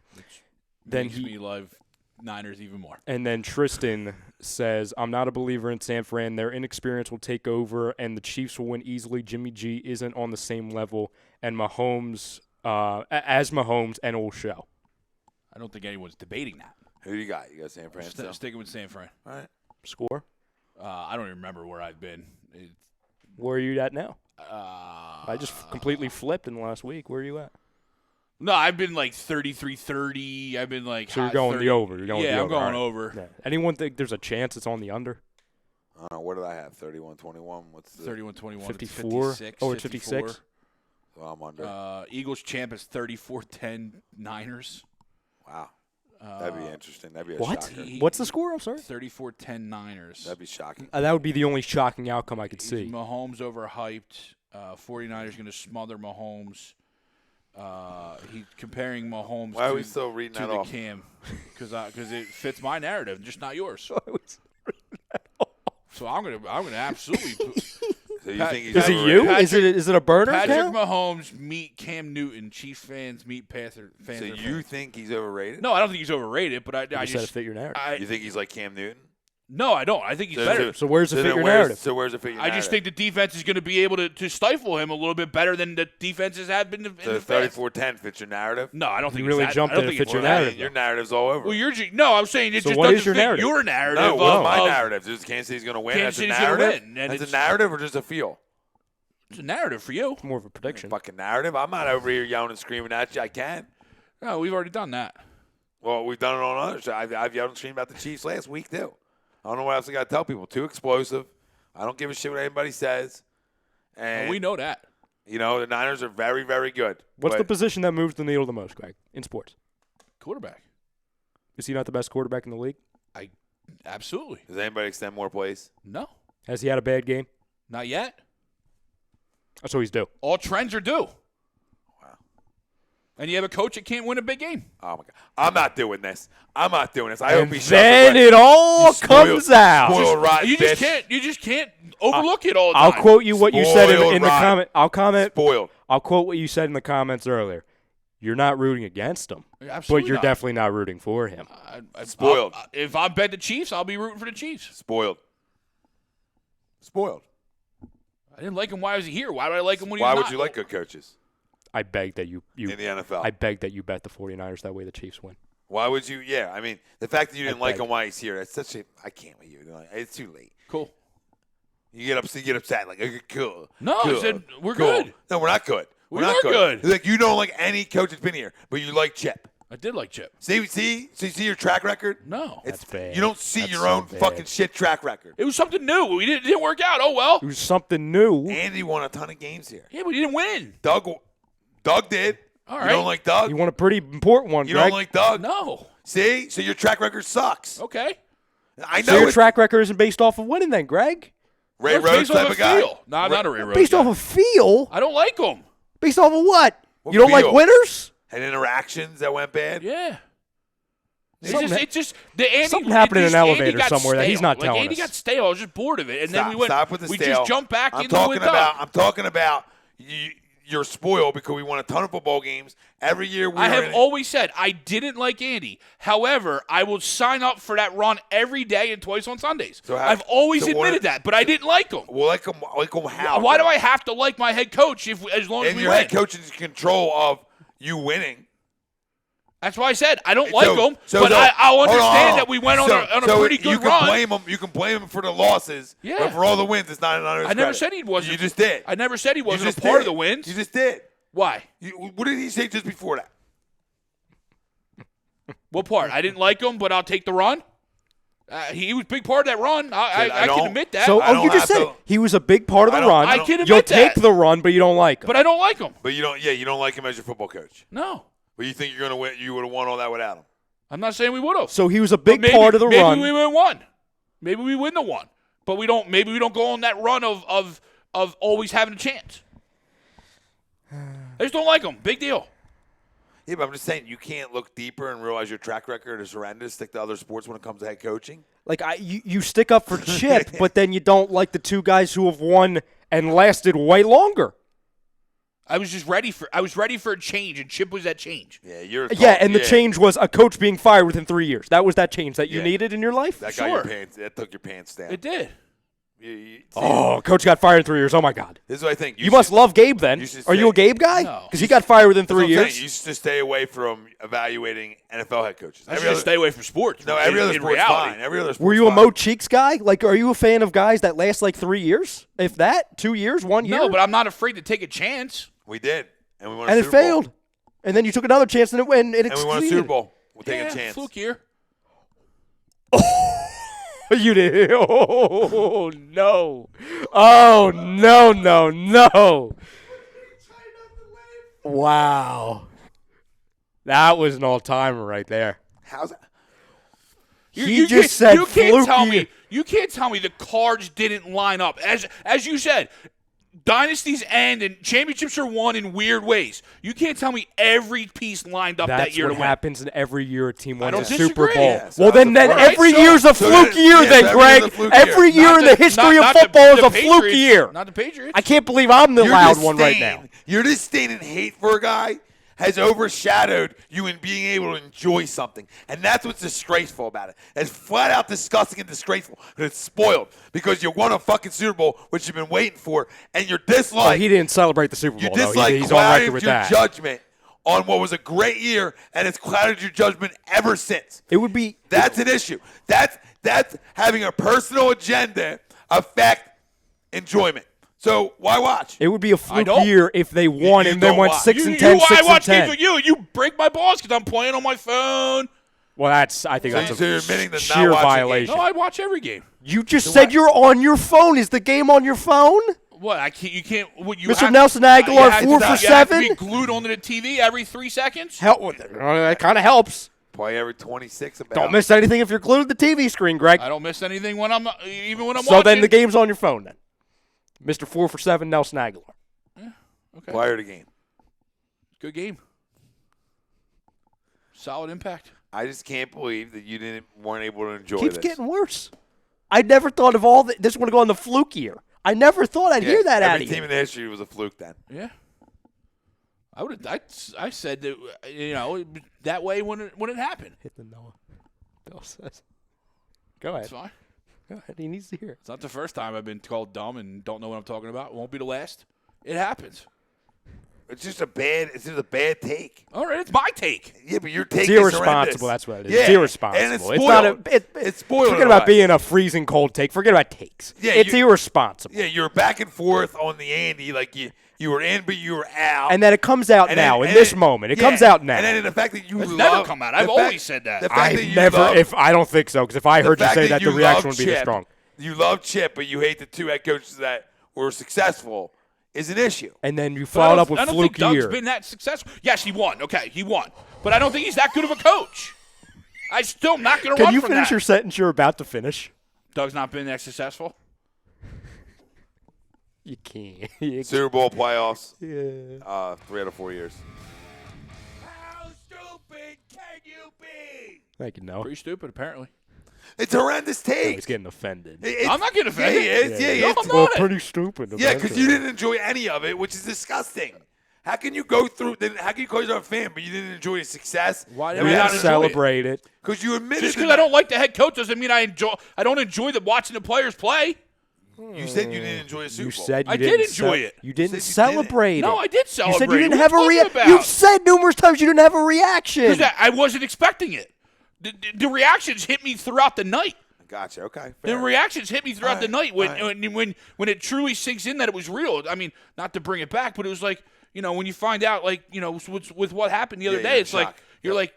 Speaker 3: Makes me love Niners even more.
Speaker 4: And then Tristan says, I'm not a believer in San Fran. Their inexperience will take over, and the Chiefs will win easily. Jimmy G isn't on the same level and Mahomes and it will show.
Speaker 3: I don't think anyone's debating that.
Speaker 2: Who do you got? You got San Fran still?
Speaker 3: Sticking with San Fran.
Speaker 2: All right.
Speaker 4: Score?
Speaker 3: I don't even remember where I've been.
Speaker 4: Where are you at now? I just completely flipped in the last week. Where are you at?
Speaker 3: No, I've been like 33-30. I've been like
Speaker 4: So you're going
Speaker 3: 30.
Speaker 4: the over. You're going the over.
Speaker 3: I'm going
Speaker 4: All right.
Speaker 3: over.
Speaker 4: Yeah. Anyone think there's a chance it's on the under?
Speaker 2: I don't know. What did I have? 31-21. What's the
Speaker 3: 31-21.
Speaker 4: 54?
Speaker 3: 56.
Speaker 4: Oh, it's 56?
Speaker 2: So I'm under.
Speaker 3: Eagles champ is 34-10 Niners.
Speaker 2: Wow. That'd be interesting. That'd be a
Speaker 4: What?
Speaker 2: shocker.
Speaker 4: What's the score? I'm sorry.
Speaker 3: 34-10 Niners.
Speaker 2: That'd be shocking.
Speaker 4: That would be the only shocking outcome I could see.
Speaker 3: Mahomes overhyped. 49ers going to smother Mahomes. He's comparing Mahomes
Speaker 2: Why are we still reading
Speaker 3: to
Speaker 2: that
Speaker 3: the
Speaker 2: off?
Speaker 3: Cam because it fits my narrative, just not yours. So I'm gonna absolutely.
Speaker 2: So you think he's
Speaker 4: Is it you? Is it a burner
Speaker 3: Patrick
Speaker 4: account?
Speaker 3: Mahomes meet Cam Newton. Chiefs fans meet Panther fans.
Speaker 2: So you think he's overrated?
Speaker 3: No, I don't think he's overrated, but I
Speaker 4: You said it
Speaker 3: just
Speaker 4: fit your narrative.
Speaker 2: You think he's like Cam Newton?
Speaker 3: no, I don't. I think he's better.
Speaker 4: So where's the
Speaker 2: then
Speaker 4: fit your
Speaker 2: where's-
Speaker 4: narrative?
Speaker 2: So where's the fit your
Speaker 3: I
Speaker 2: narrative?
Speaker 3: just think the defense is going to be able to stifle him a little bit better than the defenses have been in
Speaker 2: So
Speaker 3: the past.
Speaker 2: 34-10 fits your narrative?
Speaker 3: No, I don't think
Speaker 4: You really
Speaker 3: it's that.
Speaker 4: jumped
Speaker 3: I don't
Speaker 4: in
Speaker 3: think
Speaker 4: and fit
Speaker 3: it's
Speaker 4: your
Speaker 3: that.
Speaker 4: narrative.
Speaker 2: Your narrative's all over.
Speaker 3: Well, no, I'm saying it
Speaker 4: So
Speaker 3: just
Speaker 4: what
Speaker 3: doesn't
Speaker 4: is your
Speaker 3: fit
Speaker 4: narrative?
Speaker 3: your narrative.
Speaker 2: No, what's my
Speaker 3: of-
Speaker 2: narrative? Just Kansas City's going to win?
Speaker 3: Kansas
Speaker 2: That's a
Speaker 3: City's gonna
Speaker 2: narrative?
Speaker 3: win, and
Speaker 2: That's a
Speaker 3: it's-
Speaker 2: narrative or just a feel?
Speaker 3: It's a narrative for you.
Speaker 4: It's more of a prediction.
Speaker 2: Fucking narrative? I'm not over here yelling and screaming at you. I can.
Speaker 3: No, we've already done that.
Speaker 2: Well, we've done it on others. I've yelled and screamed about the Chiefs last week, too. I don't know what else I got to tell people. Too explosive. I don't give a shit what anybody says. And,
Speaker 3: We know that.
Speaker 2: the Niners are very, very good.
Speaker 4: What's the
Speaker 2: But
Speaker 4: position that moves the needle the most, Greg, in sports?
Speaker 3: Quarterback.
Speaker 4: Is he not the best quarterback in the league?
Speaker 3: Absolutely.
Speaker 2: Does anybody extend more plays?
Speaker 3: No,
Speaker 4: Has he had a bad game?
Speaker 3: not yet.
Speaker 4: That's what he's due.
Speaker 3: All trends are due.
Speaker 2: Wow.
Speaker 3: And you have a coach that can't win a big game.
Speaker 2: Oh, my God. I'm not doing this. I hope
Speaker 4: And
Speaker 2: he shuts
Speaker 4: then
Speaker 2: the
Speaker 4: it all
Speaker 2: Spoiled-
Speaker 4: comes out.
Speaker 2: Spoiled rotten
Speaker 3: You just
Speaker 2: bitch.
Speaker 3: can't overlook it all the
Speaker 4: I'll
Speaker 3: time.
Speaker 4: quote you what you said
Speaker 2: Spoiled
Speaker 4: in the
Speaker 2: rotten.
Speaker 4: comment.
Speaker 2: Spoiled.
Speaker 4: I'll quote what you said in the comments earlier. You're not rooting against him,
Speaker 3: Absolutely
Speaker 4: but you're
Speaker 3: not.
Speaker 4: definitely not rooting for him.
Speaker 2: Spoiled.
Speaker 3: If I bet the Chiefs, I'll be rooting for the Chiefs.
Speaker 2: Spoiled. Spoiled.
Speaker 3: I didn't like him. Why was he here? Why would I like him when he
Speaker 2: Why
Speaker 3: was
Speaker 2: would
Speaker 3: not?
Speaker 2: you like good coaches
Speaker 4: I beg that you
Speaker 2: in the NFL?
Speaker 4: I beg that you bet the 49ers that way the Chiefs win.
Speaker 2: Why would you? Yeah, I mean, the fact that you didn't like
Speaker 4: beg.
Speaker 2: him while he's here, that's such a. I can't with you. It's too late.
Speaker 3: Cool.
Speaker 2: You get upset. Like, okay, cool.
Speaker 3: No, I
Speaker 2: cool,
Speaker 3: said we're
Speaker 2: cool.
Speaker 3: good.
Speaker 2: No, we're not good.
Speaker 3: We
Speaker 2: not
Speaker 3: are good.
Speaker 2: Like, you don't like any coach that's been here, but you like Chip.
Speaker 3: I did like Chip.
Speaker 2: See your track record?
Speaker 3: No.
Speaker 2: It's
Speaker 4: That's bad.
Speaker 2: You don't see
Speaker 4: That's
Speaker 2: your
Speaker 4: so
Speaker 2: own
Speaker 4: bad.
Speaker 2: fucking shit track record.
Speaker 3: It was something new. It didn't work out. Oh, well.
Speaker 4: It was something new.
Speaker 2: Andy won a ton of games here.
Speaker 3: Yeah, but he didn't win.
Speaker 2: Doug Doug did.
Speaker 3: All
Speaker 2: You
Speaker 3: right.
Speaker 2: don't like Doug?
Speaker 4: You want a pretty important one,
Speaker 2: You
Speaker 4: Greg.
Speaker 2: don't like Doug?
Speaker 3: No.
Speaker 2: See? So your track record sucks.
Speaker 3: Okay.
Speaker 2: I
Speaker 4: So
Speaker 2: know
Speaker 4: your
Speaker 2: it.
Speaker 4: track record isn't based off of winning then, Greg?
Speaker 2: Ray
Speaker 3: It's
Speaker 2: Rhodes
Speaker 3: based off
Speaker 2: type
Speaker 3: a
Speaker 2: of guy.
Speaker 3: feel. No, I'm not a Ray Rhodes
Speaker 4: Based
Speaker 3: guy.
Speaker 4: off of feel?
Speaker 3: I don't like him.
Speaker 4: Based off of what?
Speaker 2: What
Speaker 4: You don't like
Speaker 2: feel?
Speaker 4: winners?
Speaker 2: And interactions that went bad.
Speaker 3: Yeah.
Speaker 4: Something-
Speaker 3: It's just the Andy.
Speaker 4: something happened in an
Speaker 3: Andy
Speaker 4: elevator
Speaker 3: got
Speaker 4: somewhere that he's
Speaker 3: stale.
Speaker 4: not
Speaker 3: like
Speaker 4: telling
Speaker 3: Andy
Speaker 4: us.
Speaker 3: got stale. I was just bored of it, and
Speaker 2: Stop,
Speaker 3: then we went.
Speaker 2: stop with the
Speaker 3: we
Speaker 2: stale.
Speaker 3: just jumped back
Speaker 2: I'm
Speaker 3: into
Speaker 2: talking
Speaker 3: with
Speaker 2: about.
Speaker 3: Doug.
Speaker 2: I'm talking about. You're spoiled because we won a ton of football games every year.
Speaker 3: I have always said I didn't like Andy. However, I will sign up for that run every day and twice on Sundays.
Speaker 2: So
Speaker 3: I've always
Speaker 2: so what-
Speaker 3: admitted that, but I didn't like him.
Speaker 2: Well, like him how?
Speaker 3: Why do I have to like my head coach as long as
Speaker 2: And
Speaker 3: we
Speaker 2: your
Speaker 3: win?
Speaker 2: head coach is in control of you winning.
Speaker 3: That's why I said I don't like him, but
Speaker 2: hold
Speaker 3: I'll
Speaker 2: on,
Speaker 3: understand
Speaker 2: hold on.
Speaker 3: that we went on a
Speaker 2: So
Speaker 3: pretty good
Speaker 2: you can
Speaker 3: run.
Speaker 2: Blame him. You can blame him for the losses.
Speaker 3: Yeah.
Speaker 2: But for all the wins, it's not an honor.
Speaker 3: I never said he wasn't.
Speaker 2: You just did.
Speaker 3: I never said he
Speaker 2: You
Speaker 3: wasn't
Speaker 2: just
Speaker 3: a part
Speaker 2: did.
Speaker 3: of the wins.
Speaker 2: You just did.
Speaker 3: Why?
Speaker 2: What did he say just before that?
Speaker 3: What part? I didn't like him, but I'll take the run. He was a big part of that run. I can
Speaker 2: don't-
Speaker 3: admit that.
Speaker 4: So,
Speaker 2: I don't
Speaker 4: you just
Speaker 2: have
Speaker 4: said
Speaker 2: to-
Speaker 4: he was a big part of
Speaker 2: I
Speaker 4: the
Speaker 2: don't-
Speaker 4: run.
Speaker 2: I
Speaker 3: can admit
Speaker 4: You'll
Speaker 3: that.
Speaker 4: take the run, but you don't like him.
Speaker 3: but I don't like him.
Speaker 2: But you don't. Yeah, you don't like him as your football coach.
Speaker 3: No.
Speaker 2: But you think you're gonna win? You would have won all that without him.
Speaker 3: I'm not saying we would have.
Speaker 4: So he was a big part of the run.
Speaker 3: Maybe we win one. Maybe we win the one. But we don't. Maybe we don't go on that run of always having a chance. I just don't like him. Big deal.
Speaker 2: Yeah, but I'm just saying you can't look deeper and realize your track record is horrendous. Stick to other sports when it comes to head coaching.
Speaker 4: Like you stick up for Chip, but then you don't like the two guys who have won and lasted way longer.
Speaker 3: I was just ready for. I was ready for a change, and Chip was that change.
Speaker 2: Yeah, you're.
Speaker 4: And the change was a coach being fired within 3 years. That was that change that you
Speaker 2: Yeah.
Speaker 4: needed in your life.
Speaker 2: That got your
Speaker 3: Sure.
Speaker 2: pants. That took your pants down.
Speaker 3: It did.
Speaker 2: See,
Speaker 4: Coach got fired in 3 years. Oh my God.
Speaker 2: this is what I think.
Speaker 4: You must love Gabe then.
Speaker 2: you should
Speaker 4: Are you
Speaker 2: say-
Speaker 4: a Gabe guy?
Speaker 3: No.
Speaker 4: Because he got fired within
Speaker 2: That's what
Speaker 4: 3
Speaker 2: I'm
Speaker 4: years.
Speaker 2: saying. You should stay away from evaluating NFL head coaches.
Speaker 3: I should just stay away from sports.
Speaker 2: No, every other
Speaker 3: in
Speaker 2: sport's
Speaker 3: reality.
Speaker 2: fine. Every other sport's
Speaker 4: Were you a
Speaker 2: fine.
Speaker 4: Mo Cheeks guy? Like, are you a fan of guys that last like 3 years? If that, 2 years, 1 year?
Speaker 3: No, but I'm not afraid to take a chance.
Speaker 2: We did, and we won. A
Speaker 4: and it
Speaker 2: Super Bowl.
Speaker 4: failed. And then you took another chance and it went.
Speaker 2: And we won a Super Bowl. We'll take
Speaker 3: Yeah,
Speaker 2: a chance.
Speaker 3: fluke year.
Speaker 4: You did. Oh no! Oh no! Wow, that was an all-timer right there.
Speaker 2: How's that?
Speaker 4: He just said
Speaker 3: you can't tell
Speaker 4: fluky.
Speaker 3: me. You can't tell me the cards didn't line up. As you said, dynasties end and championships are won in weird ways. You can't tell me every piece lined up
Speaker 4: That's
Speaker 3: that year
Speaker 4: what
Speaker 3: to win.
Speaker 4: happens in every year a team wins
Speaker 3: don't
Speaker 4: a Super
Speaker 3: disagree.
Speaker 4: Bowl.
Speaker 3: Yeah,
Speaker 2: so
Speaker 4: Well, then
Speaker 2: that's a-
Speaker 4: every
Speaker 3: All right,
Speaker 4: year's a
Speaker 2: so
Speaker 4: fluke
Speaker 2: then-
Speaker 4: year,
Speaker 2: yeah,
Speaker 4: then,
Speaker 2: so every year's
Speaker 4: Greg.
Speaker 2: a fluke
Speaker 4: Every
Speaker 2: year.
Speaker 4: year in the history of football is a fluke
Speaker 3: Patriots,
Speaker 4: year.
Speaker 3: Not the Patriots.
Speaker 4: I can't believe I'm the
Speaker 2: Your
Speaker 4: loud one right now.
Speaker 2: disdain- Your disdain and hate for a guy has overshadowed you in being able to enjoy something. And that's what's disgraceful about it. It's flat out disgusting and disgraceful. But it's spoiled because you won a fucking Super Bowl, which you've been waiting for, and your dislike.
Speaker 4: Oh, he didn't celebrate the Super
Speaker 2: You
Speaker 4: Bowl, though.
Speaker 2: dislike
Speaker 4: He's on record
Speaker 2: clouded
Speaker 4: with
Speaker 2: your
Speaker 4: that.
Speaker 2: judgment on what was a great year, and it's clouded your judgment ever since.
Speaker 4: It would be.
Speaker 2: That's an issue. That's having a personal agenda affect enjoyment. So why watch?
Speaker 4: It would be a fluke
Speaker 3: don't.
Speaker 4: year if they won
Speaker 2: You
Speaker 4: and then
Speaker 2: don't
Speaker 4: went
Speaker 2: watch.
Speaker 4: 6 and 10, 6
Speaker 3: I
Speaker 4: and
Speaker 3: watch
Speaker 4: 10.
Speaker 3: games with you, and you break my balls because I'm playing on my phone.
Speaker 4: Well, I think that's
Speaker 2: So you're
Speaker 4: a
Speaker 2: admitting that not
Speaker 4: sheer
Speaker 2: watching
Speaker 4: violation.
Speaker 3: No, I watch every game.
Speaker 4: You just said you're on your phone. Is the game on your phone?
Speaker 3: What? I can't. You can't. What, you
Speaker 4: Mr.
Speaker 3: have-
Speaker 4: Nelson
Speaker 3: you
Speaker 4: Aguilar,
Speaker 3: have to-
Speaker 4: 4 for
Speaker 3: you have to
Speaker 4: 7?
Speaker 3: be glued onto the TV every 3 seconds.
Speaker 4: That kind of helps.
Speaker 2: Play every 26 about.
Speaker 4: Don't miss anything if you're glued to the TV screen, Greg.
Speaker 3: I don't miss anything when I'm even when I'm
Speaker 4: So
Speaker 3: watching.
Speaker 4: then the game's on your phone then. Mr. 4 for 7, Nelson Aguilar.
Speaker 3: Okay.
Speaker 2: Player of the game.
Speaker 3: Good game. Solid impact.
Speaker 2: I just can't believe that you weren't able to enjoy
Speaker 4: Keeps
Speaker 2: this.
Speaker 4: getting worse. I never thought of all this would go on the fluke year. I never thought I'd hear that out
Speaker 2: Every
Speaker 4: of
Speaker 2: team
Speaker 4: you.
Speaker 2: in the history was a fluke then.
Speaker 3: Yeah. I would. I said that that way when it happened.
Speaker 4: Hit the Noah. Bill says. Go ahead.
Speaker 3: It's fine.
Speaker 4: Go ahead. He needs to hear it.
Speaker 3: It's not the first time I've been called dumb and don't know what I'm talking about. It won't be the last. It happens.
Speaker 2: It's just a bad take.
Speaker 3: All right, it's my take.
Speaker 2: Yeah, but your take
Speaker 4: It's
Speaker 2: is
Speaker 4: irresponsible.
Speaker 2: horrendous.
Speaker 4: That's what it is.
Speaker 2: Yeah.
Speaker 4: It's irresponsible.
Speaker 2: And it's
Speaker 4: It's not
Speaker 2: spoiled. It's spoiled
Speaker 4: Forget
Speaker 2: in a
Speaker 4: about
Speaker 2: way.
Speaker 4: being a freezing cold take. Forget about takes.
Speaker 2: Yeah,
Speaker 4: it's irresponsible.
Speaker 2: Yeah, you're back and forth on the Andy, like you were in, but you were out.
Speaker 4: And then it comes out
Speaker 2: And
Speaker 4: now
Speaker 2: then-
Speaker 4: in
Speaker 2: and
Speaker 4: this
Speaker 2: then-
Speaker 4: moment. It
Speaker 2: yeah,
Speaker 4: comes out now.
Speaker 2: And then the fact that you
Speaker 3: It's
Speaker 2: love,
Speaker 3: never come out. I've
Speaker 2: the fact-
Speaker 3: always said that.
Speaker 2: The fact that
Speaker 4: I
Speaker 2: you
Speaker 4: never.
Speaker 2: love,
Speaker 4: I don't think so. Because if I
Speaker 2: the
Speaker 4: heard you
Speaker 2: fact
Speaker 4: say that, the
Speaker 2: you
Speaker 4: reaction
Speaker 2: love
Speaker 4: would be this
Speaker 2: Chip,
Speaker 4: strong.
Speaker 2: You love Chip, but you hate the two head coaches that were successful. is an issue.
Speaker 4: And then you
Speaker 3: But
Speaker 4: followed up with
Speaker 3: I don't
Speaker 4: fluke
Speaker 3: think Doug's
Speaker 4: year.
Speaker 3: been that successful. Yes, he won. Okay, he won. But I don't think he's that good of a coach. I still not going to run
Speaker 4: Can you
Speaker 3: from
Speaker 4: finish
Speaker 3: that.
Speaker 4: your sentence you're about to finish?
Speaker 3: Doug's not been that successful.
Speaker 4: You can't.
Speaker 2: Super Bowl playoffs,
Speaker 4: Yeah.
Speaker 2: 3 out of 4 years.
Speaker 3: How stupid can you be?
Speaker 4: Thank you, no.
Speaker 3: Pretty stupid, apparently.
Speaker 2: It's a horrendous take.
Speaker 4: He's getting offended.
Speaker 3: I'm not getting offended.
Speaker 2: Yeah, he is. Yeah, he
Speaker 3: No,
Speaker 2: is.
Speaker 3: I'm not.
Speaker 4: Well, pretty stupid.
Speaker 2: Yeah, because you didn't enjoy any of it, which is disgusting. How can you go through? How can you call yourself a fan, but you didn't enjoy his success?
Speaker 3: Why
Speaker 2: Yeah,
Speaker 3: did
Speaker 4: We
Speaker 3: I
Speaker 4: have
Speaker 3: not
Speaker 4: to
Speaker 3: enjoy
Speaker 4: celebrate it.
Speaker 2: Because you admitted
Speaker 3: Just
Speaker 2: that-
Speaker 3: because I don't like the head coach doesn't mean I don't enjoy watching the players play.
Speaker 2: You said you didn't enjoy a Super
Speaker 4: You
Speaker 2: Bowl.
Speaker 4: said you
Speaker 3: I
Speaker 4: didn't
Speaker 3: did enjoy it.
Speaker 4: You didn't
Speaker 2: said you
Speaker 4: celebrate it.
Speaker 3: No, I did celebrate.
Speaker 4: You said you didn't
Speaker 3: What
Speaker 4: have a
Speaker 3: are you talking
Speaker 4: reaction. You
Speaker 3: about?
Speaker 4: said numerous times you didn't have a reaction.
Speaker 3: Because I wasn't expecting it. The reactions hit me throughout the night.
Speaker 2: Gotcha. Okay.
Speaker 3: The
Speaker 2: Fair.
Speaker 3: reactions hit me throughout the night when
Speaker 2: all
Speaker 3: when it truly sinks in that it was real. I mean, not to bring it back, but it was like, when you find out, like, with what happened the other
Speaker 2: Yeah,
Speaker 3: day,
Speaker 2: you're in
Speaker 3: it's like
Speaker 2: shock.
Speaker 3: you're
Speaker 2: Yep.
Speaker 3: like,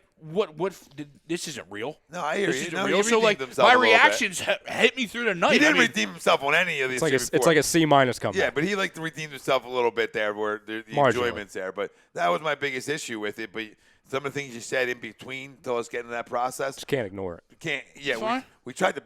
Speaker 3: this isn't real.
Speaker 2: No, I hear
Speaker 3: This
Speaker 2: you.
Speaker 3: isn't
Speaker 2: No,
Speaker 3: real.
Speaker 2: he
Speaker 3: So like
Speaker 2: redeemed himself
Speaker 3: my
Speaker 2: a little bit.
Speaker 3: reactions hit me through the night.
Speaker 2: He didn't
Speaker 3: I mean,
Speaker 2: redeem himself on any of these.
Speaker 4: It's like a C- coming.
Speaker 2: Yeah, but he like to redeem himself a little bit there, where the
Speaker 4: Marginally.
Speaker 2: enjoyment's there. But that was my biggest issue with it. But some of the things you said in between till us getting to that process,
Speaker 4: Just can't ignore it.
Speaker 2: can't. Yeah,
Speaker 3: Fine.
Speaker 2: we tried to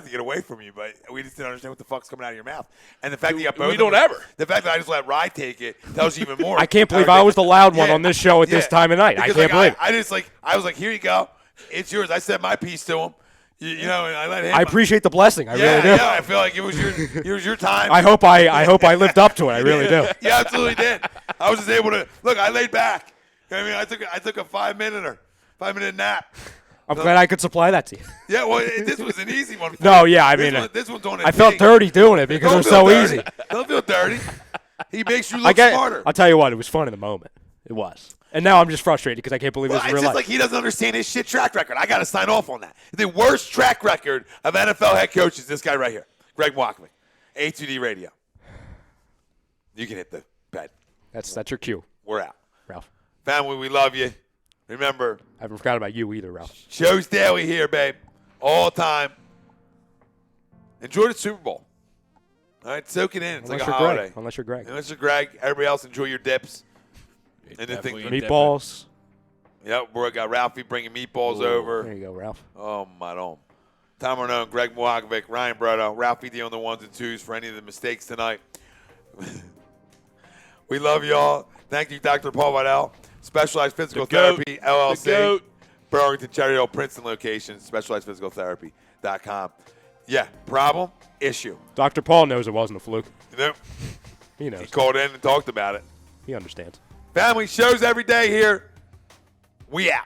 Speaker 2: get away from you, but we just didn't understand what the fuck's coming out of your mouth. And the fact that you got both
Speaker 3: we
Speaker 2: of
Speaker 3: don't
Speaker 2: them-
Speaker 3: ever.
Speaker 2: The fact that I just let Rye take it tells you even more.
Speaker 4: I can't believe
Speaker 2: how
Speaker 4: I was the loud one
Speaker 2: Yeah,
Speaker 4: on this show at this
Speaker 2: yeah.
Speaker 4: time of night. I
Speaker 2: Because,
Speaker 4: can't believe it.
Speaker 2: I was like, here you go, it's yours. I said my piece to him, you know, and I let him.
Speaker 4: I appreciate the blessing. I really do.
Speaker 2: Yeah, I feel like it was your time.
Speaker 4: I hope I lived up to it. I really do.
Speaker 2: You absolutely did. I was just able to look. I laid back. You know what I mean, I took a 5-minute nap.
Speaker 4: I'm glad I could supply that to you.
Speaker 2: Yeah, well, this was an easy one. For
Speaker 4: No,
Speaker 2: you.
Speaker 4: yeah, I
Speaker 2: This
Speaker 4: mean,
Speaker 2: one- this one's on.
Speaker 4: I felt dirty doing it because
Speaker 2: Don't
Speaker 4: they're
Speaker 2: feel
Speaker 4: so
Speaker 2: dirty.
Speaker 4: easy.
Speaker 2: Don't feel dirty. He makes you look smarter.
Speaker 4: I'll tell you what, it was fun in the moment. It was. And now I'm just frustrated because I can't believe
Speaker 2: Well,
Speaker 4: this is
Speaker 2: it's
Speaker 4: real
Speaker 2: just
Speaker 4: life.
Speaker 2: like he doesn't understand his shit track record. I got to sign off on that. The worst track record of NFL head coaches, this guy right here, Greg Walkman, A2D Radio. You can hit the bed.
Speaker 4: That's your cue,
Speaker 2: We're out.
Speaker 4: Ralph.
Speaker 2: Family, we love you. Remember,
Speaker 4: I haven't forgot about you either, Ralph.
Speaker 2: shows daily here, babe. All time. Enjoy the Super Bowl. All right, soak it in. It's like a holiday.
Speaker 4: Unless you're Greg.
Speaker 2: Unless you're Greg, everybody else enjoy your dips. And then
Speaker 3: Definitely.
Speaker 2: think,
Speaker 4: Meatballs.
Speaker 2: yep, we got Ralphie bringing meatballs
Speaker 4: There
Speaker 2: over.
Speaker 4: you go, Ralph.
Speaker 2: Oh, my God. Tom Arnone, Greg Mohakovic, Ryan Brotto, Ralphie D on the ones and twos for any of the mistakes tonight. We love y'all. Thank you, Dr. Paul Vidal, Specialized Physical
Speaker 3: The GOAT.
Speaker 2: Therapy, LLC,
Speaker 3: The GOAT.
Speaker 2: Burlington, Cherry Hill, Princeton location, specializedphysicaltherapy.com. Yeah, problem, issue.
Speaker 4: Dr. Paul knows it wasn't a fluke.
Speaker 2: You know,
Speaker 4: He knows.
Speaker 2: he called in and talked about it.
Speaker 4: He understands.
Speaker 2: Family shows every day here. We out.